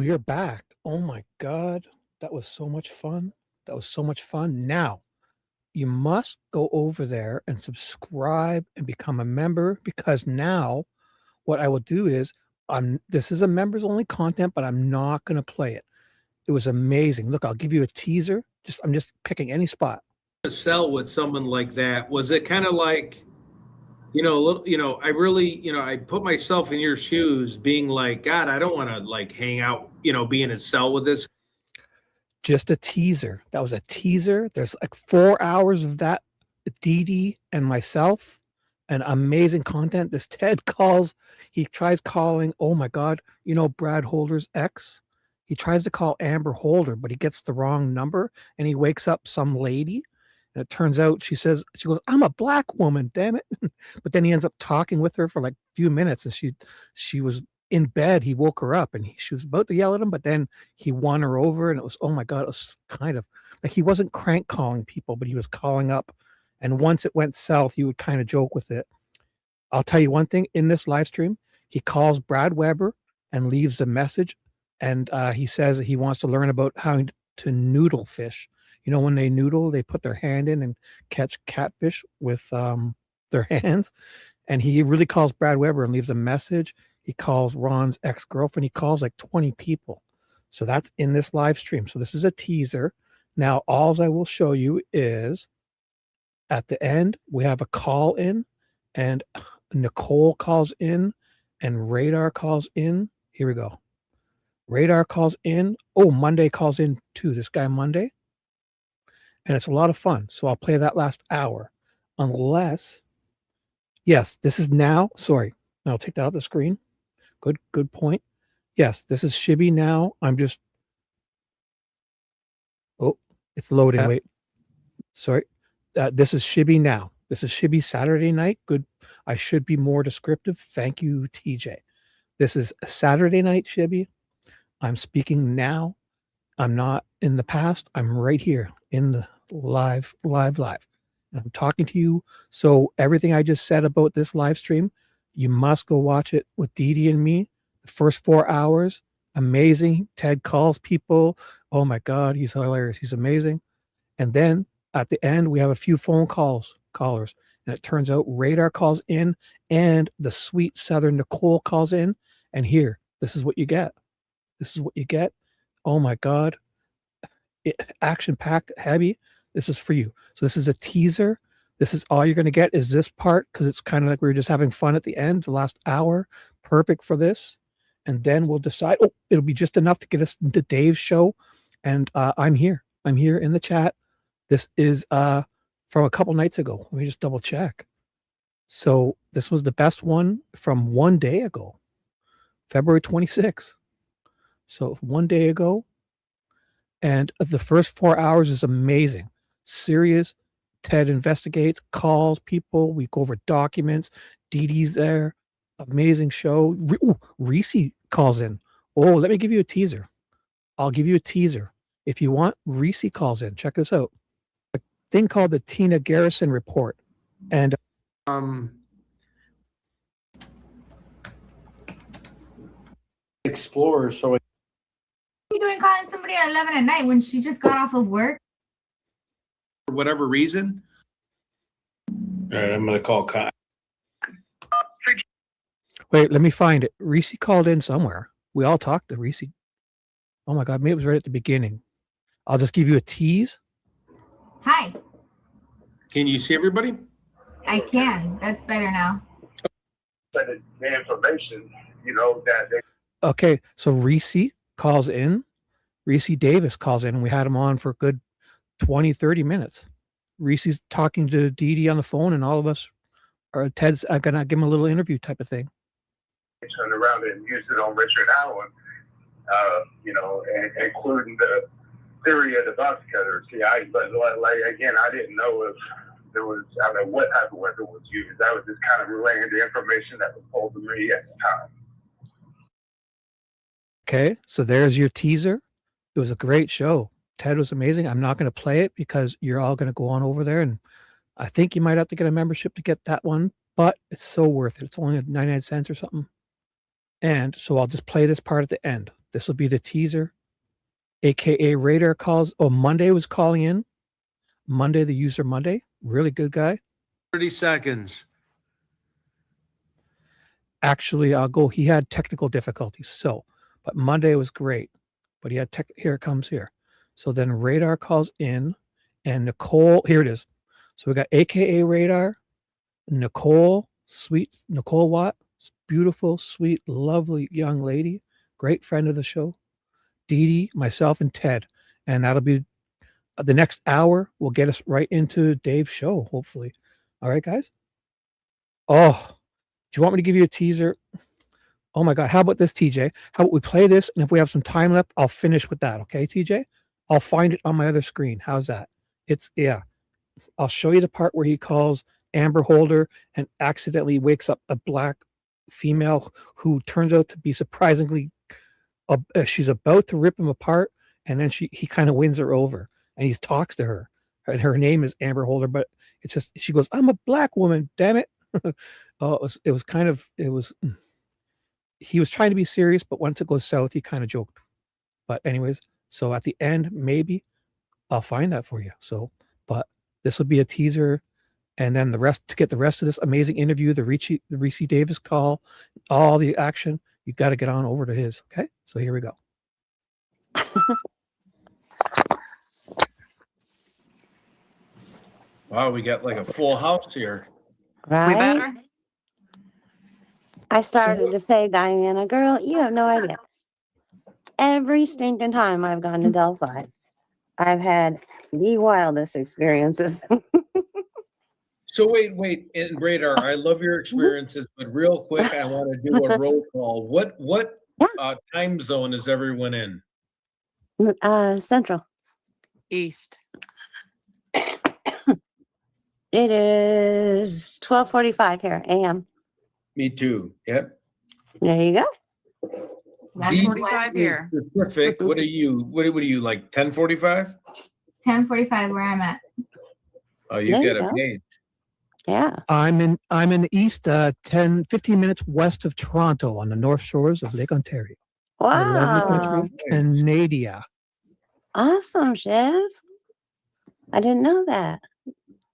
you're back. Oh my God. That was so much fun. That was so much fun. Now, you must go over there and subscribe and become a member, because now what I will do is this is a members only content, but I'm not going to play it. It was amazing. Look, I'll give you a teaser. I'm just picking any spot. To sell with someone like that, was it kind of like, I really, I put myself in your shoes being like, God, I don't want to like hang out, be in a cell with this. Just a teaser. That was a teaser. There's like 4 hours of that. Dee and myself, and amazing content. This Ted he tries calling, oh my God, Brad Holder's ex. He tries to call Amber Holder, but he gets the wrong number, and he wakes up some lady. And it turns out she goes, I'm a black woman, damn it. But then he ends up talking with her for like a few minutes, and she was in bed. He woke her up, and she was about to yell at him, but then he won her over, and it was, oh my God, it was kind of like he wasn't crank calling people, but he was calling up. And once it went south, you would kind of joke with it. I'll tell you one thing, in this live stream, he calls Brad Weber and leaves a message. And he says that he wants to learn about how to noodle fish. When they noodle, they put their hand in and catch catfish with their hands. And he really calls Brad Weber and leaves a message. He calls Ron's ex-girlfriend. He calls like 20 people. So that's in this live stream. So this is a teaser. Now, all I will show you is at the end, we have a call in, and Nicole calls in, and Radarrr calls in. Here we go. Radarrr calls in. Oh, Monday calls in too. This guy Monday. And it's a lot of fun. So I'll play that last hour. Unless, yes, this is now. Sorry. I'll take that off the screen. Good point. Yes, this is Shibby now. Oh, it's loading. Wait. Sorry. This is Shibby now. This is Shibby Saturday night. Good. I should be more descriptive. Thank you, TJ. This is Saturday night, Shibby. I'm speaking now. I'm not in the past. I'm right here in the live. And I'm talking to you. So everything I just said about this live stream, you must go watch it with Dee and me. The first 4 hours, amazing. Ted calls people. Oh my God, he's hilarious. He's amazing. And then at the end, we have a few phone callers. And it turns out Radarrr calls in, and the sweet Southern Nicole calls in. And here, this is what you get. This is what you get. Oh my God. Action-packed, heavy. This is for you. So this is a teaser. This is all you're going to get is this part, because it's kind of like we were just having fun at the end, the last hour. Perfect for this. And then we'll decide. Oh, it'll be just enough to get us into Dave's show. And I'm here. I'm here in the chat. This is from a couple nights ago. Let me just double check. So this was the best one from 1 day ago, February 26th. So 1 day ago. And the first 4 hours is amazing. Serious. Ted investigates, calls people. We go over documents. Dee's there. Amazing show. Reese calls in. Oh, let me give you a teaser. I'll give you a teaser. If you want, Reese calls in. Check this out. A thing called the Tina Garrison Report. And Explorer. So What are you doing calling somebody at 11 at night when she just got off of work? for whatever reason. All right, I'm going to call Kyle. wait, let me find it. Reese called in somewhere. We all talked to Reese. Oh my God, maybe it was right at the beginning. I'll just give you a tease. Hi. Can you see everybody? I can. That's better now. The information, that they Okay, so Reese calls in. Reese Davis calls in, and we had him on for a good 20, 30 minutes. Reese's talking to Dee on the phone, and all of us are Ted's gonna give him a little interview type of thing. turned around and used it on Richard Allen, and including the theory of the bus cutter. See, but again, I didn't know if there was, I don't know what type of weapon was used. I was just kind of relaying the information that was told to me at the time. Okay, so there's your teaser. It was a great show. Ted was amazing. I'm not going to play it because you're all going to go on over there, and I think you might have to get a membership to get that one, but it's so worth it. It's only 99 cents or something. And so I'll just play this part at the end. This will be the teaser, aka Radar calls. Oh, Monday was calling in. Monday, the user Monday, really good guy. 30 seconds. Actually, I'll go. He had technical difficulties, but Monday was great. But he had here it comes here. So then Radar calls in, and Nicole. Here it is. So we got aka Radar, Nicole, sweet Nicole Watt, beautiful, sweet, lovely young lady, great friend of the show. Dee Dee, myself, and Ted, and that'll be the next hour. Will get us right into Dave's show, hopefully. All right, guys. Oh. Do you want me to give you a teaser? Oh my God. How about this, TJ? How about we play this? And if we have some time left, I'll finish with that. Okay, TJ? I'll find it on my other screen. How's that? Yeah. I'll show you the part where he calls Amber Holder and accidentally wakes up a black female who turns out to be surprisingly, she's about to rip him apart. And then he kind of wins her over and he talks to her. And her name is Amber Holder, but it's just, she goes, I'm a black woman, damn it. Oh, he was trying to be serious, but once it goes south, he kind of joked. But anyways, so at the end, maybe I'll find that for you. So, but this will be a teaser, and then to get the rest of this amazing interview, the Reese Davis call, all the action, you got to get on over to his. Okay, so here we go. Wow, we got like a full house here. Right? We better? I started to say, Diana, girl, you have no idea. Every stinking time I've gone to Delphi, I've had the wildest experiences. So wait, and Radar, I love your experiences, but real quick, I want to do a roll call. What time zone is everyone in? Central. East. It is 12:45 here, a.m. Me too. Yep. There you go. 9:45 here. Perfect. What are you? What are you like? 10:45? 10:45 where I'm at. Oh, you There got you a go. page. Yeah. I'm in the east, 15 minutes west of Toronto on the north shores of Lake Ontario. The lovely country Wow. of Canada. Awesome, Shivs. I didn't know that.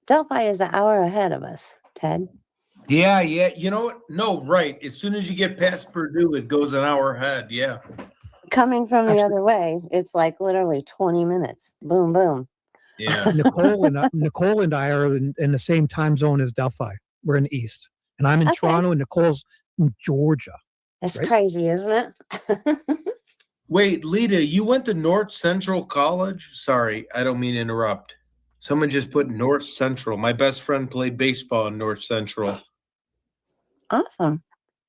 Delphi is an hour ahead of us, Ted. Yeah. You know what? No, right. As soon as you get past Purdue, it goes an hour ahead. Yeah. Coming from the Actually- other way, it's like literally 20 minutes. Boom, boom. Yeah. Nicole and I are in the same time zone as Delphi. We're in the east, and I'm in Okay. Toronto, and Nicole's in Georgia. That's Right? crazy, isn't it? Wait, Lita, you went to North Central College? Sorry, I don't mean to interrupt. Someone just put North Central. My best friend played baseball in North Central. Awesome.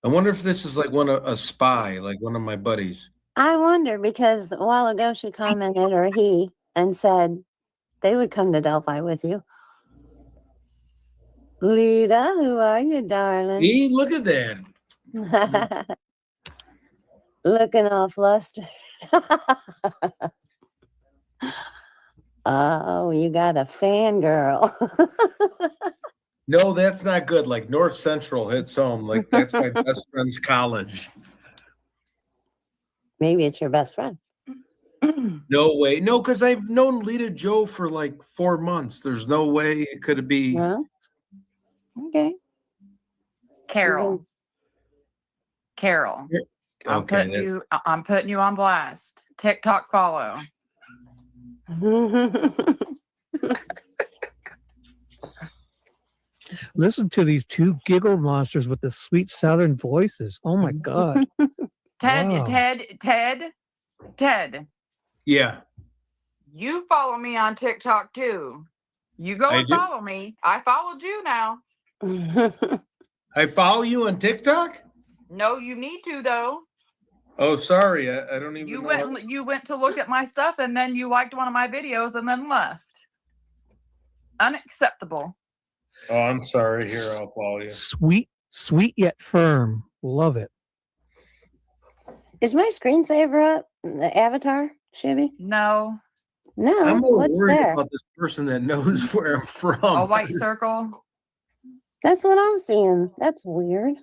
I wonder if this is like a spy, like one of my buddies. I wonder because a while ago she commented or he and said they would come to Delphi with you. Lita, who are you, darling? Hey, look at that. Looking all flustered. Oh, you got a fangirl. No, that's not good. Like North Central hits home. Like that's my best friend's college. Maybe it's your best friend. No way. No, because I've known Lita Joe for like 4 months. There's no way it could be. Well, okay. Carol. Carol. I'm putting you on blast. TikTok follow. Listen to these two giggle monsters with the sweet southern voices. Oh my God. Ted, Wow. Ted. Yeah. You follow me on TikTok too. You go I and do. follow me. I followed you now. I follow you on TikTok? No, you need to though. Oh, sorry. I don't even You know. went to look at my stuff and then you liked one of my videos and then left. Unacceptable. Oh, I'm sorry. Here, I'll follow you. Sweet yet firm. Love it. Is my screensaver up? The avatar, Shibby? No. No. I'm more What's worried there? about this person that knows where I'm from. A white circle. That's what I'm seeing. That's weird.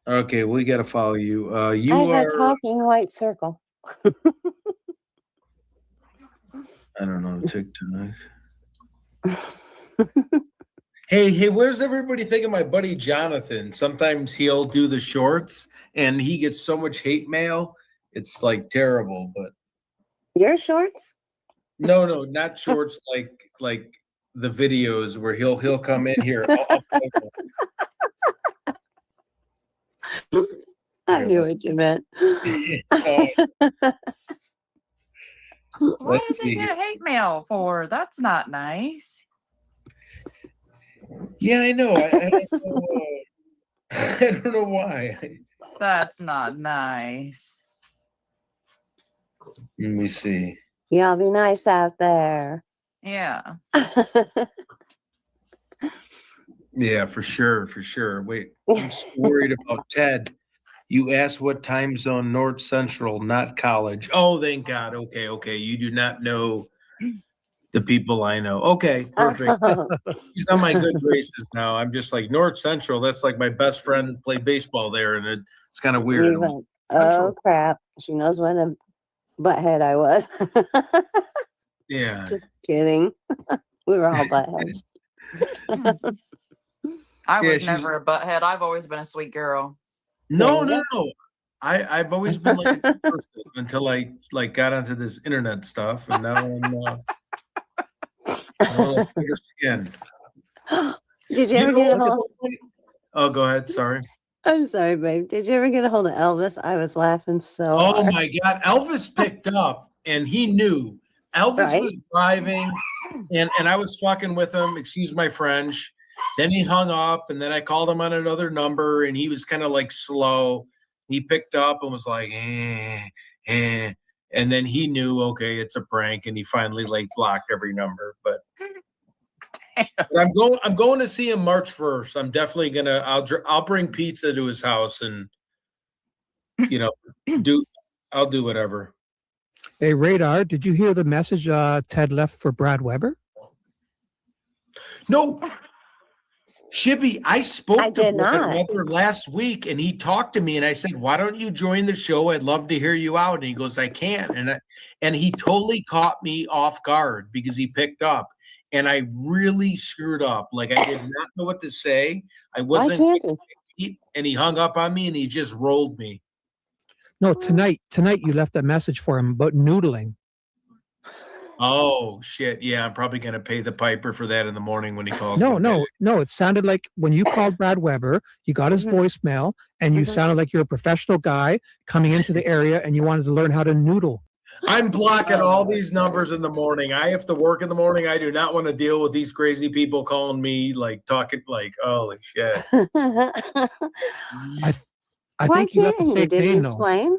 Okay, we got to follow you. I You have are. a talking white circle. I don't know TikTok. Hey, what does everybody think of my buddy Jonathan? Sometimes he'll do the shorts and he gets so much hate mail. It's like terrible, but Your shorts? no, not shorts like the videos where he'll come in here. I knew what you meant. What does he get hate mail for? That's not nice. Yeah, I know. I don't know. I don't know why. That's not nice. Let me see. Y'all be nice out there. Yeah. Yeah, for sure. Wait, I'm so worried about Ted. You asked what time zone, North Central, not college. Oh, thank God. Okay. You do not know the people I know. Okay, perfect. He's on my good graces now. I'm just like, North Central, that's like my best friend played baseball there, and it's kind of weird. He's like, oh, crap. She knows what a butthead I was. Yeah. Just kidding. We were all buttheads. I was never a butthead. I've always been a sweet girl. No. I've always been like a good person until I got onto this internet stuff, and now I'm thicker skin. Did you ever get a hold? Oh, go ahead. Sorry. I'm sorry, babe. Did you ever get a hold of Elvis? I was laughing so Oh hard. my God. Elvis picked up and he knew. Elvis was driving and I was fucking with him, excuse my French. Then he hung up and then I called him on another number and he was kind of like slow. He picked up and was like, and then he knew, okay, it's a prank, and he finally like blocked every number. But I'm going to see him March 1st. I'm definitely gonna. I'll bring pizza to his house, and I'll do whatever. Hey, Radar, did you hear the message Ted left for Brad Weber? No. Shibby, I spoke to not. Weber last week, and he talked to me, and I said, "Why don't you join the show? I'd love to hear you out." And he goes, "I can't." And he totally caught me off guard because he picked up, and I really screwed up. Like I did not know what to say. I wasn't. Why can't And he hung up on me, and he just rolled me. No, tonight you left a message for him about noodling. Oh shit! Yeah, I'm probably gonna pay the piper for that in the morning when he calls. No. It sounded like when you called Brad Weber, you got his voicemail, and you sounded like you're a professional guy coming into the area, and you wanted to learn how to noodle. I'm blocking all these numbers in the morning. I have to work in the morning. I do not want to deal with these crazy people calling me, like talking, like holy shit. I Why think you left can't a he? fake Did he name though. explain?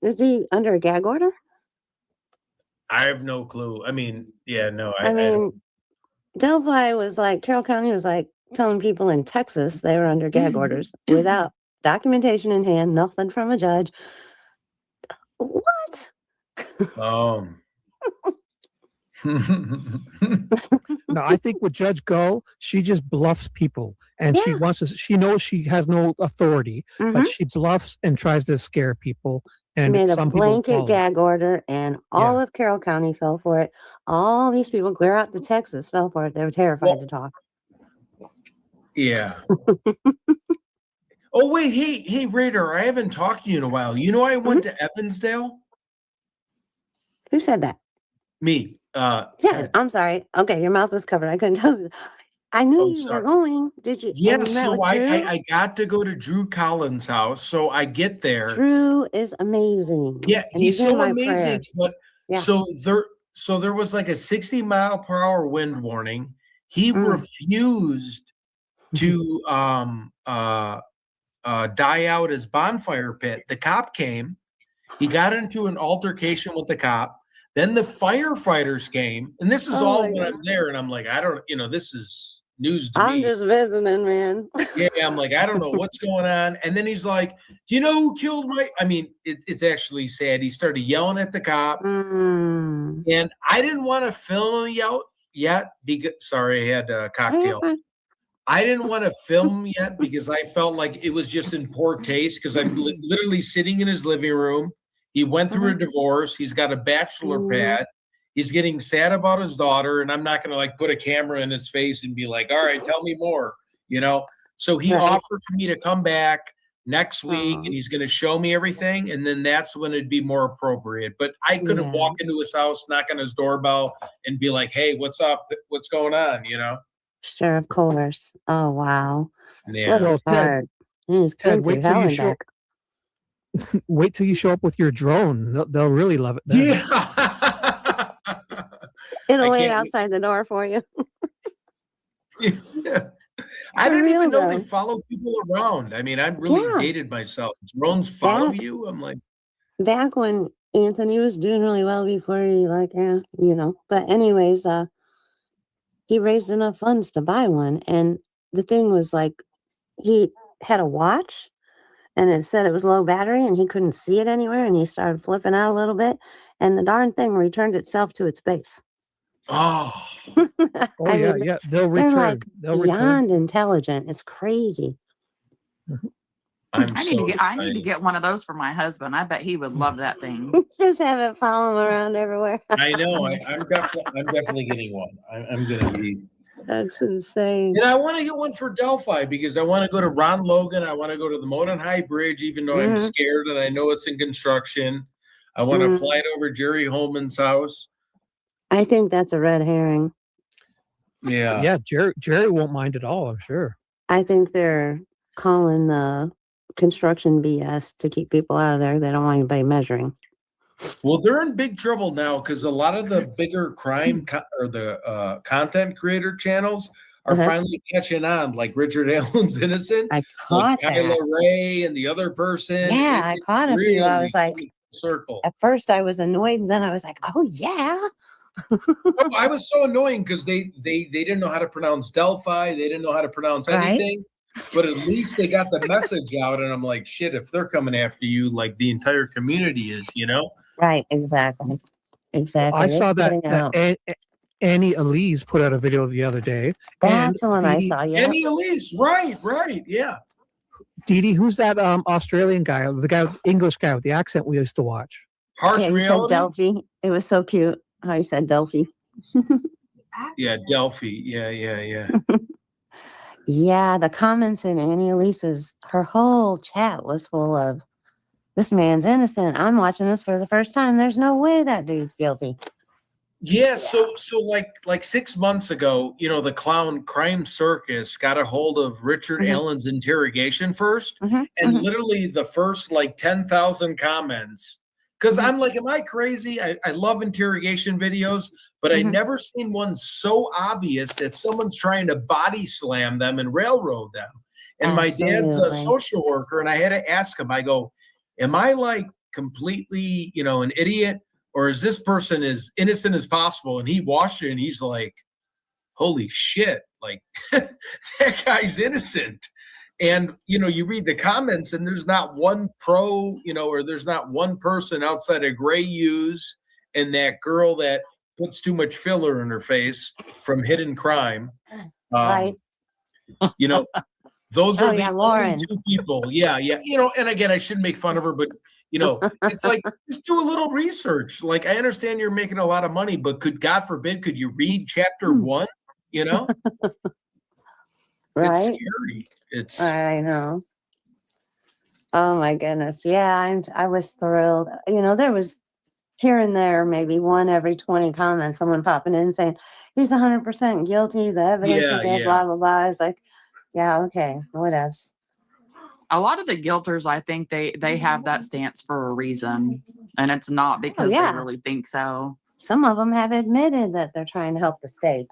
Is he under a gag order? I have no clue. I mean, yeah, no. I mean, Delphi was like, Carroll County was like telling people in Texas they were under gag orders without documentation in hand, nothing from a judge. What? No, I think with Judge Go, she just bluffs people, and she wants to. She knows she has no authority, but she bluffs and tries to scare people. And She made a some people blanket follow. gag order, and all of Carroll County fell for it. All these people clear out to Texas fell for it. They were terrified to talk. Yeah. Oh wait, hey, Radarrr, I haven't talked to you in a while. You know, I went to Evansdale. Who said that? Me. Yeah, I'm sorry. Okay, your mouth was covered. I couldn't tell. I knew you were going. Did you? Yeah, and you met so with I got to go to Drew Collins' house. So I get there. Drew is amazing. Yeah, and he's in so my amazing. prayers. But so there was like a 60-mile-per-hour wind warning. He refused to die out his bonfire pit. The cop came. He got into an altercation with the cop. Then the firefighters came, and this is all when I'm there, and I'm like, I don't, this is news to me. I'm just visiting, man. Yeah, I'm like, I don't know what's going on. And then he's like, do you know who killed my? I mean, it's actually sad. He started yelling at the cop, and I didn't want to film him yet because sorry, I had a cocktail. I didn't want to film yet because I felt like it was just in poor taste because I'm literally sitting in his living room. He went through a divorce. He's got a bachelor pad. He's getting sad about his daughter, and I'm not going to like put a camera in his face and be like, all right, tell me more, you know? So he offered for me to come back next week and he's going to show me everything. And then that's when it'd be more appropriate. But I couldn't walk into his house, knock on his doorbell and be like, hey, what's up? What's going on? You know? Sure, of course. Oh, wow. Yeah. This is hard. Ted, wait till you show. Wait till you show up with your drone. They'll really love it. Then. Yeah. It'll wait outside the door for you. Yeah. I didn't even know they follow people around. I mean, I'm really dated myself. Drones follow you? I'm like. Back when Anthony was doing really well before he you know. But anyways, he raised enough funds to buy one. And the thing was like, he had a watch and it said it was low battery and he couldn't see it anywhere. And he started flipping out a little bit and the darn thing returned itself to its base. Oh, yeah. They'll return. Like They'll beyond intelligent. It's crazy. I need to get one of those for my husband. I bet he would love that thing. Just have it follow him around everywhere. I know. I'm definitely getting one. I'm gonna be. That's insane. And I want to get one for Delphi because I want to go to Ron Logan. I want to go to the Motown High Bridge, even though I'm scared and I know it's in construction. I want to fly it over Jerry Holman's house. I think that's a red herring. Yeah. Yeah, Jerry won't mind at all, I'm sure. I think they're calling the construction BS to keep people out of there. They don't want anybody measuring. Well, they're in big trouble now because a lot of the bigger crime or the content creator channels are finally catching on. Like Richard Allen's Innocent. I caught that. Kyla Ray and the other person. Yeah, I caught a few. I was like, circle. At first I was annoyed, and then I was like, oh yeah. I was so annoying because they didn't know how to pronounce Delphi. They didn't know how to pronounce anything. But at least they got the message out, and I'm like, shit, if they're coming after you, like the entire community is, you know? Right, exactly. I saw that Annie Elise put out a video the other day. That's the one I saw, yeah. Annie Elise, right, yeah. Dee, who's that Australian guy, the English guy with the accent we used to watch? Harsh he Reality? said Delphi. It was so cute how he said Delphi. Yeah, Delphi. Yeah. Yeah, the comments in Annie Elise's, her whole chat was full of, this man's innocent. I'm watching this for the first time. There's no way that dude's guilty. Yeah, so like 6 months ago, you know, the clown Crime Circus got a hold of Richard Allen's interrogation first, and literally the first like 10,000 comments. Because I'm like, am I crazy? I love interrogation videos, but I never seen one so obvious that someone's trying to body slam them and railroad them. And my dad's a social worker, and I had to ask him, I go, am I like completely, you know, an idiot? Or is this person as innocent as possible? And he watched it and he's like, holy shit, like that guy's innocent. And, you know, you read the comments and there's not one pro, you know, or there's not one person outside of Gray Hughes and that girl that puts too much filler in her face from Hidden Crime. Right. You know, those are the Lauren. only two people. Yeah. You know, and again, I shouldn't make fun of her, but you know, it's like, just do a little research. Like, I understand you're making a lot of money, but God forbid, could you read chapter 1? You know? Right. It's scary. It's. I know. Oh my goodness. Yeah, I was thrilled. You know, there was here and there, maybe one every 20 comments, someone popping in saying, he's 100% guilty. The evidence was there, blah, blah, blah. It's like, yeah, okay, what else? A lot of the guilters, I think they have that stance for a reason, and it's not because they really think so. Some of them have admitted that they're trying to help the state.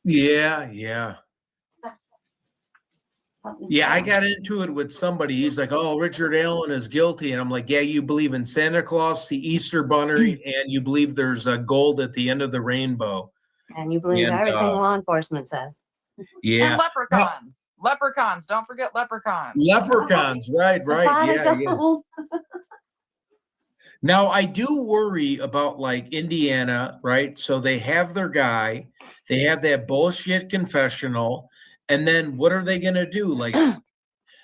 Yeah. I got into it with somebody. He's like, oh, Richard Allen is guilty. And I'm like, yeah, you believe in Santa Claus, the Easter Bunny, and you believe there's a gold at the end of the rainbow. And you believe everything law enforcement says. Yeah. And leprechauns. Leprechauns. Don't forget leprechauns. Leprechauns. Right. Yeah. Now, I do worry about like Indiana, right? So they have their guy. They have that bullshit confessional. And then what are they going to do? Like,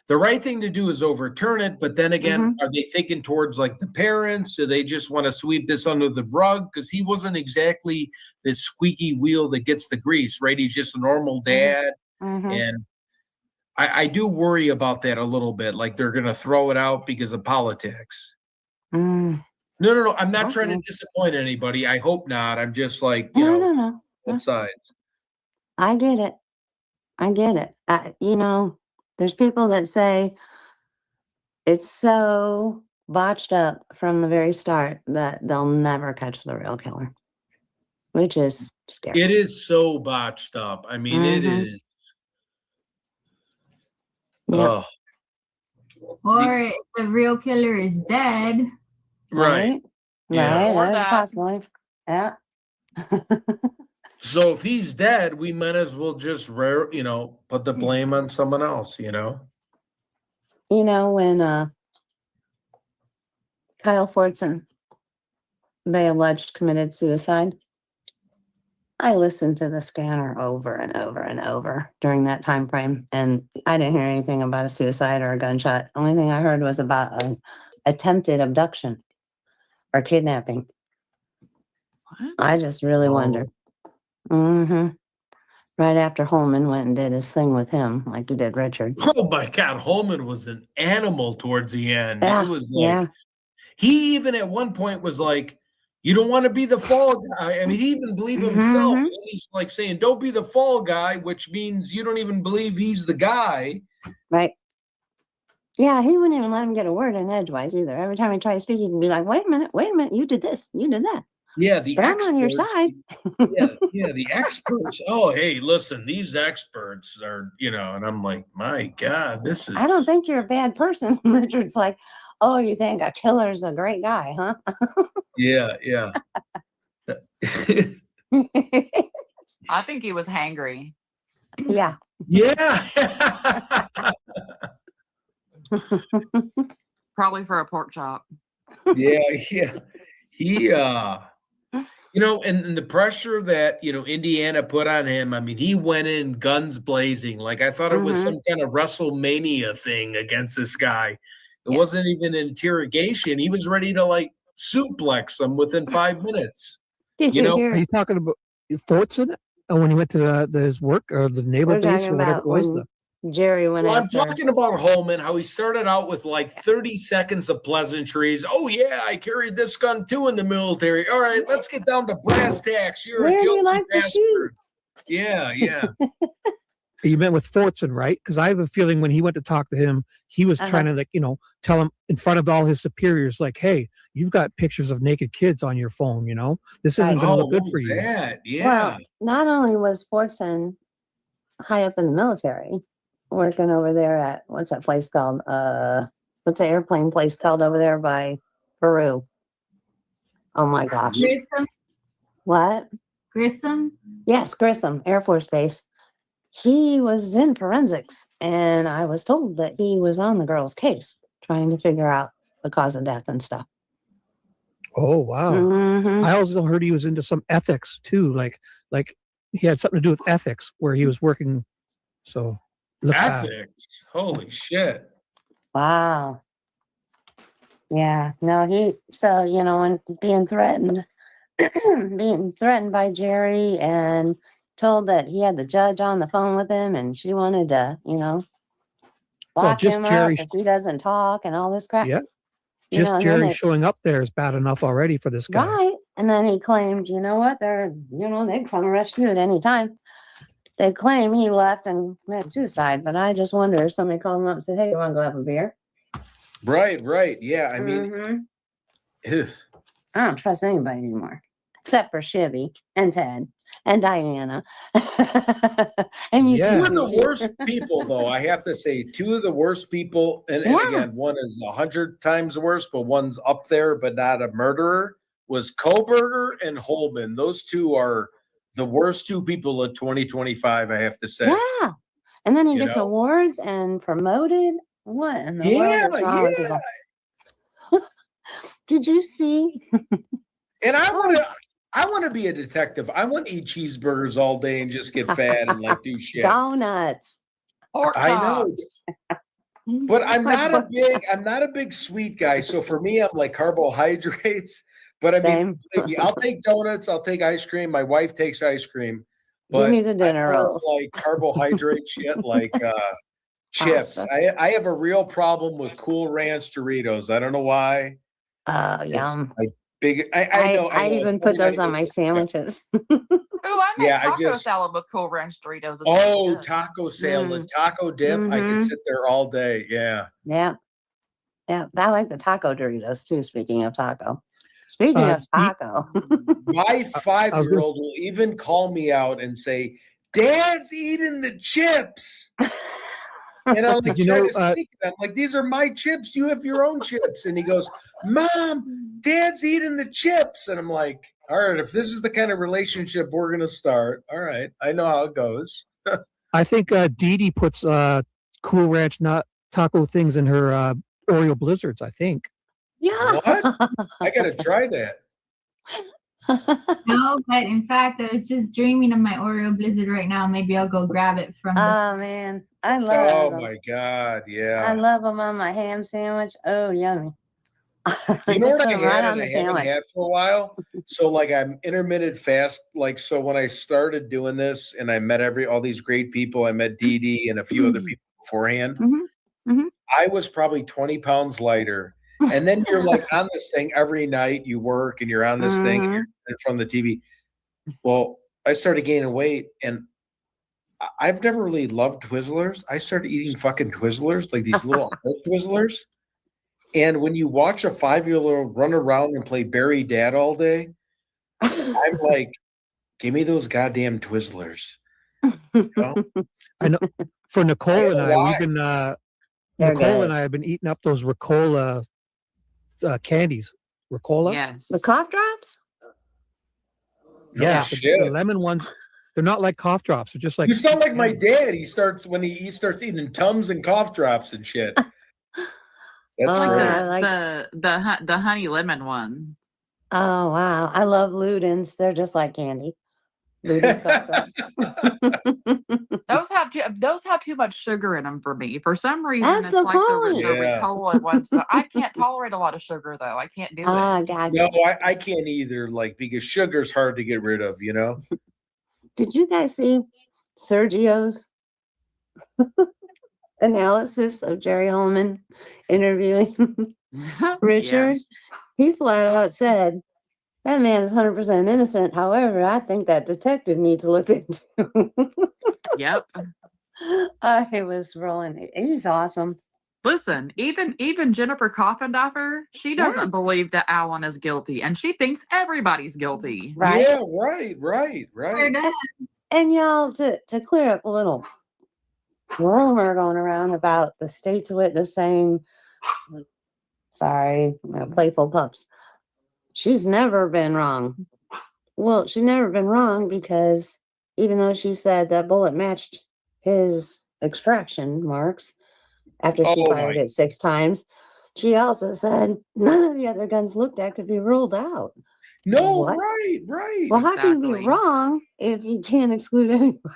the right thing to do is overturn it. But then again, are they thinking towards like the parents? Do they just want to sweep this under the rug? Because he wasn't exactly this squeaky wheel that gets the grease, right? He's just a normal dad. And I do worry about that a little bit. Like they're going to throw it out because of politics. No. I'm not trying to disappoint anybody. I hope not. I'm just like, you know, both sides. I get it. You know, there's people that say it's so botched up from the very start that they'll never catch the real killer, which is scary. It is so botched up. I mean, it is. Yep. Or if the real killer is dead. Right. Right. Or That's that. possible. Yeah. So if he's dead, we might as well just, you know, put the blame on someone else, you know? You know, when Kyle Fortson, they alleged committed suicide, I listened to the scanner over and over and over during that time frame, and I didn't hear anything about a suicide or a gunshot. Only thing I heard was about an attempted abduction or kidnapping. What? I just really wonder. Right after Holman went and did his thing with him, like he did Richard. Oh my God, Holman was an animal towards the end. Yeah, It was like, he even at one point was like, you don't want to be the fall guy. I mean, he even believed himself. He's like saying, don't be the fall guy, which means you don't even believe he's the guy. Right. Yeah, he wouldn't even let him get a word in edgewise either. Every time he tried to speak, he'd be like, wait a minute, you did this, you did that. Yeah, but I'm on your side. yeah, the experts. Oh, hey, listen, these experts are, you know, and I'm like, my God, this is. I don't think you're a bad person. Richard's like, oh, you think a killer's a great guy, huh? Yeah. I think he was hangry. Yeah. Probably for a pork chop. Yeah. He, you know, and the pressure that, you know, Indiana put on him, I mean, he went in guns blazing. Like, I thought it was some kind of WrestleMania thing against this guy. It wasn't even an interrogation. He was ready to, like, suplex him within 5 minutes. You know? Are you talking about Fortson when he went to his work or the naval base or whatever it was? Jerry went I'm after. talking about Holman, how he started out with like 30 seconds of pleasantries. Oh, yeah, I carried this gun too in the military. All right, let's get down to brass tacks. You're Where a do you guilty like to bastard. shoot? Yeah. You meant with Fortson, right? Because I have a feeling when he went to talk to him, he was trying to, like, you know, tell him in front of all his superiors, like, hey, you've got pictures of naked kids on your phone, you know? This isn't going to look good for you. Yeah. Well, not only was Fortson high up in the military, working over there at, what's that place called? What's the airplane place called over there by Peru? Oh my gosh. Grissom? What? Grissom? Yes, Grissom Air Force Base. He was in forensics, and I was told that he was on the girl's case, trying to figure out the cause of death and stuff. Oh, wow. I also heard he was into some ethics too. Like he had something to do with ethics where he was working. So ethics. Holy shit. Wow. Yeah. No, so, you know, when being threatened by Jerry and told that he had the judge on the phone with him and she wanted to, you know, lock him up if he doesn't talk and all this crap. Yeah. You Just know, Jerry showing up there is bad enough already for this guy. Right. And then he claimed, you know what, they come arrest you at any time. They claim he left and committed suicide, but I just wonder if somebody called him up and said, hey, you want to go have a beer? Right. Yeah. I mean, I don't trust anybody anymore, except for Shibby and Ted and Diana. And you two of the worst people, though, I have to say, two of the worst people, and again, one is 100 times worse, but one's up there, but not a murderer, was Koberger and Holman. Those two are the worst two people of 2025, I have to say. Yeah. And then he gets awards and promoted. What in the world is wrong with people? Did you see? And I want to be a detective. I want to eat cheeseburgers all day and just get fat and like do shit. Donuts. Pork I know. chops. But I'm not a big sweet guy. So for me, I'm like carbohydrates. But I mean, I'll take donuts. I'll take ice cream. My wife takes ice cream. But give me the dinner rolls. Like carbohydrate shit, like chips. I have a real problem with Cool Ranch Doritos. I don't know why. Yum. I know. I even put those on my sandwiches. Oh, I make taco salad with Cool Ranch Doritos. It's taco salad, taco dip. I can sit there all day. Yeah. Yeah. Yeah. I like the taco Doritos too. Speaking of taco. Speaking of taco. My 5-year-old will even call me out and say, Dad's eating the chips. And I'm like, I'm like, these are my chips. You have your own chips. And he goes, Mom, Dad's eating the chips. And I'm like, all right, if this is the kind of relationship we're going to start, all right, I know how it goes. I think Dee puts Cool Ranch taco things in her Oreo Blizzards, I think. Yeah. What? I got to try that. No, but in fact, I was just dreaming of my Oreo Blizzard right now. Maybe I'll go grab it from. Oh man, I love them. Oh my God, yeah. I love them on my ham sandwich. Oh, yummy. You know what I had and I haven't had for a while? So like I'm intermittent fast. Like, so when I started doing this and I met all these great people, I met Dee and a few other people beforehand. I was probably 20 pounds lighter. And then you're like on this thing every night, you work and you're on this thing and you're in front of the TV. Well, I started gaining weight and I've never really loved Twizzlers. I started eating fucking Twizzlers, like these little Twizzlers. And when you watch a 5-year-old run around and play Barry Dad all day, I'm like, give me those goddamn Twizzlers. You know? I know. For Nicole and I, we've been Nicole and I have been eating up those Ricola candies. Ricola? Yes. The cough drops? Yeah, the lemon ones. They're not like cough drops. They're just like. You sound like my dad. He starts eating Tums and cough drops and shit. That's like the honey lemon one. Oh wow, I love Ludens. They're just like candy. Those have too much sugar in them for me. For some reason, that's it's like the Ricola ones. So I can't tolerate a lot of sugar though. I can't do it. Gotcha. No, I can't either. Like because sugar's hard to get rid of. You know. Did you guys see Sergio's analysis of Jerry Holman interviewing Richard? Yes. He flat out said, that man is 100% innocent. However, I think that detective needs looked into. Yep. It was rolling. He's awesome. Listen, even Jennifer Coffendorfer, she doesn't believe that Allen is guilty, and she thinks everybody's guilty. Right? Yeah, right. And y'all, to clear up a little rumor going around about the state's witness saying, sorry, playful pups. She's never been wrong. Well, she's never been wrong because even though she said that bullet matched his extraction marks after she fired it 6 times, she also said none of the other guns looked at could be ruled out. No, what? Right. Well, how can you be wrong if you can't exclude anybody?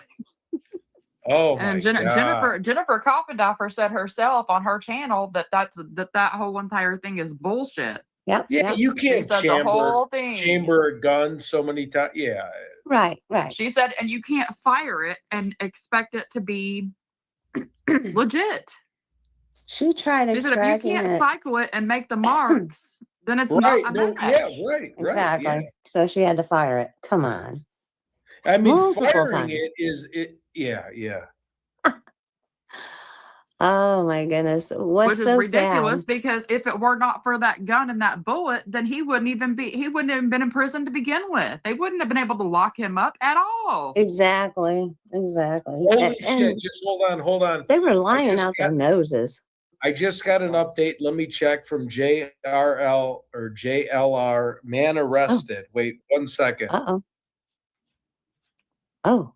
Oh my and God. Jennifer Coffendorfer said herself on her channel that whole entire thing is bullshit. Yep. Yeah, you can't the whole thing. chamber a gun so many times. Yeah. Right. She said, and you can't fire it and expect it to be legit. She tried. She said, if you can't cycle it and make the marks, then it's not a match. Yeah, right. Exactly. Yeah. So she had to fire it. Come on. I mean, Multiple firing times. it is it. Yeah. Oh my goodness. Which is ridiculous because if it were not for that gun and that bullet, then he wouldn't even been in prison to begin with. They wouldn't have been able to lock him up at all. Exactly. Holy shit. Just hold on. They were lying out their noses. I just got an update. Let me check from JRL or JLR. Man arrested. Wait 1 second. Oh,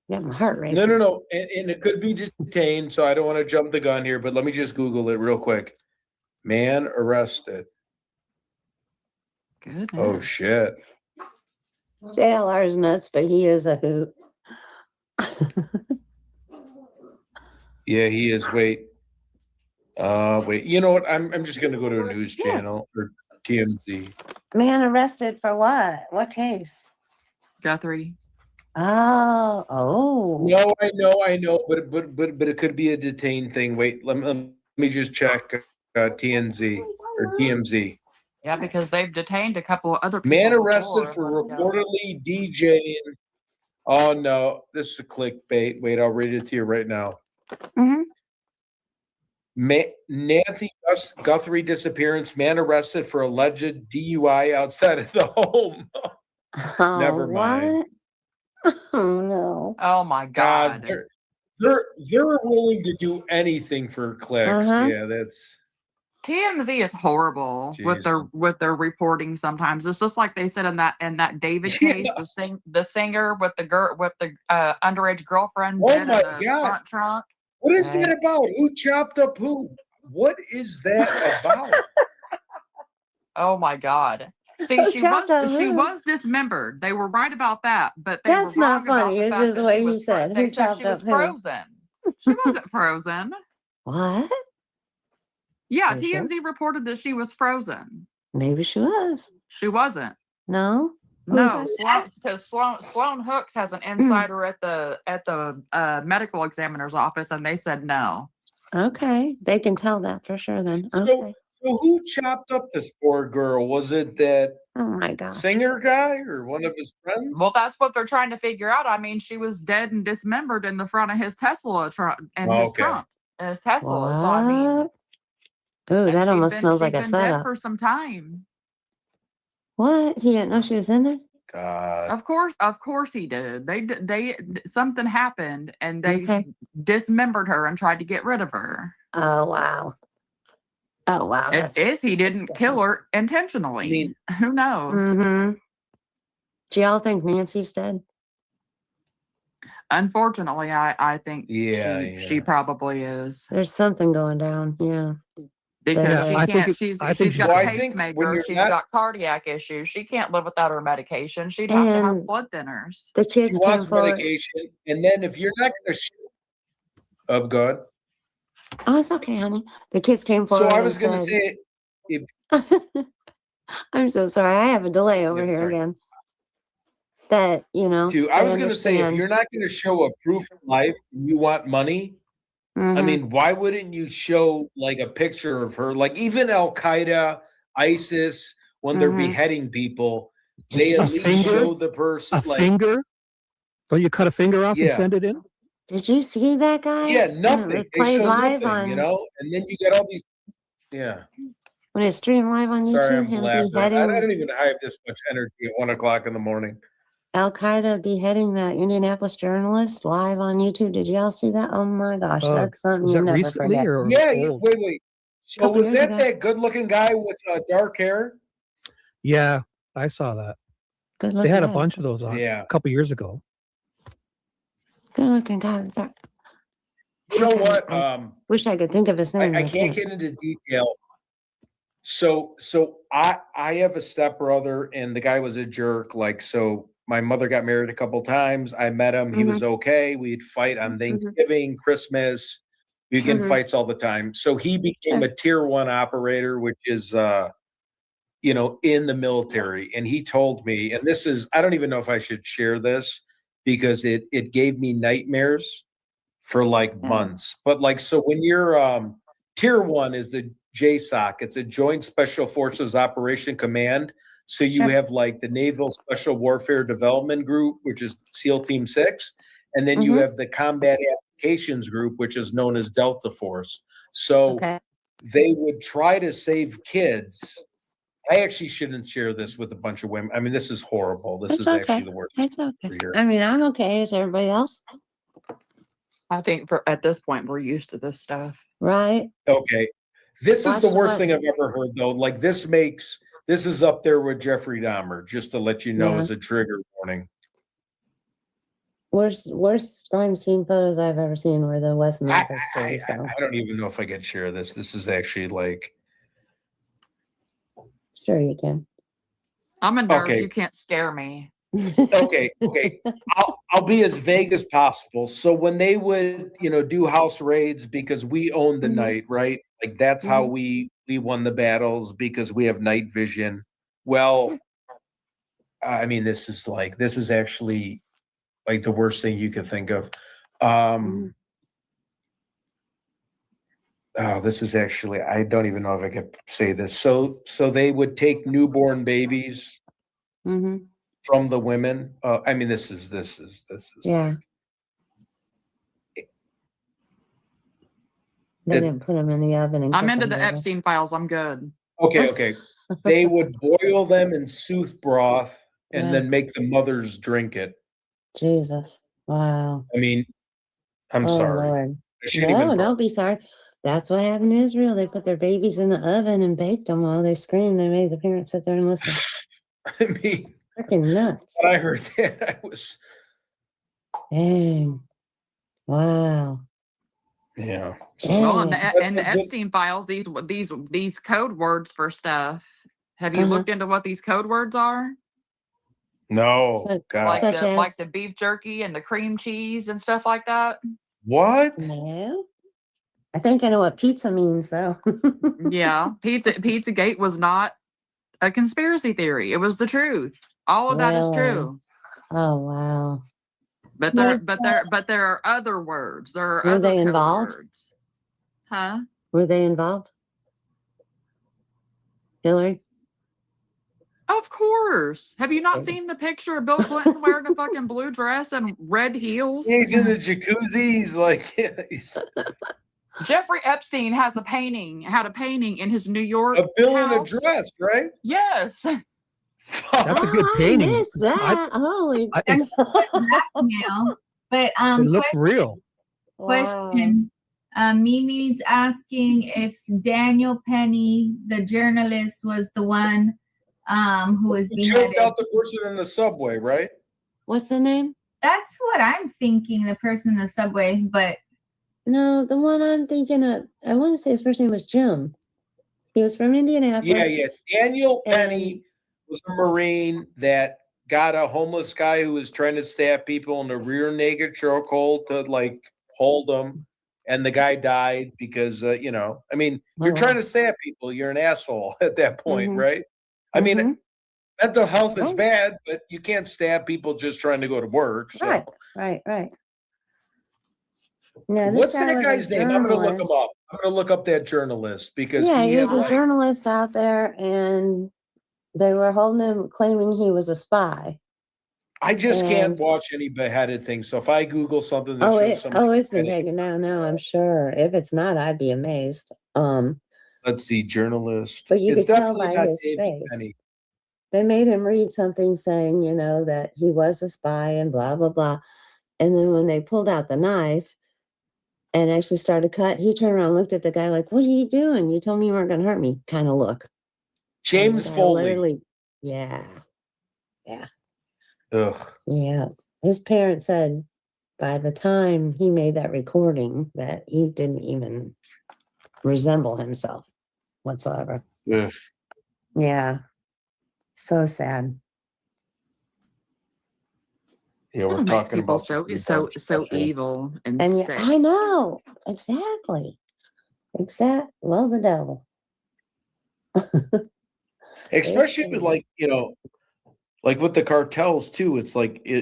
yeah, my heart racing. No. And it could be detained, so I don't want to jump the gun here, but let me just Google it real quick. Man arrested. Goodness. Oh, shit. JLR is nuts, but he is a hoot. Yeah, he is. Wait. Wait, you know what? I'm just gonna go to a news channel or TMZ. Man arrested for what? What case? Guthrie. Oh. No, I know, but it could be a detained thing. Wait, let me just check TNZ or TMZ. Yeah, because they've detained a couple of other people. Man arrested before, for reportedly DJing. Oh no, this is a clickbait. Wait, I'll read it to you right now. Mm-hmm. Nancy Guthrie disappearance. Man arrested for alleged DUI outside of the home. Oh, Never mind. What? Oh no. Oh my God. They're willing to do anything for clicks. Yeah, that's TMZ is horrible with their reporting sometimes. It's just like they said in that David case, the singer with the underage girlfriend dead in the front trunk. What is that about? Who chopped up who? What is that about? Oh my God. See, she was dismembered. They were right about that, but that's were not wrong funny. about the It's just the way he said. They Who said chopped she was up who? frozen. She wasn't frozen. What? Yeah, Are you TMZ sure? reported that she was frozen. Maybe she was. She wasn't. No. No, because Sloan Hooks has an insider at the medical examiner's office, and they said no. Okay, they can tell that for sure. Then okay. So who chopped up this poor girl? Was it that singer guy or one of his friends? Well, that's what they're trying to figure out. I mean, she was dead and dismembered in the front of his Tesla trunk his trunk and his Tesla. What? So I mean, ooh, that almost smells like a she'd been dead setup. for some time. What? He didn't know she was in there? God. Of course he did. They something happened and they dismembered her and tried to get rid of her. Oh wow. Oh wow. If he didn't kill her intentionally, who knows? Mm-hmm. Do y'all think Nancy's dead? Unfortunately, I think she probably is. There's something going down. Yeah. Because she can't. She's got a I think pacemaker. She's got cardiac issues. She can't live without her medication. She'd have to have blood thinners. The kids she wants medication, and then if you're not going to, oh God. Oh, it's okay, honey. The kids came forward. So I was going to say, if I'm so sorry. I have a delay over here again. That I was going to say, if you're not going to show a proof of life, and you want money. I mean, why wouldn't you show like a picture of her? Like even Al Qaeda, ISIS, when they're beheading people, they at least show the person. A finger? Don't you cut a finger off and send it in? Did you see that, guys? Yeah, nothing. It played live nothing, on, and then you get all these. Yeah. When it's streamed live on YouTube, Sorry, I'm him blabbering. beheading I don't even have this much energy at 1 o'clock in the morning. Al Qaeda beheading the Indianapolis journalist live on YouTube. Did y'all see that? Oh my gosh, that's something was you that never recently forget. or wait. So Couple was years that ago. that good-looking guy with dark hair? Yeah, I saw that. Good They looking had a guy. bunch of those on a couple years ago. Good looking guy. with dark- You know what? Wish I could think of his name. I can't get into detail. So I have a stepbrother, and the guy was a jerk. Like, so my mother got married a couple times. I met him. He was okay. We'd fight on Thanksgiving, Christmas. We'd get in fights all the time. So he became a tier 1 operator, which is, in the military. And he told me, and this is, I don't even know if I should share this because it gave me nightmares for like months. But like, so when you're tier 1 is the JSOC, it's a Joint Special Forces Operation Command. So you have like the Naval Special Warfare Development Group, which is SEAL Team 6. And then you have the Combat Applications Group, which is known as Delta Force. So they would try to save kids. I actually shouldn't share this with a bunch of women. I mean, this is horrible. This is actually the worst. It's okay. I mean, I'm okay. Is everybody else? I think at this point, we're used to this stuff. Right. Okay. This is the worst thing I've ever heard, though. Like, this is up there with Jeffrey Dahmer, just to let you know as a trigger warning. Worst crime scene photos I've ever seen were the West Memphis stories. I don't even know if I can share this. This is actually like. Sure, you can. I'm a nurse. You can't scare me. Okay. I'll be as vague as possible. So when they would, do house raids because we owned the night, right? Like that's how we won the battles because we have night vision. Well, I mean, this is actually like the worst thing you could think of. Oh, this is actually, I don't even know if I could say this. So they would take newborn babies from the women. I mean, this is Yeah. They didn't put them in the oven. And I'm cook into them, the did they? Epstein files. I'm good. Okay. They would boil them in soup broth and Yeah. then make the mothers drink it. Jesus. Wow. I mean, I'm sorry. Lord. I shouldn't even Don't be sorry. That's what happened in Israel. They put their babies in the oven and baked them while they screamed. They made the parents sit there and listen. I mean, freaking nuts. when I heard that, I was. Dang. Wow. Yeah. Well, in the Epstein files, these code words for stuff. Have you looked into what these code words are? No. God. Like the beef jerky and the cream cheese and stuff like that. What? No. I think I know what pizza means, though. Yeah, Pizzagate was not a conspiracy theory. It was the truth. All of that is true. Oh wow! But there are other words. There are Were other they code involved? words. Huh? Were they involved, Hillary? Of course. Have you not seen the picture of Bill Clinton wearing a fucking blue dress and red heels? He's in the jacuzzi. He's like, Jeffrey Epstein had a painting in his New York a Bill in a house. dress, right? Yes. That's a good painting. I missed that. Holy blackmail. But it looks real. Question. Mimi's asking if Daniel Penny, the journalist, was the one who was He beheaded. choked out the person in the subway, right? What's the name? That's what I'm thinking. The person in the subway, but no, the one I'm thinking of. I want to say his first name was Jim. He was from Indianapolis. Yeah. Daniel Penny was a Marine that got a homeless guy who was trying to stab people in the rear naked chokehold to like hold them, and the guy died because I mean, you're trying to stab people, you're an asshole at that point, right? I mean, mental health is bad, but you can't stab people just trying to go to work. So. Right. No, what's that guy's name? I'm going to look him up. I'm going to look up that journalist because he was a journalist out there, and they were holding him, claiming he was a spy. I just can't watch any beheaded things. So if I Google something that shows somebody, it's been taken down. No, I'm sure. If it's not, I'd be amazed. Let's see, journalist. But you could tell by his face. Penny. They made him read something saying, that he was a spy and blah blah blah. And then when they pulled out the knife and actually started to cut, he turned around and looked at the guy like, "What are you doing? You told me you weren't going to hurt me." Kind of look. James Foley. Literally, yeah. Ugh. Yeah. His parents said by the time he made that recording that he didn't even resemble himself whatsoever. Ugh. Yeah. So sad. Yeah, we're talking people about so evil and sick. I know. Exactly. Well, the devil. Especially with like with the cartels too. It's like what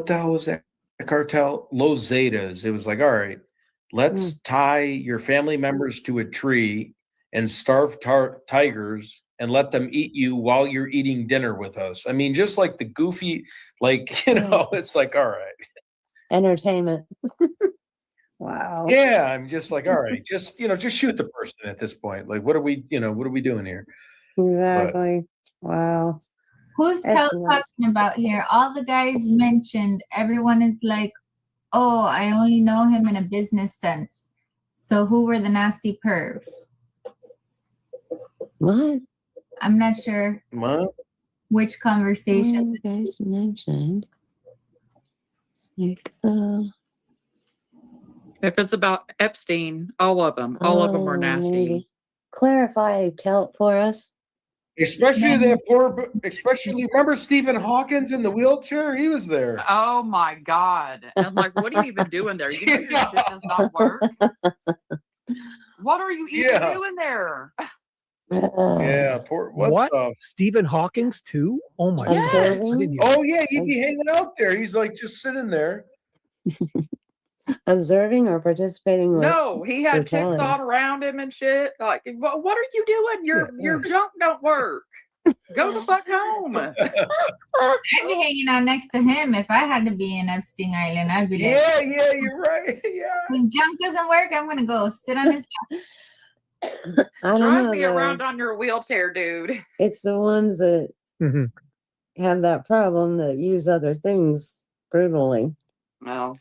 the hell was that cartel? Los Zetas. It was like, all right, let's tie your family members to a tree and starve tigers and let them eat you while you're eating dinner with us. I mean, just like the goofy, it's like, all right. Entertainment. Wow. Yeah, I'm just like, all right, just shoot the person at this point. Like, what are we doing here? Exactly. Wow. Who's talking about here? All the guys mentioned, everyone is like, oh, I only know him in a business sense. So who were the nasty pervs? What? I'm not sure. What? Which conversation? You guys mentioned. It's like, if it's about Epstein, all of them were nasty. Clarify, Kelt, for us. Especially remember Stephen Hawkins in the wheelchair? He was there. Oh my God. And like, what are you even doing there? You know your shit does not work. What are you even doing there? Yeah, what? Stephen Hawking's too? Oh my God. Oh yeah, he'd be hanging out there. He's like just sitting there. Observing or participating with No, he had ticks brutality. all around him and shit. Like, what are you doing? Your junk don't work. Go the fuck home. I'd be hanging out next to him if I had to be in Epstein Island. I'd be like, yeah, you're right. Yeah. His junk doesn't work. I'm gonna go sit on his junk. Drive me around on your wheelchair, dude. It's the ones that have that problem that use other things brutally. No.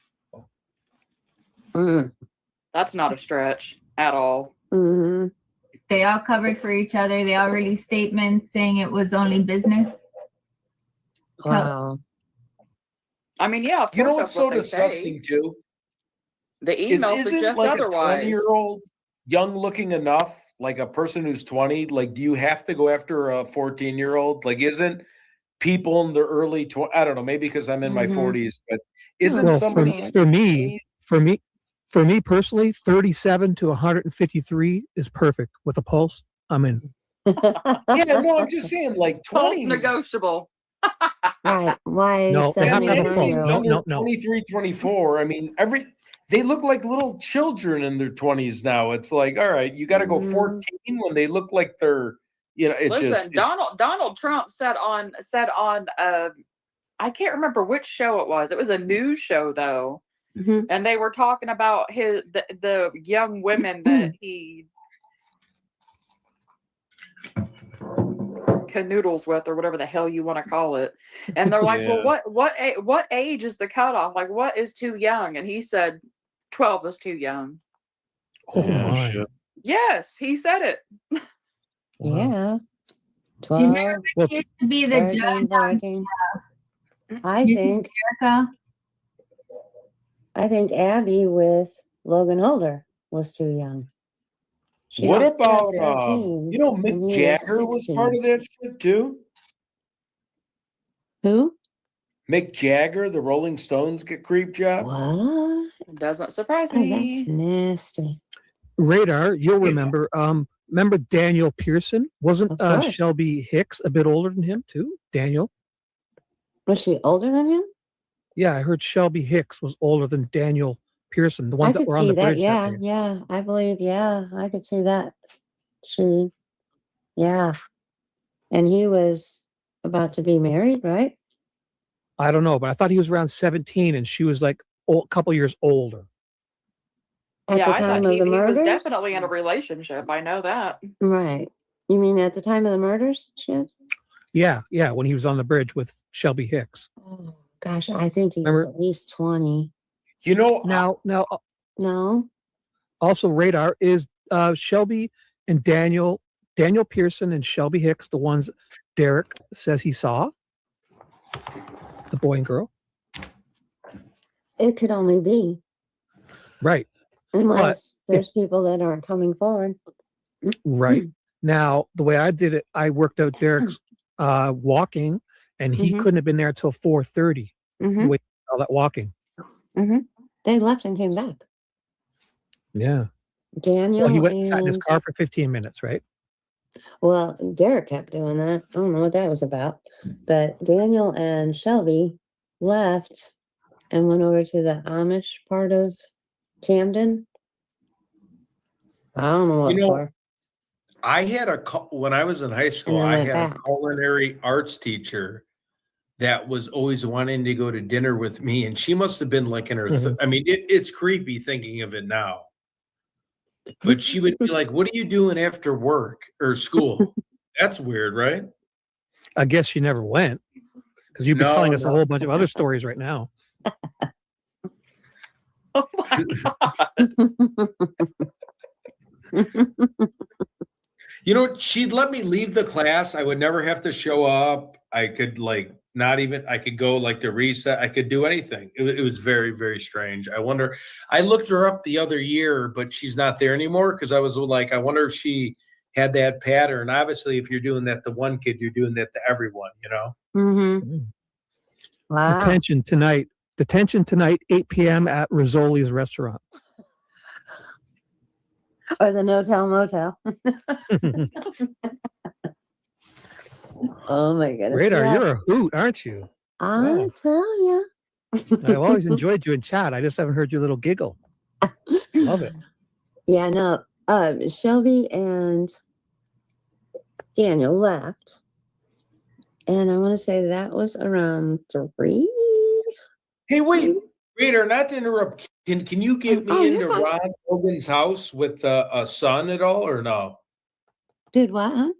That's not a stretch at all. Mm-hmm. They all covered for each other. They all released statements saying it was only business. Wow. I mean, yeah. You know what's so disgusting too? The email suggests like otherwise. A 20-year-old young looking enough, like a person who's 20? Like, do you have to go after a 14-year-old? Like, isn't people in their early 20s? I don't know. Maybe because I'm in my 40s, but isn't somebody for me personally, 37 to 153 is perfect with a pulse. I'm in. Yeah, no, I'm just saying, like 20 negotiable. Right. Why? No, they have to have a pulse. No. 23, 24. I mean, they look like little children in their 20s now. It's like, all right, you got to go 14 when they look like they're, Listen, Donald Trump said on I can't remember which show it was. It was a news show though. Mm-hmm. And they were talking about the young women that he canoodles with, or whatever the hell you want to call it. And they're like, well, what age is the cutoff? Like, what is too young? And he said 12 is too young. Oh my. Yes, he said it. Yeah. 12. Do you remember he used to be the 13, judge? 14. I think Abby with Logan Holder was too young. What about Mick Jagger was part of that shit too? Who? Mick Jagger, the Rolling Stones get creep job. What? Doesn't surprise me. That's nasty. Radarrr, you'll remember. Remember Daniel Pearson? Wasn't Shelby Hicks a bit older than him too? Daniel. Was she older than him? Yeah, I heard Shelby Hicks was older than Daniel Pearson, the ones that were on the bridge. Yeah, I believe. Yeah, I could see that. And he was about to be married, right? I don't know, but I thought he was around 17 and she was like a couple years older. At the time of the he murders? was definitely in a relationship. I know that. Right. You mean at the time of the murders? Shit. Yeah, when he was on the bridge with Shelby Hicks. Oh, gosh, I think he was at least 20. You know, now, no. Also, Radarrr is Shelby and Daniel Pearson and Shelby Hicks, the ones Derek says he saw, the boy and girl. It could only be right, unless there's people that aren't coming forward. Right now, the way I did it, I worked out Derek's walking, and he couldn't have been there till 4:30. With all that walking. They left and came back. Yeah. Daniel. Well, he went and sat in his car for 15 minutes, right? Well, Derek kept doing that. I don't know what that was about. But Daniel and Shelby left and went over to the Amish part of Camden. I don't know what for. I had when I was in high school, I had a culinary arts teacher that was always wanting to go to dinner with me, and she must have been like in her. I mean, it's creepy thinking of it now. But she would be like, "What are you doing after work or school?" That's weird, right? I guess she never went because you've been telling us a whole bunch of other stories right now. Oh my God. You know, she'd let me leave the class. I would never have to show up. I could I could go like to reset. I could do anything. It was very, very strange. I looked her up the other year, but she's not there anymore. Cause I was like, I wonder if she had that pattern. Obviously, if you're doing that to one kid, you're doing that to everyone, you know? Mm-hmm. Wow. Detention tonight, 8 p.m. at Rizzoli's restaurant. Or the No-Tell Motel. Oh my goodness. Radar, Yeah. you're a hoot, aren't you? I tell you. I've always enjoyed you in chat. I just haven't heard your little giggle. Love it. Yeah, no. Shelby and Daniel left. And I want to say that was around 3. Hey, wait, Radar, not to interrupt. Can you get me into Ron Hogan's house with a son at all, or no? Dude, what? Huh?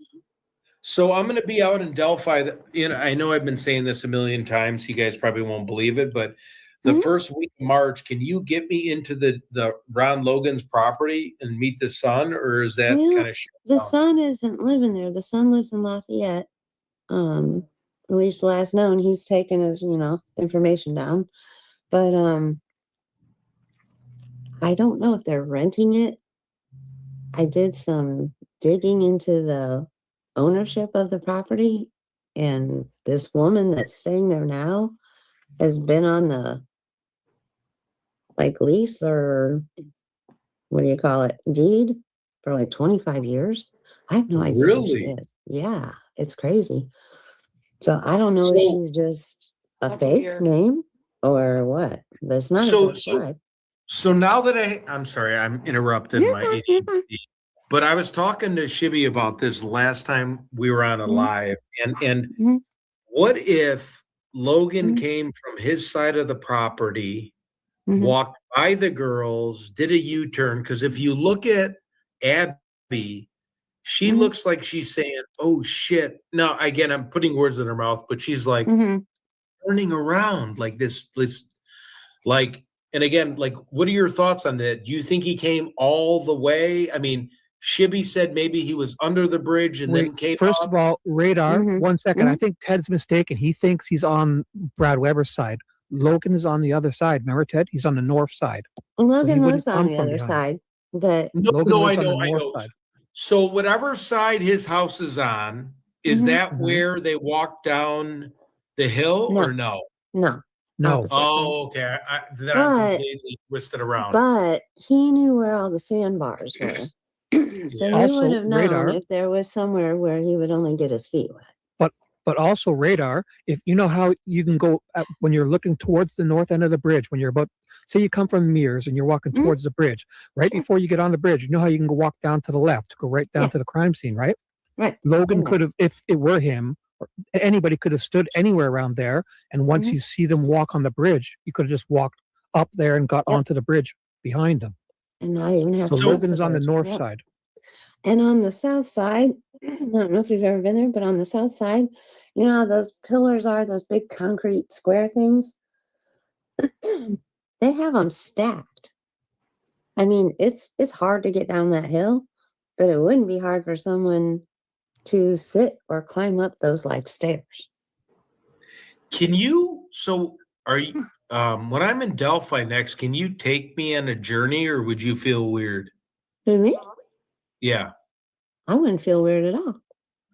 So I'm going to be out in Delphi. I know I've been saying this a million times. You guys probably won't believe it, but the first week of March, can you get me into the Ron Logan's property and meet the son, or is that kind of shut The down? son isn't living there. The son lives in Lafayette. At least last known, he's taken his, information down. But I don't know if they're renting it. I did some digging into the ownership of the property, and this woman that's staying there now has been on the lease, or what do you call it, deed, for 25 years. I have no idea who she is. Yeah, it's crazy. So I don't know if she's just a fake name or what, but it's not. So now that I'm sorry, I'm interrupting my ADD. But I was talking to Shibby about this last time we were on a live, and what if Logan came from his side of the property, walked by the girls, did a U-turn? Because if you look at Abby, she looks like she's saying, "Oh shit!" Now again, I'm putting words in her mouth, but she's like turning around like this, and again, what are your thoughts on that? Do you think he came all the way? I mean, Shibby said maybe he was under the bridge and then came First up. of all, Radar, 1 second. I think Ted's mistaken. He thinks he's on Brad Weber's side. Logan is on the other side. Remember, Ted? He's on the north side. Logan lives on the other side. But No, I know. So whatever side his house is on, is that where they walk down the hill or no? No. Oh, okay. Then I'm completely twisted around. But he knew where all the sandbars were. So he would have known if there was somewhere where he would only get his feet wet. But also, Radar, if you know how you can go when you're looking towards the north end of the bridge, when you're say you come from Mears and you're walking towards the bridge, right before you get on the bridge, you know how you can go walk down to the left, go right down to the crime scene, right? Right. Logan could have, if it were him, or anybody could have stood anywhere around there. And once you see them walk on the bridge, you could have just walked up there and got onto the bridge behind them. And not even have so Logan's on the north side. And on the south side, I don't know if you've ever been there, but on the south side, you know how those pillars are, those big concrete square things? They have them stacked. I mean, it's hard to get down that hill, but it wouldn't be hard for someone to sit or climb up those stairs. Can you, are you, when I'm in Delphi next, can you take me on a journey, or would you feel weird? Who, me? Yeah. I wouldn't feel weird at all.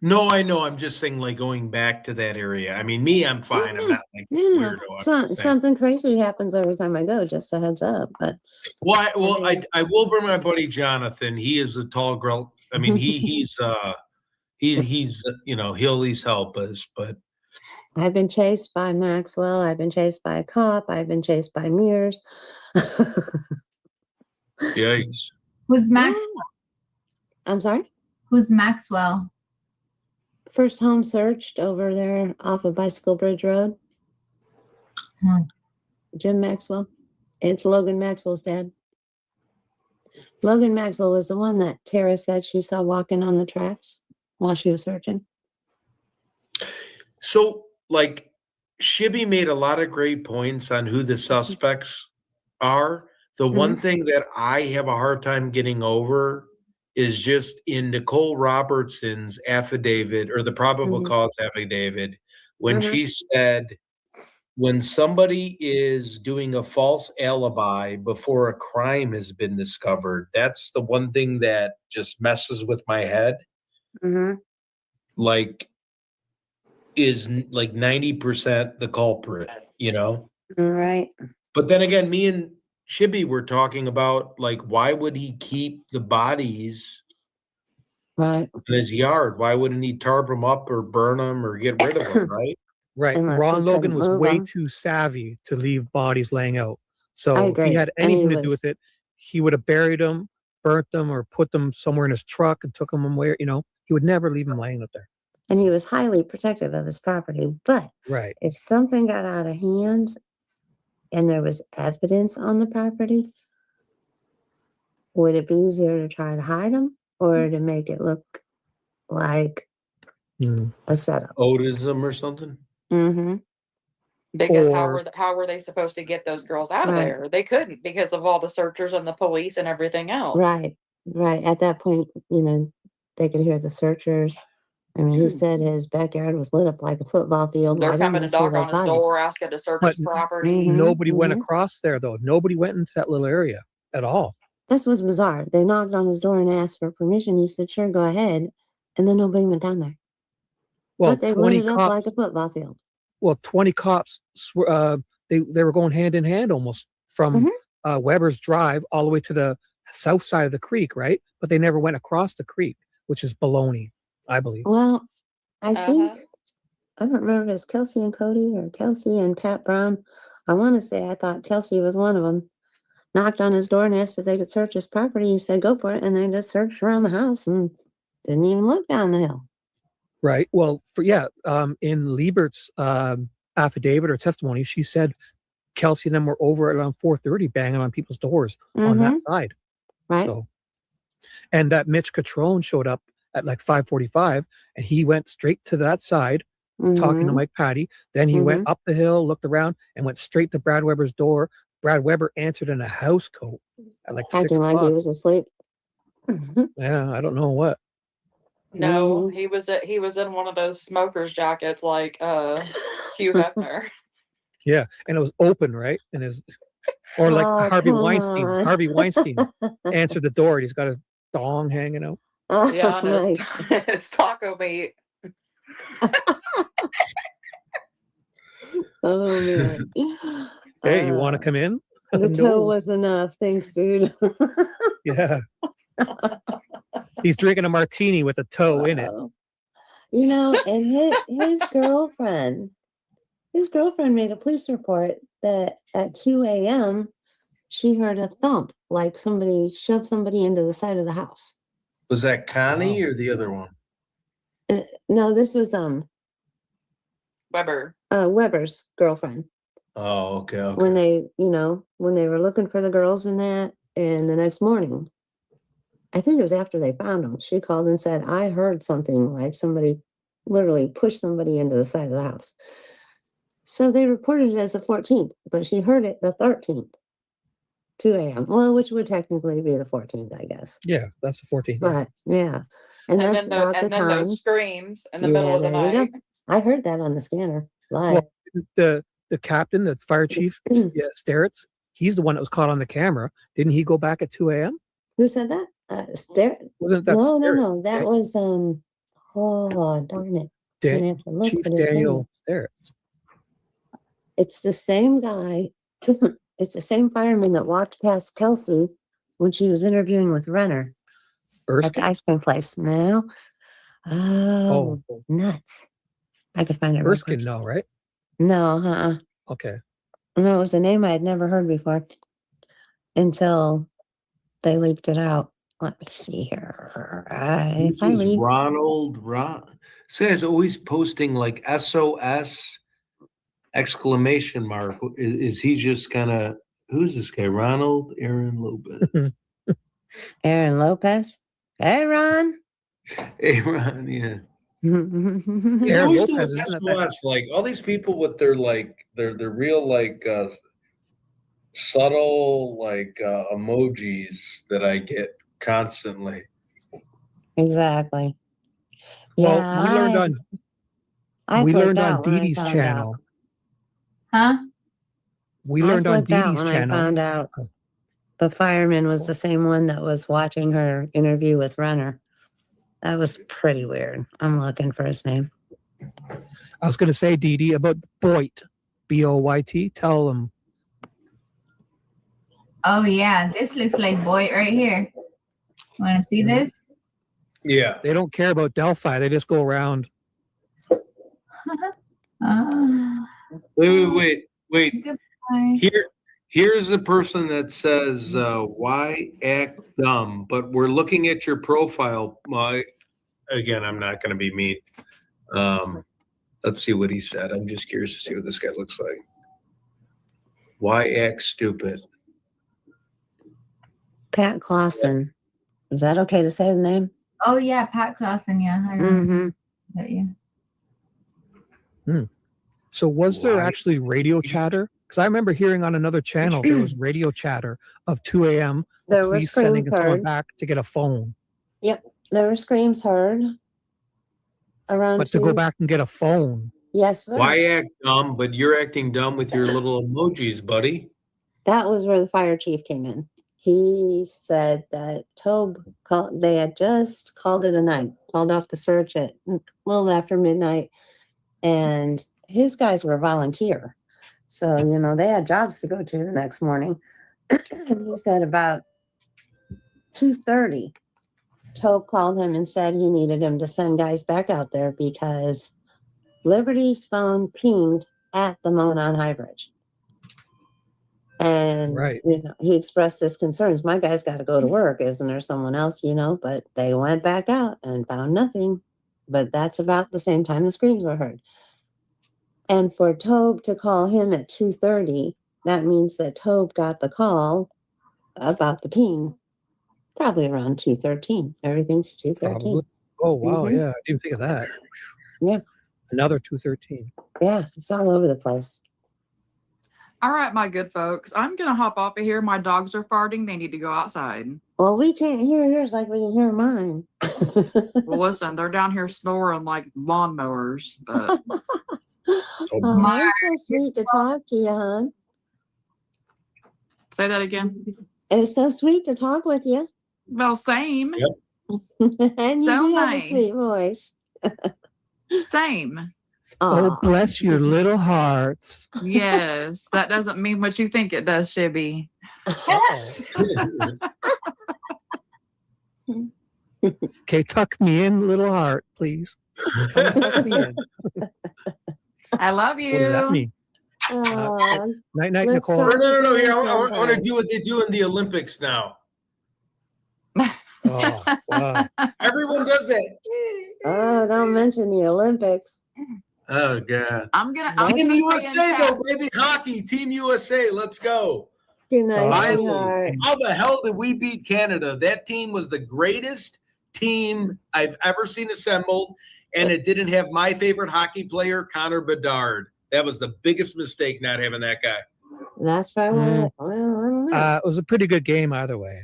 No, I know. I'm just saying, going back to that area. I mean, me, I'm fine. I'm not weirdo. Something crazy happens every time I go. Just a heads up. But I will bring my buddy Jonathan. He is a tall girl. I mean, he's he'll at least help us. But I've been chased by Maxwell. I've been chased by a cop. I've been chased by Mears. Yikes. Who's Maxwell? I'm sorry? Who's Maxwell? First home searched over there off of Bicycle Bridge Road. Jim Maxwell. It's Logan Maxwell's dad. Logan Maxwell was the one that Tara said she saw walking on the tracks while she was searching. So, Shibby made a lot of great points on who the suspects are. The one thing that I have a hard time getting over is just in Nicole Robertson's affidavit, or the probable cause affidavit, when she said when somebody is doing a false alibi before a crime has been discovered, that's the one thing that just messes with my head. Mm-hmm. Like, is like 90% the culprit, you know? Right. But then again, me and Shibby were talking about, like, why would he keep the bodies Right. in his yard? Why wouldn't he tarp them up or burn them or get rid of them, right? Right. Unless he Ron Logan couldn't was move way them. too savvy to leave bodies laying out. I So if agree. he had And he anything to do was- with it, he would have buried them, burnt them, or put them somewhere in his truck and took them where, he would never leave them laying out there. And he was highly protective of his property. But Right. if something got out of hand and there was evidence on the property, would it be easier to try to hide them or to make it look like a setup? Otism or something? Mm-hmm. Because Or- how were they supposed to get those girls out of Right. there? They couldn't because of all the searchers and the police and everything else. Right. Right. At that point, they could hear the searchers. I mean, he said his backyard was lit up like a football field. They're Why didn't coming we to see knock those on his bodies? door, asking to search his But property. nobody went mhm. across there, though. Nobody went into that little area at all. That's what's bizarre. They knocked on his door and asked for permission. He said, "Sure, go ahead," and then nobody went down there. Well, But they lit 20 it up cops. like a football field. Well, 20 cops. They were going hand in hand almost from Weber's Drive all the way to the south side of the creek, right? But they never went across the creek, which is baloney, I believe. Well, I think Uh-huh. I don't remember if it was Kelsey and Cody or Kelsey and Pat Brown. I want to say I thought Kelsey was one of them. Knocked on his door and asked if they could search his property. He said, "Go for it," and they just searched around the house and didn't even look down the hill. Right. Well, in Liebert's affidavit or testimony, she said Kelsey and them were over at around 4:30 banging on people's doors on that side. Right. So, and that Mitch Catrone showed up at like 5:45 and he went straight to that side talking to Mike Patty. Then he went up the hill, looked around and went straight to Brad Weber's door. Brad Weber answered in a house coat at like 6 Acting like he o'clock. was asleep. Yeah, I don't know what. No, he was in one of those smokers jackets like Hugh Hefner. Yeah, and it was open, right? And or like Oh, Harvey come Weinstein. on. Harvey Weinstein answered the door and he's got his dong hanging out. Yeah, Oh, on my his taco meat. Oh man. Hey, you want to come in? The toe No. was enough. Thanks, dude. Yeah. He's drinking a martini with a toe in it. Wow. And his girlfriend made a police report that at 2 a.m. she heard a thump, like somebody shoved somebody into the side of the house. Was that Connie or the other one? No, this was Weber. Weber's girlfriend. Oh, okay. When they were looking for the girls and that, and the next morning, I think it was after they found them, she called and said, "I heard something like somebody literally pushed somebody into the side of the house." So they reported it as the 14th, but she heard it the 13th, 2 a.m. Well, which would technically be the 14th, I guess. Yeah, that's the 14th. But yeah, and that's then, about the and then time. those screams in the middle of the there you go. night. I heard that on the scanner live. Well, the captain, the fire chief, Starretts, he's the one that was caught on the camera. Didn't he go back at 2 a.m.? Who said that? Wasn't that No, Starrett, that right? was oh darn it. I'm gonna have to look Chief at his name. Daniel Starretts. It's the same guy. It's the same fireman that walked past Kelsey when she was interviewing with Renner at the ice cream place. No. Oh, nuts. I could find it. real Erskine, quick. no, right? No, Okay. No, it was a name I had never heard before until they leaked it out. Let me see here. This is Ronald. This guy's always posting like SOS exclamation mark. Is he just kind of, who's this guy? Ronald Aaron Lopez. Aaron Lopez. Hey, Ron. Hey, Ron, yeah. Aaron Aaron Lopez, Lopez, isn't it that- like all these people with their real subtle emojis that I get constantly. Exactly. Well, Yeah, we learned I on flipped Dee out when I Dee's found channel. out. Huh? We learned on flipped out Dee Dee's when channel. I found out the fireman was the same one that was watching her interview with Runner. That was pretty weird. I'm looking for his name. I was going to say, Dee Dee, about Boyt, B-O-Y-T. Tell them. Oh yeah, this looks like Boyd right here. Want to see this? Yeah. They don't care about Delphi. They just go around. Wait. Goodbye. Here's the person that says, why act dumb? But we're looking at your profile. Again, I'm not going to be mean. Let's see what he said. I'm just curious to see what this guy looks like. Why act stupid? Pat Clausen. Is that okay to say the name? Oh yeah, Pat Clausen. Yeah, I remember that. Yeah. So was there actually radio chatter? Because I remember hearing on another channel there was radio chatter of 2 a.m. There were police sending screams someone heard. back to get a phone. Yep, there were screams heard. Around But to go back and get a phone. Yes, sir. Why act dumb? But you're acting dumb with your little emojis, buddy. That was where the fire chief came in. He said that Tobe called, they had just called it a night, called off the search at a little after midnight, and his guys were a volunteer. So, you know, they had jobs to go to the next morning. And he said about 2:30, Tobe called him and said he needed him to send guys back out there because Liberty's phone pinged at the Motown High Bridge. And you know, he expressed his concerns. My guy's got to go to work. Isn't there someone else, you know? But they went back out and found nothing. But that's about the same time the screams were heard. And for Tobe to call him at 2:30, that means that Tobe got the call about the ping probably around 2:13. Everything's 2:13. Oh, wow. Yeah. I didn't think of that. Yeah. Another 2:13. Yeah. It's all over the place. All right, my good folks. I'm going to hop off of here. My dogs are farting. They need to go outside. Well, we can't hear yours like we can hear mine. Well, listen, they're down here snoring like lawnmowers. But Oh, it's so sweet to talk to you, hon. Say that again. It's so sweet to talk with you. Well, same. And you So do have a nice. sweet voice. Same. Oh, bless your little hearts. Yes, that doesn't mean what you think it does, Shibby. Okay, tuck me in, little heart, please. Come tuck me in. I love you. What does that mean? Night, night, let's Nicole. talk No. again Here, I want sometime. to do what they do in the Olympics now. Oh, wow. Everyone does that. Oh, don't mention the Olympics. Oh, God. I'm gonna Team stay in USA, chat. though, baby. Hockey. Team USA. Let's go. Good night, Finally. sweetheart. How the hell did we beat Canada? That team was the greatest team I've ever seen assembled, and it didn't have my favorite hockey player, Connor Bedard. That was the biggest mistake not having that guy. That's probably well, I don't know. It was a pretty good game either way.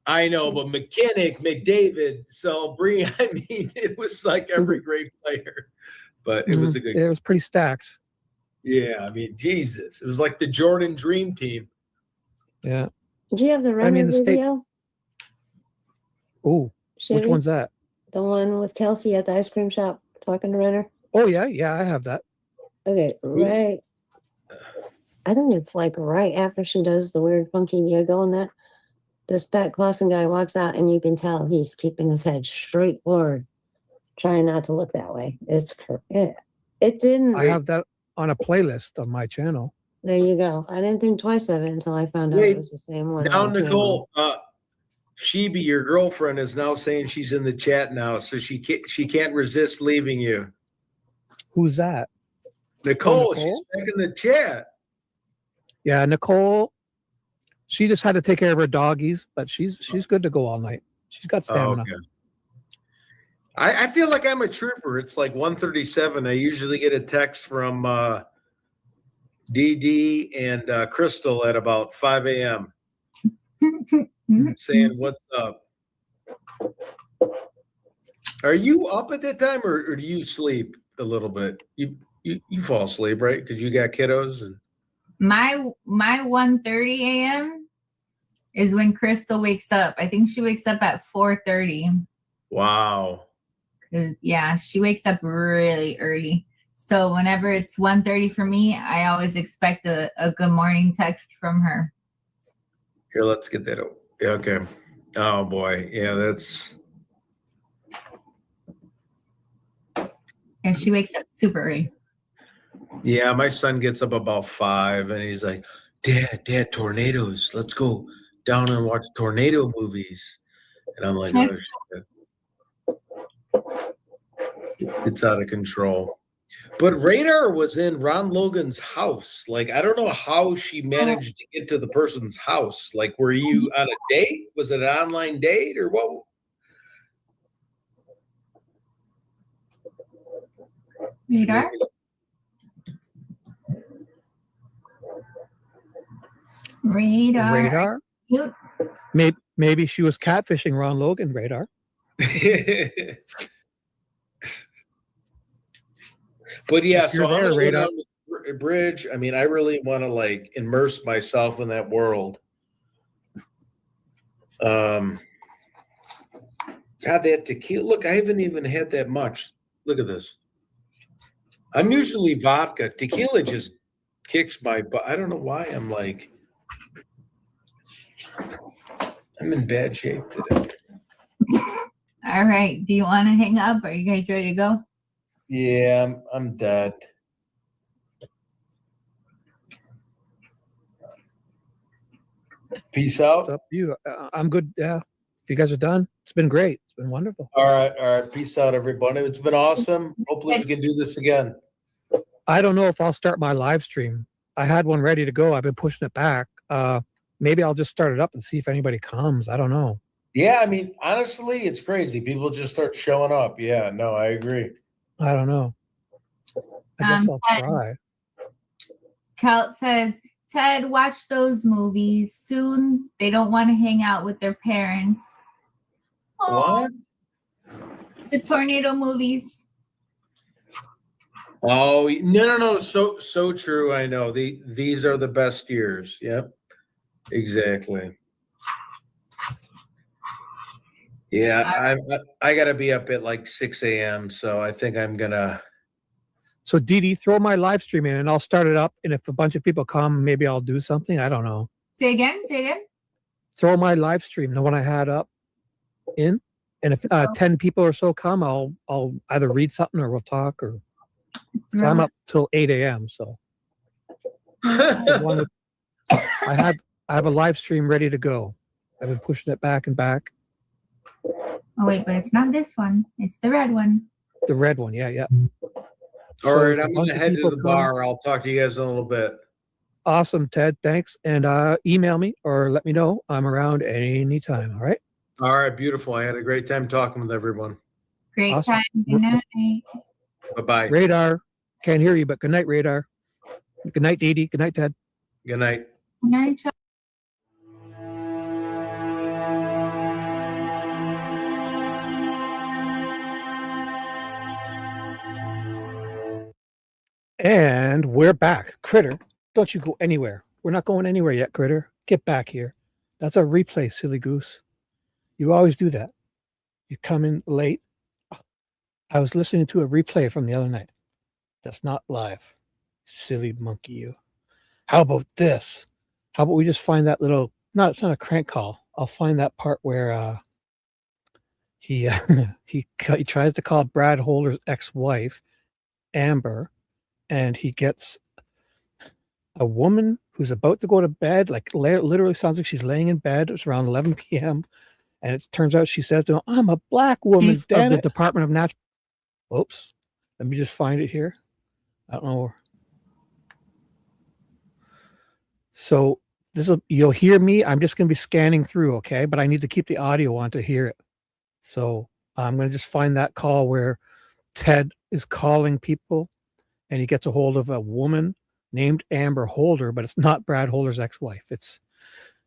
I know, but McKinnick, McDavid, Bree, I mean, it was like every great player. But it was a good It was pretty stacked. Yeah, I mean, Jesus. It was like the Jordan Dream Team. Yeah. Do you have the runner I mean, the States. video? Oh, which Shibby? one's that? The one with Kelsey at the ice cream shop talking to Renner? Oh, yeah. Yeah, I have that. Okay, right. I think it's like right after she does the weird funky giggle and that. This Pat Clausen guy walks out and you can tell he's keeping his head straight forward, trying not to look that way. It's it didn't. I have that on a playlist on my channel. There you go. I didn't think twice of it until I found out it was the same one. Now, on camera. Nicole, Shibby, your girlfriend, is now saying she's in the chat now, so she can't resist leaving you. Who's that? Nicole, Nicole? she's back in the chat. Yeah, Nicole. She just had to take care of her doggies, but she's good to go all night. She's got stamina. Okay. I feel like I'm a trooper. It's like 1:37. I usually get a text from DD and Crystal at about 5 a.m. saying, "What's up?" Are you up at that time, or do you sleep a little bit? You fall asleep, right? Because you got kiddos. And My 1:30 a.m. is when Crystal wakes up. I think she wakes up at 4:30. wow. Cause yeah, she wakes up really early. So whenever it's 1:30 for me, I always expect a good morning text from her. Here, let's get that. Yeah, okay. Oh boy, yeah, that's. And she wakes up super early. Yeah, my son gets up about 5, and he's like, "Dad, tornadoes! Let's go down and watch tornado movies." And I'm like, "Oh shit, it's out of control." But Radarrr was in Ron Logan's house. Like, I don't know how she managed to get to the person's house. Like, were you on a date? Was it an online date or what? Radarrr? Radarrr? Maybe she was catfishing Ron Logan. Radarrr. But yeah, if you're so there, I'm Radarrr. on the bridge. I mean, I really want to like immerse myself in that world. God, that tequila. Look, I haven't even had that much. Look at this. I'm usually vodka. Tequila just kicks my butt. I don't know why I'm like, I'm in bad shape today. All right. Do you want to hang up? Are you guys ready to go? Yeah, I'm dead. Peace out. It's up to you. I'm good. Yeah. If you guys are done, it's been great. It's been wonderful. All right. Peace out, everybody. It's been awesome. Hopefully we can do this again. I don't know if I'll start my live stream. I had one ready to go. I've been pushing it back. Maybe I'll just start it up and see if anybody comes. I don't know. Yeah, I mean, honestly, it's crazy. People just start showing up. Yeah, no, I agree. I don't know. I guess I'll try. Kelt says, Ted, watch those movies. Soon they don't want to hang out with their parents. What? The tornado movies. Oh, no. So true. I know. These are the best years. Yep. Exactly. Yeah, I got to be up at like 6 a.m. So I think I'm going to. So Dee, throw my live stream in and I'll start it up. And if a bunch of people come, maybe I'll do something. I don't know. Say again. Throw my live stream, the one I had up in. And if 10 people or so come, I'll either read something or we'll talk or. So I'm up till 8 a.m. So I have a live stream ready to go. I've been pushing it back and back. Oh wait, but it's not this one. It's the red one. The red one, yeah. All right, I'm going to head to the bar. I'll talk to you guys in a little bit. Awesome, Ted. Thanks. And email me or let me know. I'm around anytime. All right. All right, beautiful. I had a great time talking with everyone. Great time. Good night. Bye-bye. Radarrr. Can't hear you, but good night, Radarrr. Good night, Dee. Good night, Ted. Good night. Good night, Chuck. And we're back. Critter, don't you go anywhere. We're not going anywhere yet, Critter. Get back here. That's a replay, silly goose. You always do that. You come in late. I was listening to a replay from the other night. That's not live. Silly monkey, you. How about this? How about we just find that little, it's not a crank call. I'll find that part where he tries to call Brad Holder's ex-wife, Amber, and he gets a woman who's about to go to bed, like literally sounds like she's laying in bed. It's around 11 p.m. And it turns out she says to him, I'm a black woman, of the Department of Natural. Oops. Let me just find it here. I don't know. So you'll hear me. I'm just going to be scanning through, okay? But I need to keep the audio on to hear it. So I'm going to just find that call where Ted is calling people and he gets a hold of a woman named Amber Holder, but it's not Brad Holder's ex-wife. It's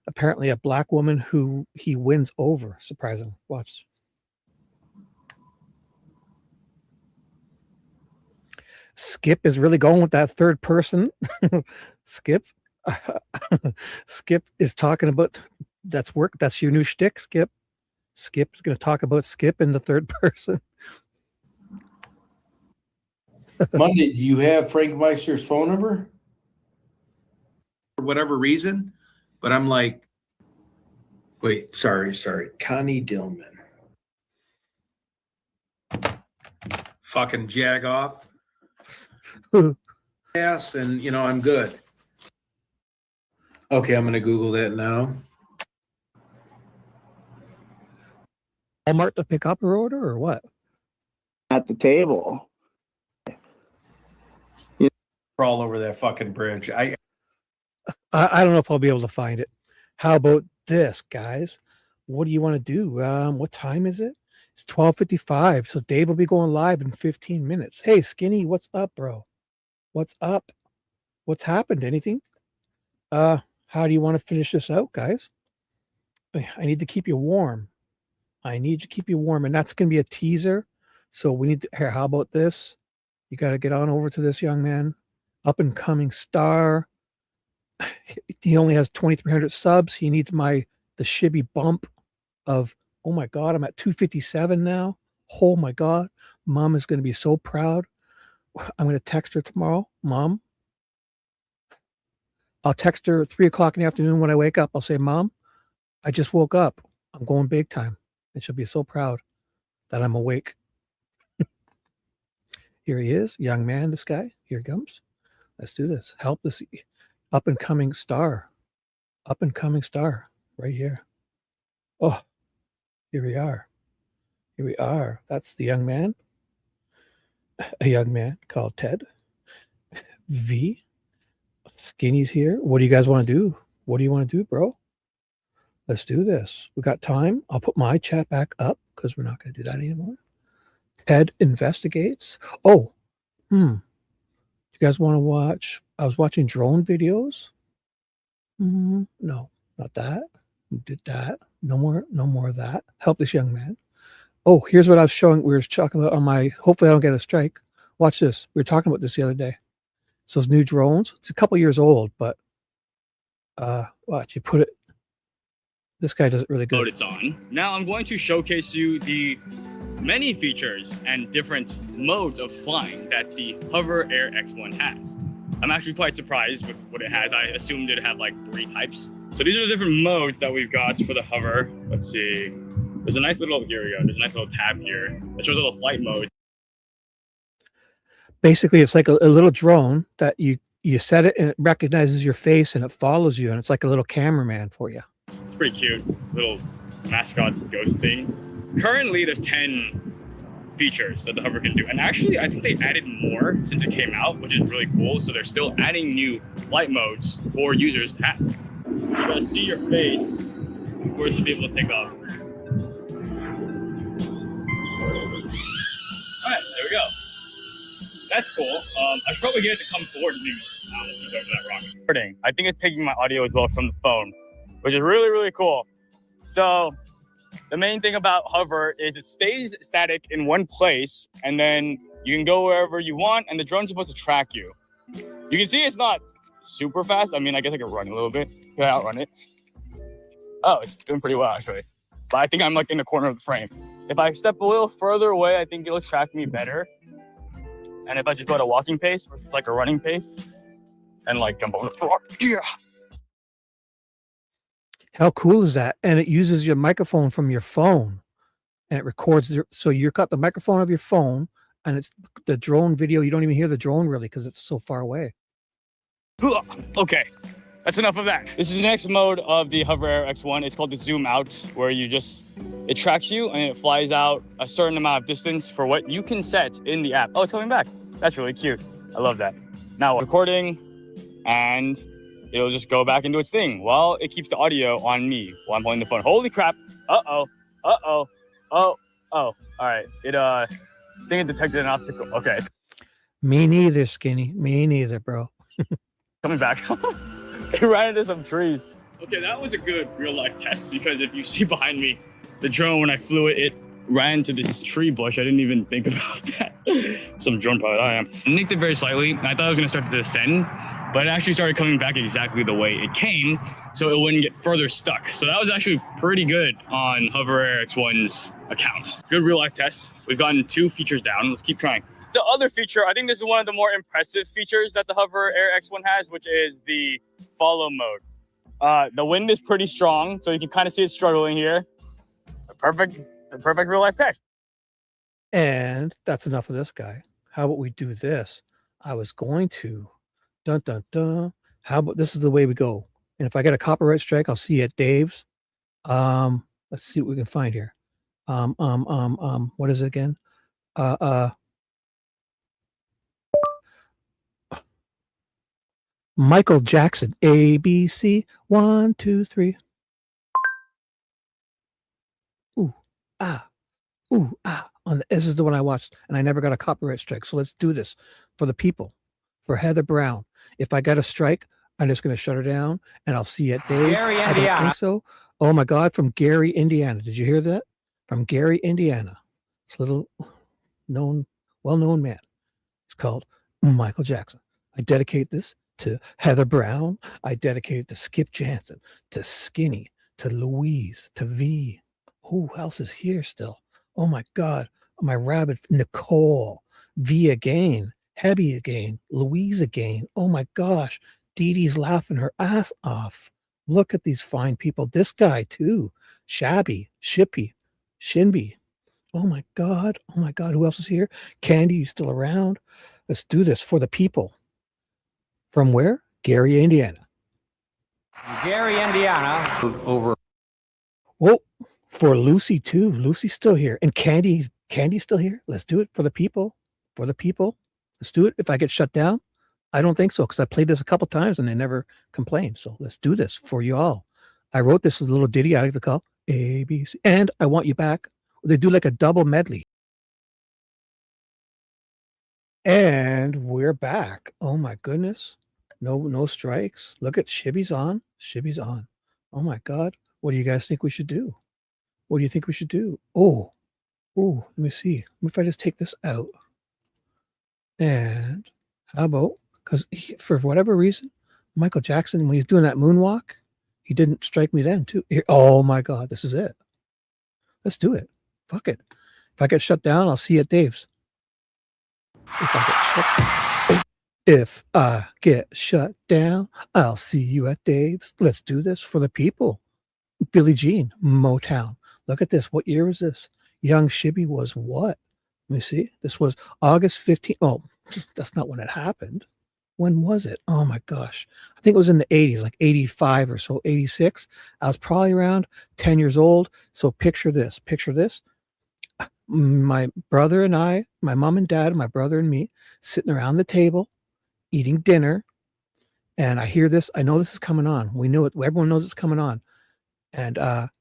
apparently a black woman who he wins over, surprisingly. Watch. Skip is really going with that third person. Skip. Skip is talking about that's work. That's your new shtick, Skip. Skip is going to talk about Skip in the third person. Monday, do you have Frank Meister's phone number? For whatever reason, but I'm like, wait, sorry. Connie Dillman. Fucking jag off. Ass, and you know, I'm good. Okay, I'm going to Google that now. Walmart to pick up her order or what? At the table. Crawl over that fucking bridge. I don't know if I'll be able to find it. How about this, guys? What do you want to do? What time is it? It's 12:55. So Dave will be going live in 15 minutes. Hey, Skinny, what's up, bro? What's up? What's happened? Anything? How do you want to finish this out, guys? I need to keep you warm. I need to keep you warm, and that's going to be a teaser. So we need to. Here, how about this? You got to get on over to this young man, up and coming star. He only has 2,300 subs. He needs the Shibby bump of, oh my God, I'm at 257 now. Oh my God, Mom is going to be so proud. I'm going to text her tomorrow. Mom, I'll text her 3:00 in the afternoon when I wake up. I'll say, Mom, I just woke up. I'm going big time. And she'll be so proud that I'm awake. Here he is, young man, this guy. Here he comes. Let's do this. Help this up and coming star. Up and coming star right here. Oh, here we are. Here we are. That's the young man. A young man called Ted. V. Skinny's here. What do you guys want to do? What do you want to do, bro? Let's do this. We got time. I'll put my chat back up because we're not going to do that anymore. Ted investigates. Oh, you guys want to watch? I was watching drone videos. No, not that. We did that. No more of that. Help this young man. Oh, here's what I was showing. We were talking about on my, hopefully I don't get a strike. Watch this. We were talking about this the other day. So those new drones, it's a couple years old, but watch, you put it, this guy does it really good. It's on. Now I'm going to showcase you the many features and different modes of flying that the Hover Air X1 has. I'm actually quite surprised with what it has. I assumed it'd have like 3 types. So these are the different modes that we've got for the Hover. Let's see. There's a nice little, here we go. There's a nice little tab here that shows a little flight mode. Basically, it's like a little drone that you set it and it recognizes your face and it follows you, and it's like a little cameraman for you. It's pretty cute, little mascot ghost thing. Currently, there's 10 features that the Hover can do. And actually, I think they added more since it came out, which is really cool. So they're still adding new flight modes for users to have. You gotta see your face for it to be able to take off. All right, there we go. That's cool. I should probably get it to come towards me. I think it's taking my audio as well from the phone, which is really, really cool. So the main thing about Hover is it stays static in one place, and then you can go wherever you want, and the drone's supposed to track you. You can see it's not super fast. I mean, I guess I could run a little bit. Can I outrun it? Oh, it's doing pretty well, actually. But I think I'm like in the corner of the frame. If I step a little further away, I think it'll track me better. And if I just go at a walking pace versus like a running pace and like jump over the floor. Yeah. How cool is that? And it uses your microphone from your phone and it records. So you got the microphone of your phone and it's the drone video. You don't even hear the drone really because it's so far away. Okay, that's enough of that. This is the next mode of the Hover Air X1. It's called the zoom out, where it tracks you and it flies out a certain amount of distance for what you can set in the app. Oh, it's coming back. That's really cute. I love that. Now recording, and it'll just go back into its thing while it keeps the audio on me while I'm holding the phone. Holy crap. Oh. All right. I think it detected an obstacle. Okay. Me neither, Skinny. Me neither, bro. Coming back. It ran into some trees. Okay, that was a good real life test because if you see behind me, the drone, when I flew it, ran into this tree bush. I didn't even think about that. Some drone pilot I am. Nicked it very slightly. I thought I was gonna start to descend, but it actually started coming back exactly the way it came, so it wouldn't get further stuck. So that was actually pretty good on Hover Air X1's account. Good real life tests. We've gotten 2 features down. Let's keep trying. The other feature, I think this is one of the more impressive features that the Hover Air X1 has, which is the follow mode. The wind is pretty strong, so you can kind of see it struggling here. The perfect real life test. And that's enough of this guy. How about we do this? I was going to dun dun dun. How about this is the way we go? And if I get a copyright strike, I'll see you at Dave's. Let's see what we can find here. What is it again? Michael Jackson, ABC, 1, 2, 3. Ooh, ah. This is the one I watched, and I never got a copyright strike. So let's do this for the people, for Heather Brown. If I got a strike, I'm just going to shut her down, and I'll see you at Dave. Gary, I Indiana. don't think so. Oh my God, from Gary, Indiana. Did you hear that? From Gary, Indiana. It's a little well-known man. It's called Michael Jackson. I dedicate this to Heather Brown. I dedicate it to Skip Jansen, to Skinny, to Louise, to V. Who else is here still? Oh my God, my rabbit, Nicole, V again, Hebby again, Louise again. Oh my gosh, Dee Dee's laughing her ass off. Look at these fine people. This guy too, Shabby, Shippy, Shinby. Oh my God, who else is here? Candy, you still around? Let's do this for the people. From where? Gary, Indiana. Gary, Indiana. Over. Oh, for Lucy too. Lucy's still here. And Candy's still here. Let's do it for the people. For the people. Let's do it. If I get shut down, I don't think so, because I played this a couple times and they never complained. So let's do this for you all. I wrote this as a little ditty I like to call ABC. And I Want You Back. They do like a double medley. And we're back. Oh my goodness. No strikes. Look at Shibby's on. Shibby's on. Oh my God. What do you guys think we should do? What do you think we should do? Oh, let me see. What if I just take this out? And how about, because for whatever reason, Michael Jackson, when he's doing that moonwalk, he didn't strike me then too. Oh my God, this is it. Let's do it. Fuck it. If I get shut down, I'll see you at Dave's. If I get shut down, I'll see you at Dave's. Let's do this for the people. Billie Jean, Motown. Look at this. What year is this? Young Shibby was what? Let me see. This was August 15th. Oh, that's not when it happened. When was it? Oh my gosh. I think it was in the 80s, like 85 or so, 86. I was probably around 10 years old. So picture this. Picture this. My brother and I, my mom and dad, my brother and me, sitting around the table, eating dinner. And I hear this. I know this is coming on. We knew it. Everyone knows it's coming on. And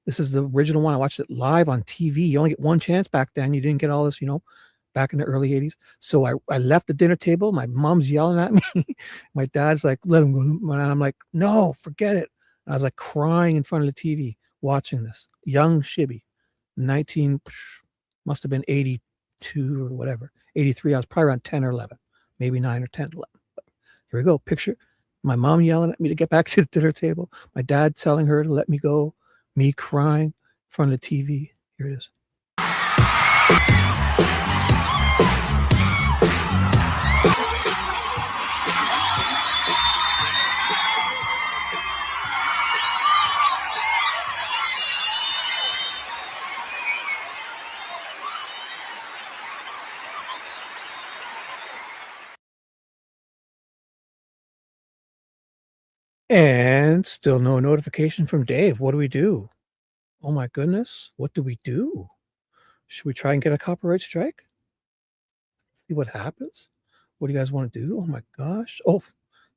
this is the original one. I watched it live on TV. You only get one chance back then. You didn't get all this, back in the early 80s. So I left the dinner table. My mom's yelling at me. My dad's like, let him go. And I'm like, no, forget it. And I was like crying in front of the TV watching this. Young Shibby, must have been 82 or whatever. 83. I was probably around 10 or 11, maybe 9 or 10, 11. But here we go. Picture my mom yelling at me to get back to the dinner table. My dad telling her to let me go. Me crying in front of the TV. Here it is. And still no notification from Dave. What do we do? Oh my goodness. What do we do? Should we try and get a copyright strike? See what happens? What do you guys want to do? Oh my gosh. Oh,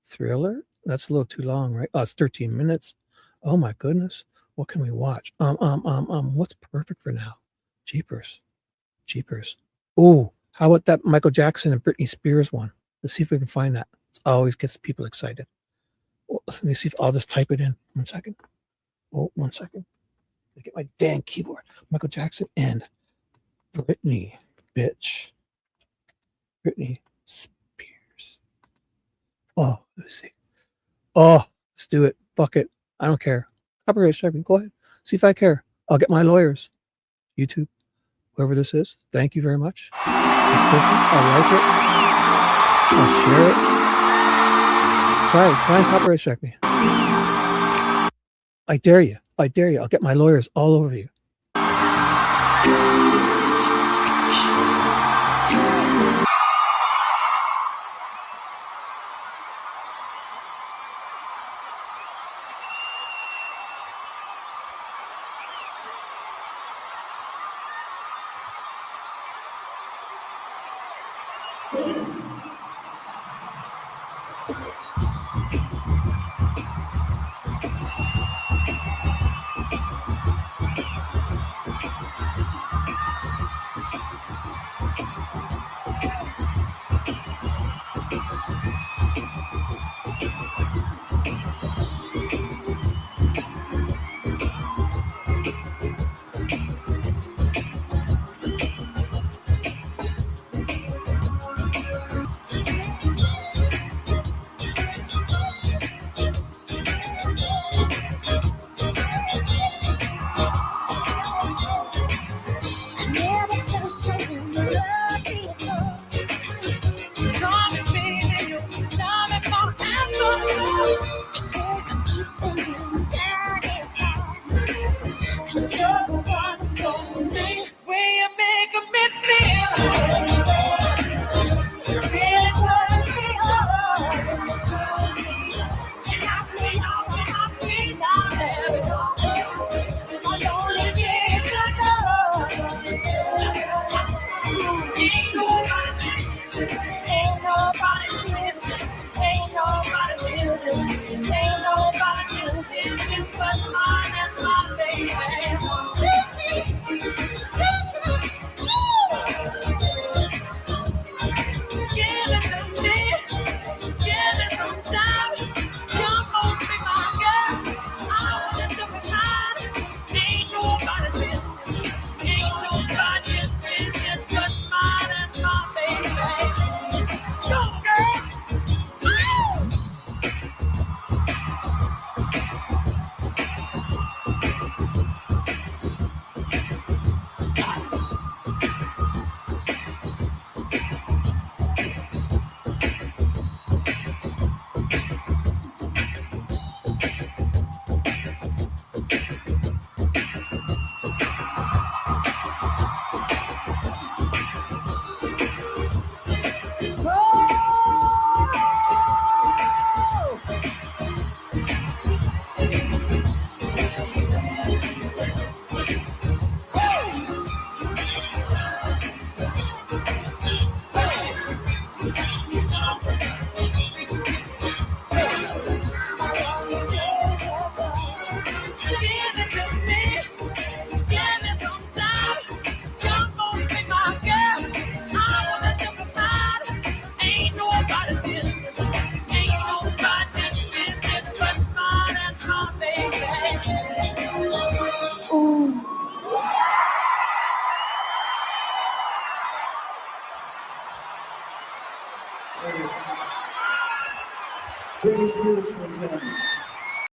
Thriller. That's a little too long, right? Oh, it's 13 minutes. Oh my goodness. What can we watch? What's perfect for now? Jeepers. Oh, how about that Michael Jackson and Britney Spears one? Let's see if we can find that. It always gets people excited. Well, let me see if I'll just type it in. 1 second. Oh, 1 second. Get my dang keyboard. Michael Jackson and Britney, bitch. Britney Spears. Oh, let me see. Oh, let's do it. Fuck it. I don't care. Copyright strike me. Go ahead. See if I care. I'll get my lawyers. YouTube, whoever this is, thank you very much. This person, I'll like it. I'll share it. Try and copyright strike me. I dare you. I dare you. I'll get my lawyers all over you.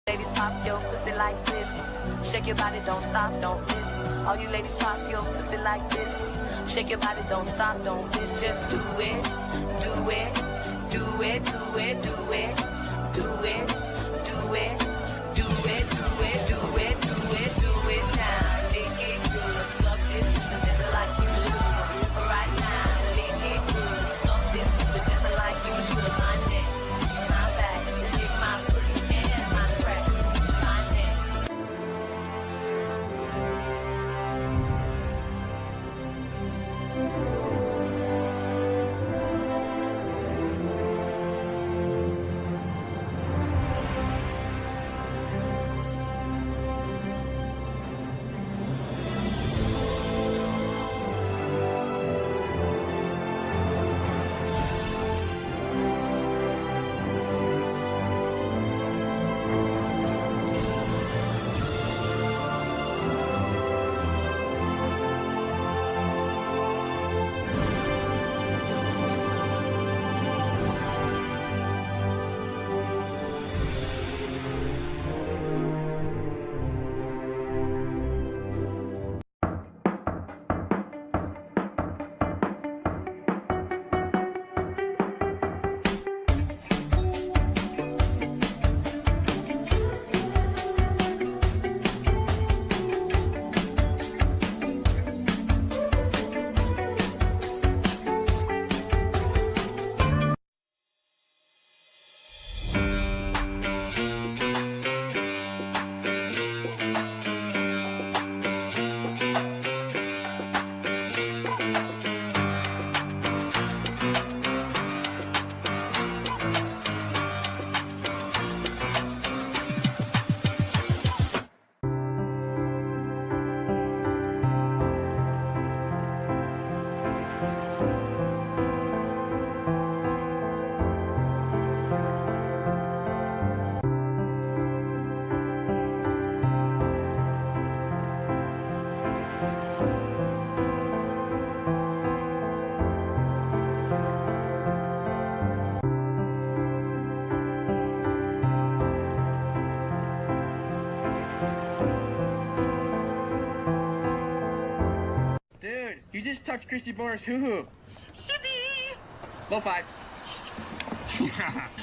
Ladies, pop your pussy like this. Shake your body, don't stop, don't miss. All you ladies, pop your pussy like this. Shake your body, don't stop, don't miss. Just do it, do it, do it, do it, do it, do it, do it, do it, do it, do it, do it, do it now. Lick it good, suck this, just like you should. Right now, lick it good, suck this, just like you should. My neck, my back, lick my pussy and my crack. My neck. You just touched Christy Boner's hoo-hoo. Shibby! Low five.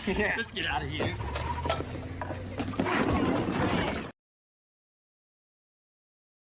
Yeah. Let's get out of here.